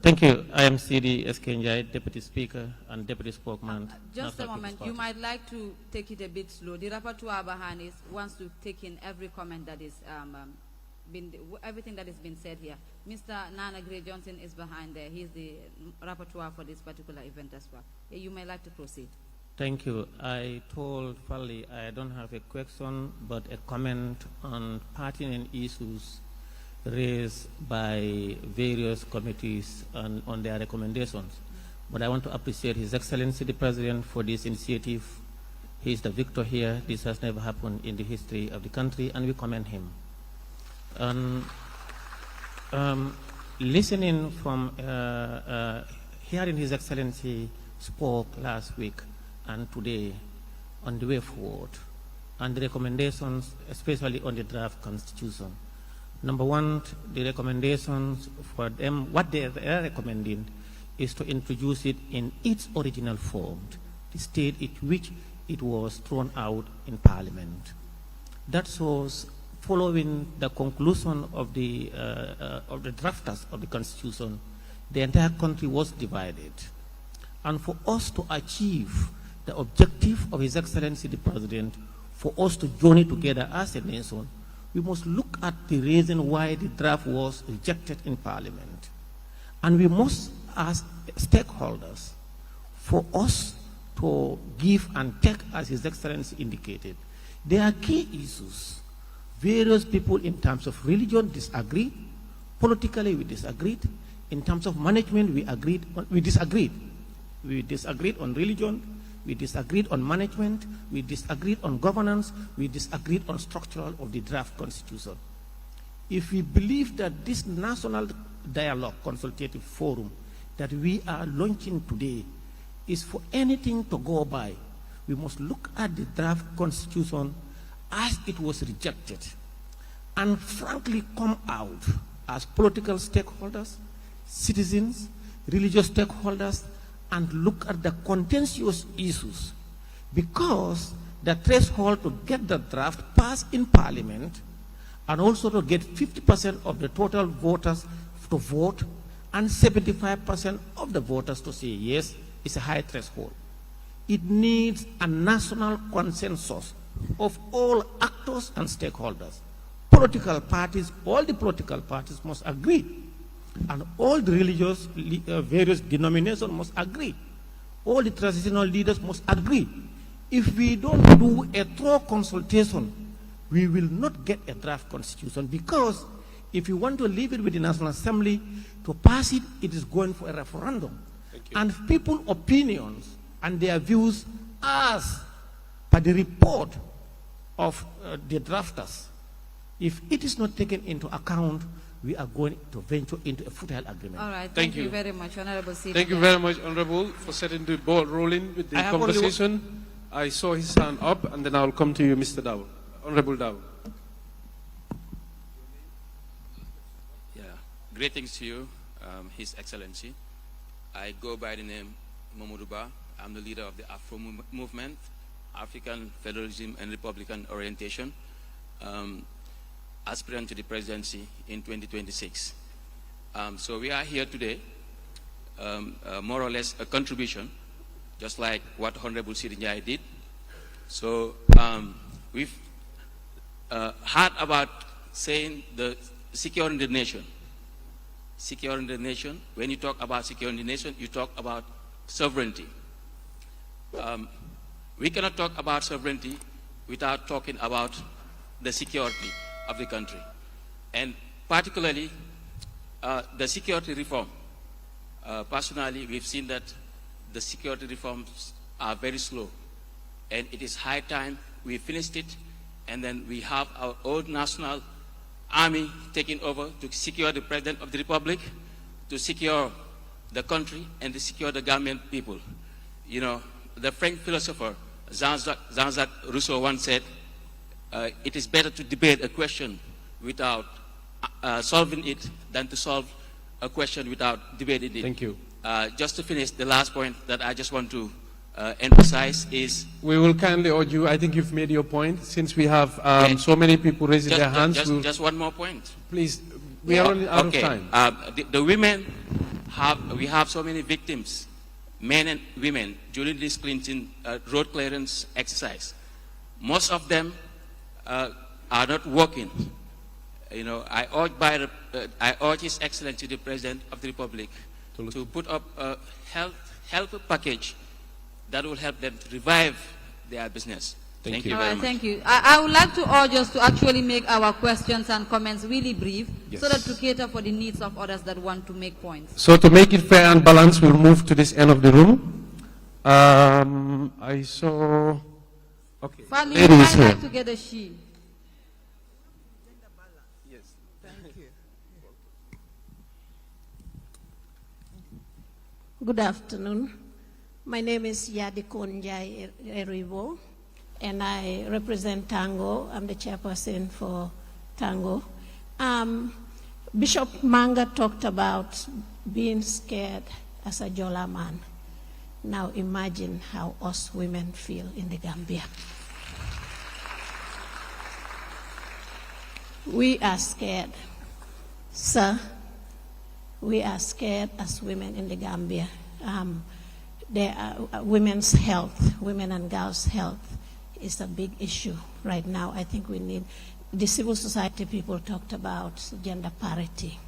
P: Thank you. I am CD Eskenjai, Deputy Speaker and Deputy Spokesman.
J: Just a moment. You might like to take it a bit slow. The rapporteur Bahanis wants to take in every comment that is everything that has been said here. Mr. Nana Gray Johnson is behind there. He's the rapporteur for this particular event as well. You may like to proceed.
P: Thank you. I told Fali I don't have a question, but a comment on pertinent issues raised by various committees and on their recommendations. But I want to appreciate His Excellency the President for this initiative. He is the victor here. This has never happened in the history of the country, and we commend him. Listening from, hearing His Excellency spoke last week and today on the way forward, and the recommendations, especially on the draft constitution. Number one, the recommendations for them, what they are recommending is to introduce it in its original form, the state in which it was thrown out in Parliament. That shows, following the conclusion of the drafters of the Constitution, the entire country was divided. And for us to achieve the objective of His Excellency the President, for us to journey together as a nation, we must look at the reason why the draft was rejected in Parliament. And we must ask stakeholders for us to give and take, as His Excellency indicated. There are key issues. Various people in terms of religion disagree. Politically we disagreed. In terms of management we disagreed. We disagreed on religion. We disagreed on management, we disagreed on governance, we disagreed on structural of the draft constitution. If we believe that this national dialogue consultative forum that we are launching today is for anything to go by, we must look at the draft constitution as it was rejected and frankly come out as political stakeholders, citizens, religious stakeholders, and look at the contentious issues, because the threshold to get the draft passed in Parliament and also to get 50% of the total voters to vote and 75% of the voters to say yes is a high threshold. It needs a national consensus of all actors and stakeholders. Political parties, all the political parties must agree. And all the religious, various denominations must agree. All the traditional leaders must agree. If we don't do a thorough consultation, we will not get a draft constitution, because if you want to leave it with the National Assembly to pass it, it is going for a referendum. And people's opinions and their views, as per the report of the drafters, if it is not taken into account, we are going to venture into a futile agreement.
J: All right. Thank you very much, Honorable Sidi.
B: Thank you very much, Honorable, for setting the ball rolling with the conversation. I saw his hand up, and then I will come to you, Mr. Dawda. Honorable Dawda.
Q: Yeah. Greetings to you, His Excellency. I go by the name Mamuduba. I'm the leader of the Afro movement, African Federalism and Republican Orientation. Aspirant to the presidency in 2026. So we are here today, more or less a contribution, just like what Honorable Sirinjai did. So we've heard about saying the securing the nation. Securing the nation, when you talk about securing the nation, you talk about sovereignty. We cannot talk about sovereignty without talking about the security of the country, and particularly the security reform. Personally, we've seen that the security reforms are very slow. and it is high time we finished it, and then we have our own national army taking over to secure the President of the Republic, to secure the country, and to secure the Gambian people. You know, the French philosopher Jean-Jacques Rousseau once said, it is better to debate a question without solving it than to solve a question without debating it.
B: Thank you.
Q: Just to finish, the last point that I just want to emphasize is...
B: We will kindly urge you, I think you've made your point, since we have so many people raising their hands.
Q: Just one more point.
B: Please, we are running out of time.
Q: The women, we have so many victims, men and women, during this Clinton road clearance exercise. Most of them are not working. You know, I urge His Excellency the President of the Republic to put up a help package that will help them to revive their business. Thank you very much.
J: Thank you. I would like to urge us to actually make our questions and comments really brief, so that to cater for the needs of others that want to make points.
B: So to make it fair and balanced, we'll move to this end of the room. I saw... Okay.
J: Finally,
B: Ladies
J: I'd
B: here.
J: like to get a sheet.
R: Good afternoon. My name is Yadikon Njai Erivo, and I represent Tango. I'm the chairperson for Tango. Bishop Manga talked about being scared as a Jola man. Now imagine how us women feel in the Gambia. We are scared. Sir, we are scared as women in the Gambia. There are women's health, women and girls' health is a big issue right now. I think we need, the civil society people talked about gender parity.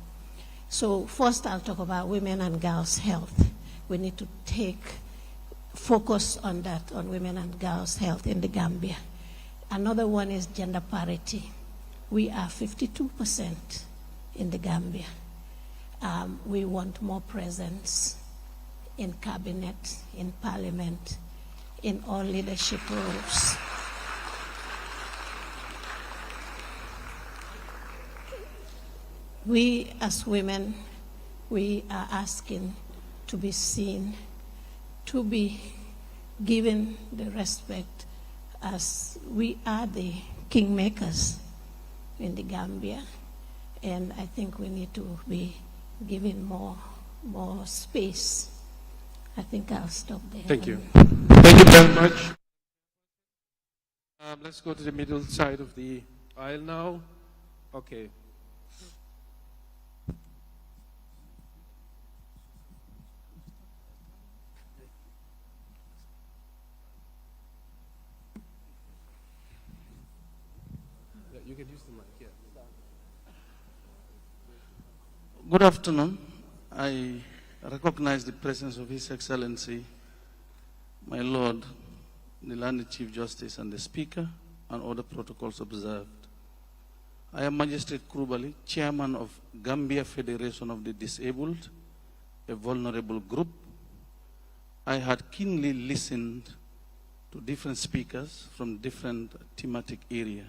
R: So first I'll talk about women and girls' health. We need to focus on that, on women and girls' health in the Gambia. Another one is gender parity. We are 52% in the Gambia. We want more presence in cabinet, in parliament, in all leadership roles. We as women, we are asking to be seen, to be given the respect as we are the kingmakers in the Gambia. And I think we need to be given more space. I think I'll stop there.
B: Thank you. Thank you very much. Let's go to the middle side of the aisle now. Okay. You can use the mic, yeah.
S: Good afternoon. I recognize the presence of His Excellency, my Lord, the Landed Chief Justice and the Speaker, and other protocols observed. I am Magistrate Krubali, Chairman of Gambia Federation of the Disabled, a vulnerable group. I had keenly listened to different speakers from different thematic areas.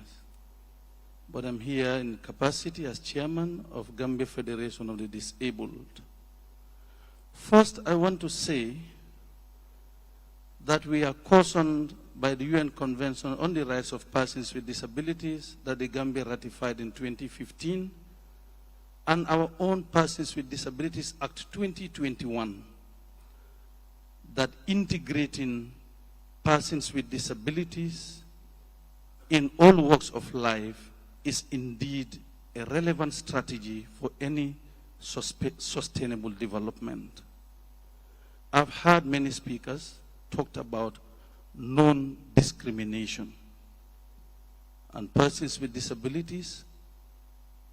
S: But I'm here in capacity as Chairman of Gambia Federation of the Disabled. First, I want to say that we are cautioned by the UN Convention on the Rights of Persons with Disabilities that the Gambia ratified in 2015, and our own Persons with Disabilities Act 2021, that integrating persons with disabilities in all walks of life is indeed a relevant strategy for any sustainable development. I've heard many speakers talked about non-discrimination, and persons with disabilities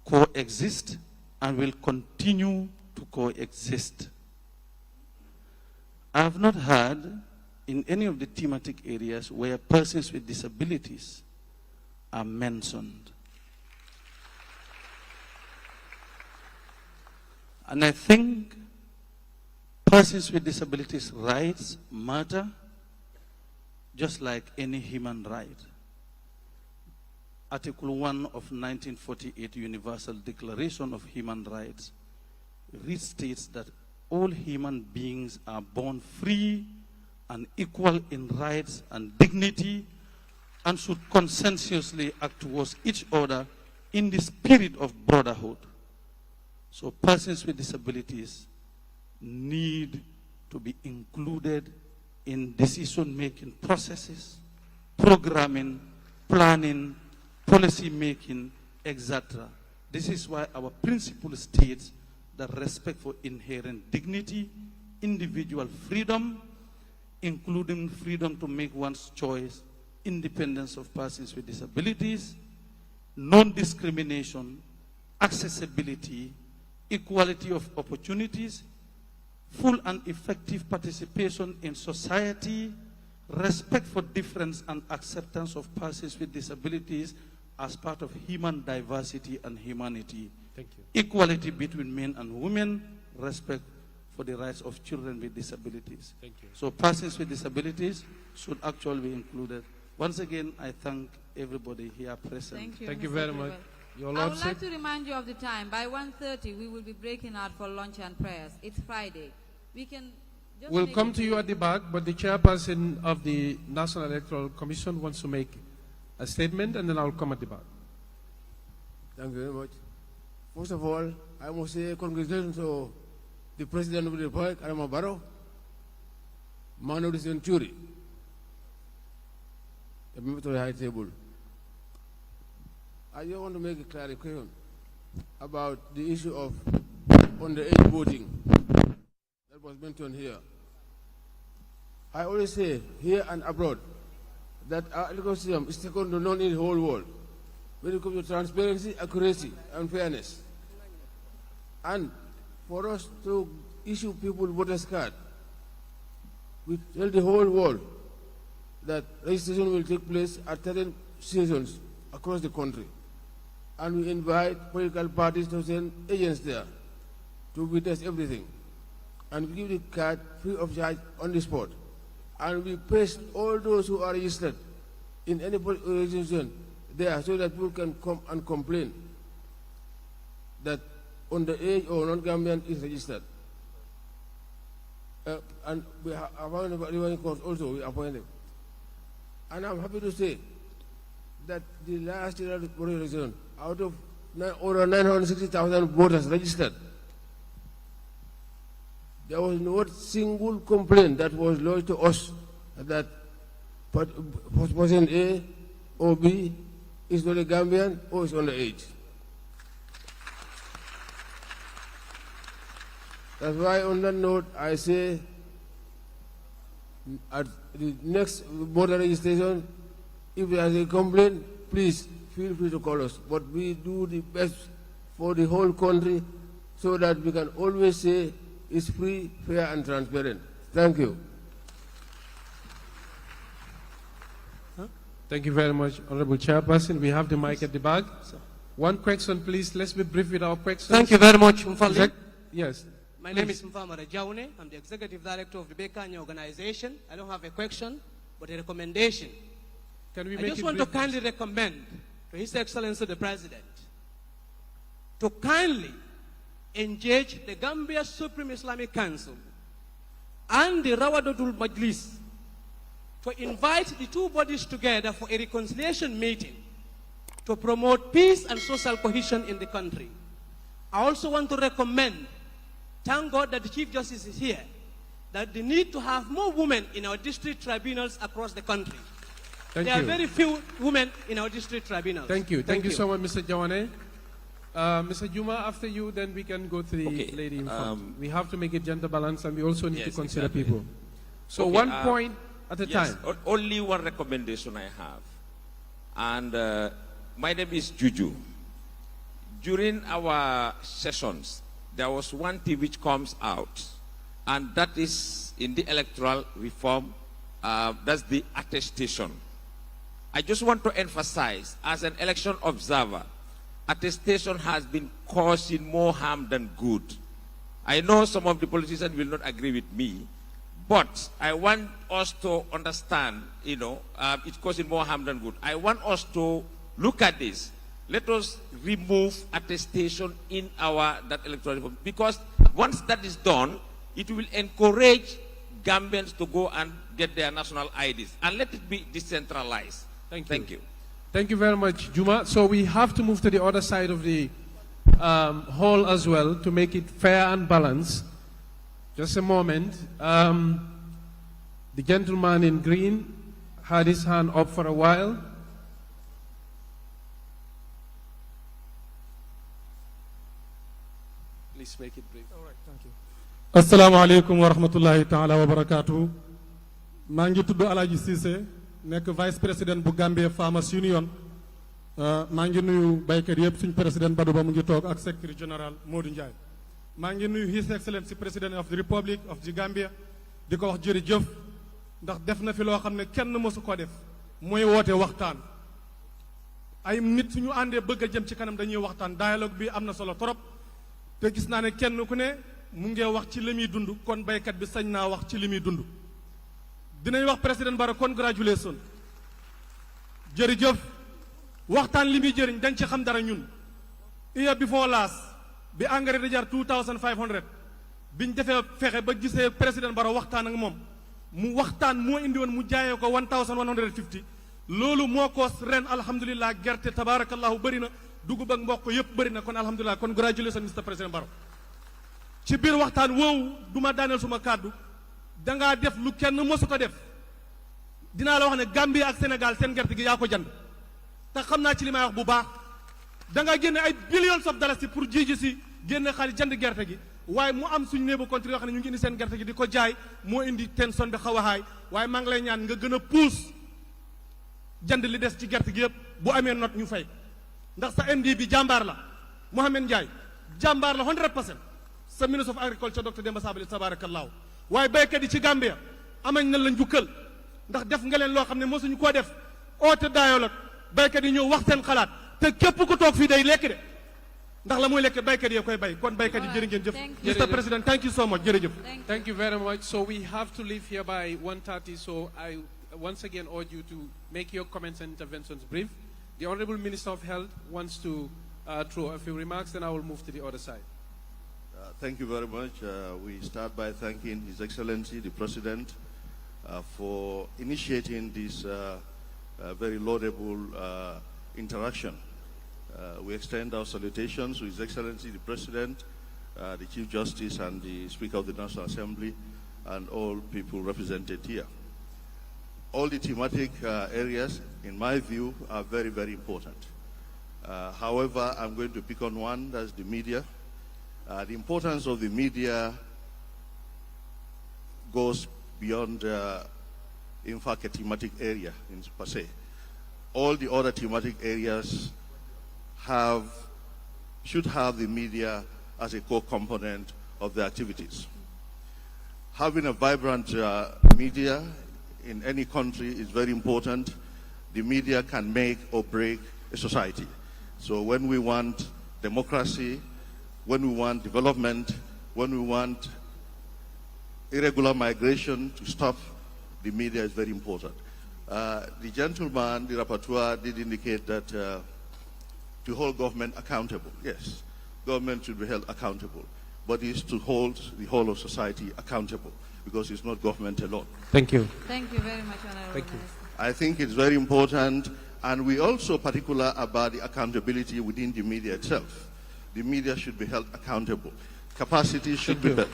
S: coexist and will continue to coexist. I have not heard in any of the thematic areas where persons with disabilities are mentioned. And I think persons with disabilities' rights matter just like any human right. Article 1 of 1948 Universal Declaration of Human Rights restates that all human beings are born free and equal in rights and dignity and should conscientiously act towards each other in the spirit of brotherhood. So persons with disabilities need to be included in decision-making processes, programming, planning, policy making, etc. This is why our principle states that respect for inherent dignity, individual freedom, including freedom to make one's choice, independence of persons with disabilities, non-discrimination, accessibility, equality of opportunities, full and effective participation in society, respect for difference and acceptance of persons with disabilities as part of human diversity and humanity.
B: Thank you.
S: Equality between men and women, respect for the rights of children with disabilities.
B: Thank you.
S: So persons with disabilities should actually be included. Once again, I thank everybody here present.
J: Thank you.
B: Thank you
J: Mr.
B: very
J: Grewal.
B: much. Your
J: I would
B: Lordship.
J: like to remind you of the time. By 1:30, we will be breaking out for lunch and prayers. It's Friday. We can just
B: We'll
J: make
B: come
J: it
B: to you
J: brief.
B: at the back, but the chairperson of the National Electoral Commission wants to make a statement, and then I'll come at the back.
T: Thank you very much. First of all, I must say congratulations to the President of the Republic, Adama Barrow, man of the century, a member to the high table. I just want to make a clarification about the issue of underage voting that was mentioned here. I always say, here and abroad, that our electoral system is second to none in the whole world when it comes to transparency, accuracy, and fairness. And for us to issue people voters card, we tell the whole world that registration will take place at certain stations across the country. And we invite political parties to send agents there to witness everything. And we give the card free of charge on the spot. And we paste all those who are registered in any organization there so that people can come and complain that underage or non-Gambian is registered. And we have appointed courts also, we appointed. And I'm happy to say that the last year of the election, out of over 960,000 voters registered, there was not single complaint that was lodged to us that person A or B is not a Gambian or is underage. That's why on that note I say at the next voter registration, if there is a complaint, please feel free to call us. But we do the best for the whole country so that we can always say it's free, fair, and transparent. Thank you.
B: Thank you very much, Honorable Chairperson. We have the mic at the back. One question, please. Let's be brief with our questions.
U: Thank you very much, Mfali.
B: Yes.
U: My name is Mfamara Jaune. I'm the Executive Director of the Bekanya Organization. I don't have a question, but a recommendation.
B: Can we
U: I
B: make
U: just
B: it
U: want to
B: brief?
U: kindly recommend to His Excellency the President to kindly engage the Gambia Supreme Islamic Council and the Rawadotul Majlis to invite the two bodies together for a reconciliation meeting to promote peace and social cohesion in the country. I also want to recommend, thank God that the Chief Justice is here, that the need to have more women in our district tribunals across the country.
B: Thank
U: there
B: you.
U: are very few women in our district tribunals.
B: Thank you. Thank you so much, Mr. Jawane. Mr. Juma, after you, then we can go to the
V: Okay,
B: lady in front. We have to make it gender balance, and we also need to
V: Yes,
B: consider
V: exactly.
B: people. So
V: Okay,
B: one point at a
V: yes,
B: time.
V: Only one recommendation I have. And my name is Juju. During our sessions, there was one thing which comes out, and that is in the electoral reform, that's the attestation. I just want to emphasize, as an election observer, attestation has been causing more harm than good. I know some of the politicians will not agree with me, But I want us to understand, it's causing more harm than good. I want us to look at this. Let us remove attestation in that electoral reform, because once that is done, it will encourage Gambians to go and get their national IDs, and let it be decentralized. Thank you.
B: Thank you very much, Juma. So we have to move to the other side of the hall as well to make it fair and balanced. Just a moment. The gentleman in green had his hand up for a while. Please make it brief.
C: All right, thank you. Assalamu alaikum wa rahmatullahi ta'ala wa barakatuh. maa ngi tudd Alaaji Cissé nekk vice président bu Gambia Farmers Union. maa ngi nuyu baykat yëpp suñu président Badou Ba mu ngi toog ak secrétaire général Modou Ndiaye. maa ngi nuyu His Excellency President of the Republic of the Gambia di ko wax jërëjëf ndax def na fi loo xam ne kenn mësu ko def mooy woote waxtaan. ay nit suñu àndee bëgg a jëm ci kanam dañuy waxtaan dialogue bi am na solo trop te gis naa ne kenn ku ne mu ngi wax ci li muy dund kon baykat bi sañ naa wax ci li muy dund. dinañ wax président Barrow congratulation jërëjëf waxtaan li muy jëriñ dañ ci xam dara ñun. year before last bi engrais di jar 2500 biñ defee fexe ba gisee président Barrow waxtaan ak moom mu waxtaan moo indi woon mu jaayee ko 1150 loolu moo ko ren alhamdulilah gerte tabarakallahu bëri na dugub ak mboq yëpp bëri na kon alhamdulilah congratulation Mr Président Barrow. ci biir waxtaan woowu du ma daaneel suma kàddu dangaa def lu kenn mosu ko def dinaa la wax ne Gambie ak Sénégal seen gerte gi yaa ko jënd te xam naa ci li may wax bu baax dangaa génne ay billions of dollars pour jiiji si génne xaalis jënd gerte gi waaye mu am suñu néebu country yoo xam ne ñu ngi indi seen gerte gi di ko jaay moo indi tension bi xaw a haay waaye maa ngi lay ñaan nga gën a puus jënd li des ci gerte gi yëpp bu amee not ñu fay ndax sa MD bi jàmbaar la Mohamed Ndiaye jàmbaar la 100% sa ministre of agriculture docteur Demba Sabali tabarakallahu waaye béykat yi ci Gambia amañ na la njukkal ndax def nga leen loo xam ne mosuñu koo def oote dialogue béykat yi ñëw wax seen xalaat te képp ku toog fii day lekk de ndax la muy lekk béykat yi koy bay kon béykat yi jërë ngeen jëf. Mr President, thank you so much jërëjëf.
B: Thank you very much. So we have to leave here by 1:30. So I once again urge you to make your comments and interventions brief. The Honorable Minister of Health wants to throw a few remarks, then I will move to the other side.
E: Thank you very much. We start by thanking His Excellency, the President, for initiating this very laudable interaction. We extend our salutations to His Excellency, the President, the Chief Justice, and the Speaker of the National Assembly, and all people represented here. All the thematic areas, in my view, are very, very important. However, I'm going to pick on one, that's the media. The importance of the media goes beyond, in fact, a thematic area in per se. All the other thematic areas should have the media as a core component of the activities. Having a vibrant media in any country is very important. The media can make or break a society. So when we want democracy, when we want development, when we want irregular migration to stop, the media is very important. The gentleman, the rapporteur, did indicate that to hold government accountable. Yes, government should be held accountable, but it's to hold the whole of society accountable because it's not government alone.
B: Thank you.
J: Thank you very much, Honorable
B: Thank you.
J: Minister.
E: I think it's very important, and we also particular about the accountability within the media itself. The media should be held accountable. Capacity should be built.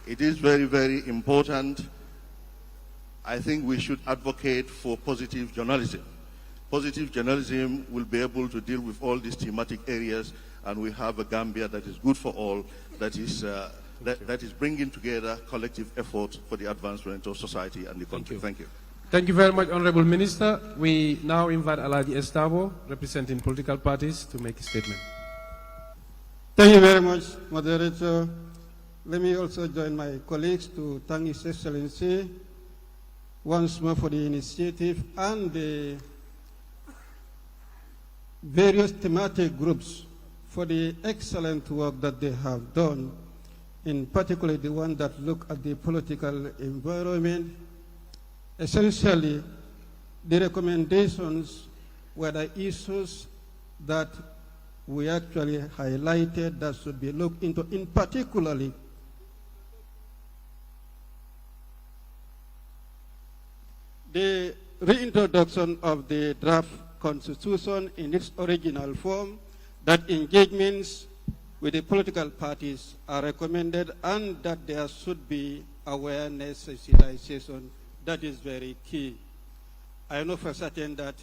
E: It is very, very important. I think we should advocate for positive journalism. Positive journalism will be able to deal with all these thematic areas, and we have a Gambia that is good for all, that is bringing together collective effort for the advancement of society and the country. Thank you.
B: Thank you very much, Honorable Minister. We now invite Alaji Estavo, representing political parties, to make a statement.
D: Thank you very much, Moderator. Let me also join my colleagues to thank His Excellency once more for the initiative and the various thematic groups for the excellent work that they have done in particular the one that look at the political environment. Essentially, the recommendations were the issues that we actually highlighted that should be looked into, in particularly the reintroduction of the draft constitution in its original form, that engagements with the political parties are recommended, and that there should be awareness sensitization. That is very key. I know for certain that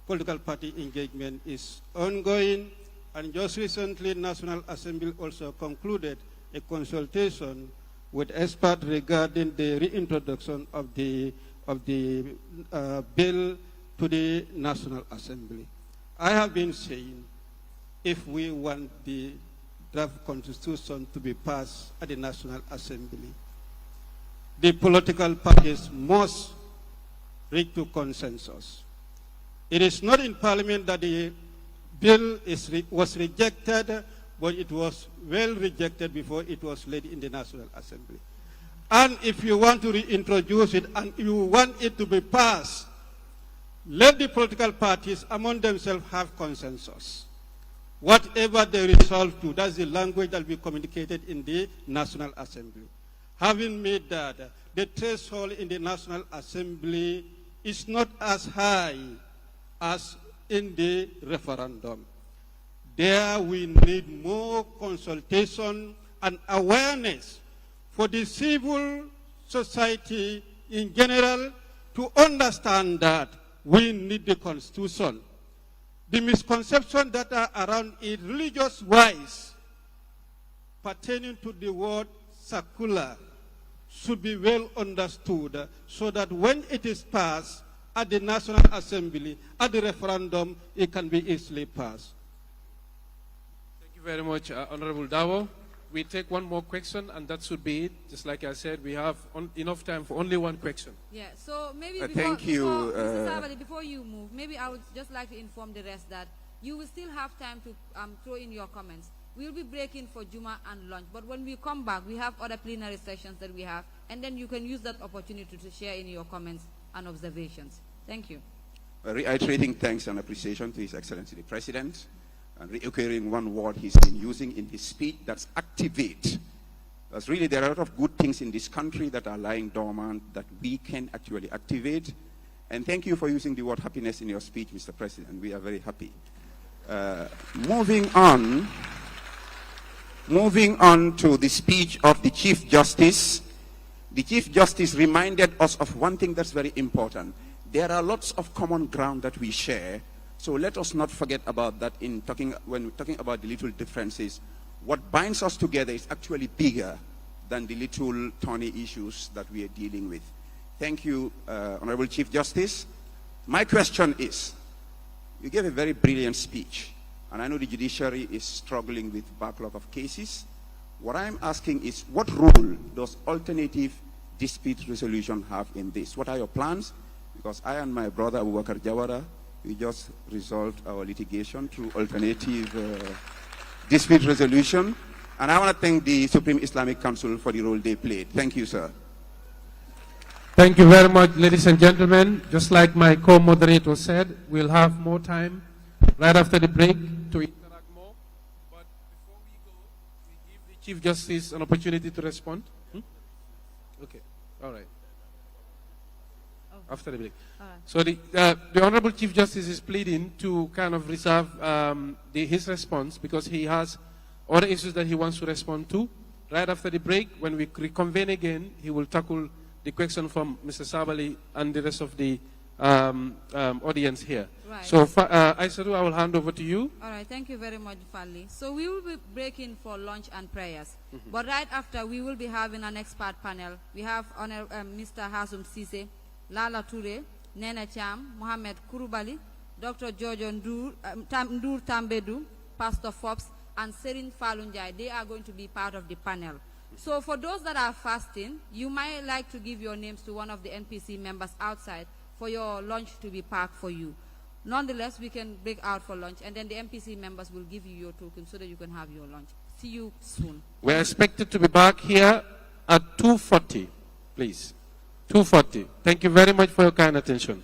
D: political party engagement is ongoing, and just recently National Assembly also concluded a consultation with experts regarding the reintroduction of the bill to the National Assembly. I have been saying, if we want the draft constitution to be passed at the National Assembly, the political parties must reach to consensus. It is not in Parliament that the bill was rejected, but it was well rejected before it was laid in the National Assembly. And if you want to reintroduce it and you want it to be passed, let the political parties among themselves have consensus. Whatever they resolve to, that's the language that will be communicated in the National Assembly. Having made that, the threshold in the National Assembly is not as high as in the referendum. There we need more consultation and awareness for the civil society in general to understand that we need the Constitution. The misconceptions that are around it religious-wise pertaining to the word secular should be well understood, so that when it is passed at the National Assembly, at the referendum, it can be easily passed.
B: Thank you very much, Honorable Dawda. We take one more question, and that should be it. Just like I said, we have enough time for only one question.
J: Yeah, so maybe
F: thank you.
J: Mr. Sabali, before you move, maybe I would just like to inform the rest that you will still have time to throw in your comments. We'll be breaking for Juma and lunch, but when we come back, we have other plenary sessions that we have, and then you can use that opportunity to share in your comments and observations. Thank you.
F: Reiterating thanks and appreciation to His Excellency the President, and reoccurring one word he's been using in his speech, that's activate. Because really there are a lot of good things in this country that are lying dormant that we can actually activate. And thank you for using the word happiness in your speech, Mr. President. We are very happy. Moving on to the speech of the Chief Justice. The Chief Justice reminded us of one thing that's very important. There are lots of common ground that we share, so let us not forget about that when we're talking about the little differences. What binds us together is actually bigger than the little thorny issues that we are dealing with. Thank you, Honorable Chief Justice. My question is, you gave a very brilliant speech, and I know the judiciary is struggling with backlog of cases. What I'm asking is, what role does alternative dispute resolution have in this? What are your plans? Because I and my brother Abu Bakr Jawara, we just resolved our litigation through alternative dispute resolution. And I want to thank the Supreme Islamic Council for the role they played. Thank you, sir.
B: Thank you very much, ladies and gentlemen. Just like my co-moderator said, we'll have more time right after the break to interact more. But before we go, we give the Chief Justice an opportunity to respond. Okay, all right. After the break. So the Honorable Chief Justice is pleading to kind of reserve his response because he has other issues that he wants to respond to. Right after the break, when we reconvene again, he will tackle the question from Mr. Sabali and the rest of the audience here. Right. So, Aissatou, I will hand over to you.
J: All right, thank you very much, Fali. So we will be breaking for lunch and prayers. But right after, we will be having an expert panel. We have Mr. Hasum Sise, Lala Toure, Nena Cham, Mohamed Kurubali, Dr. Jojo Ndur Tambedu, Pastor Forbes, and Serin Falunjai. They are going to be part of the panel. So for those that are fasting, you might like to give your names to one of the NPC members outside for your lunch to be packed for you. Nonetheless, we can break out for lunch, and then the NPC members will give you your token so that you can have your lunch. See you soon.
G: We're expected to be back here at 2:40, please. 2:40. Thank you very much for your kind attention.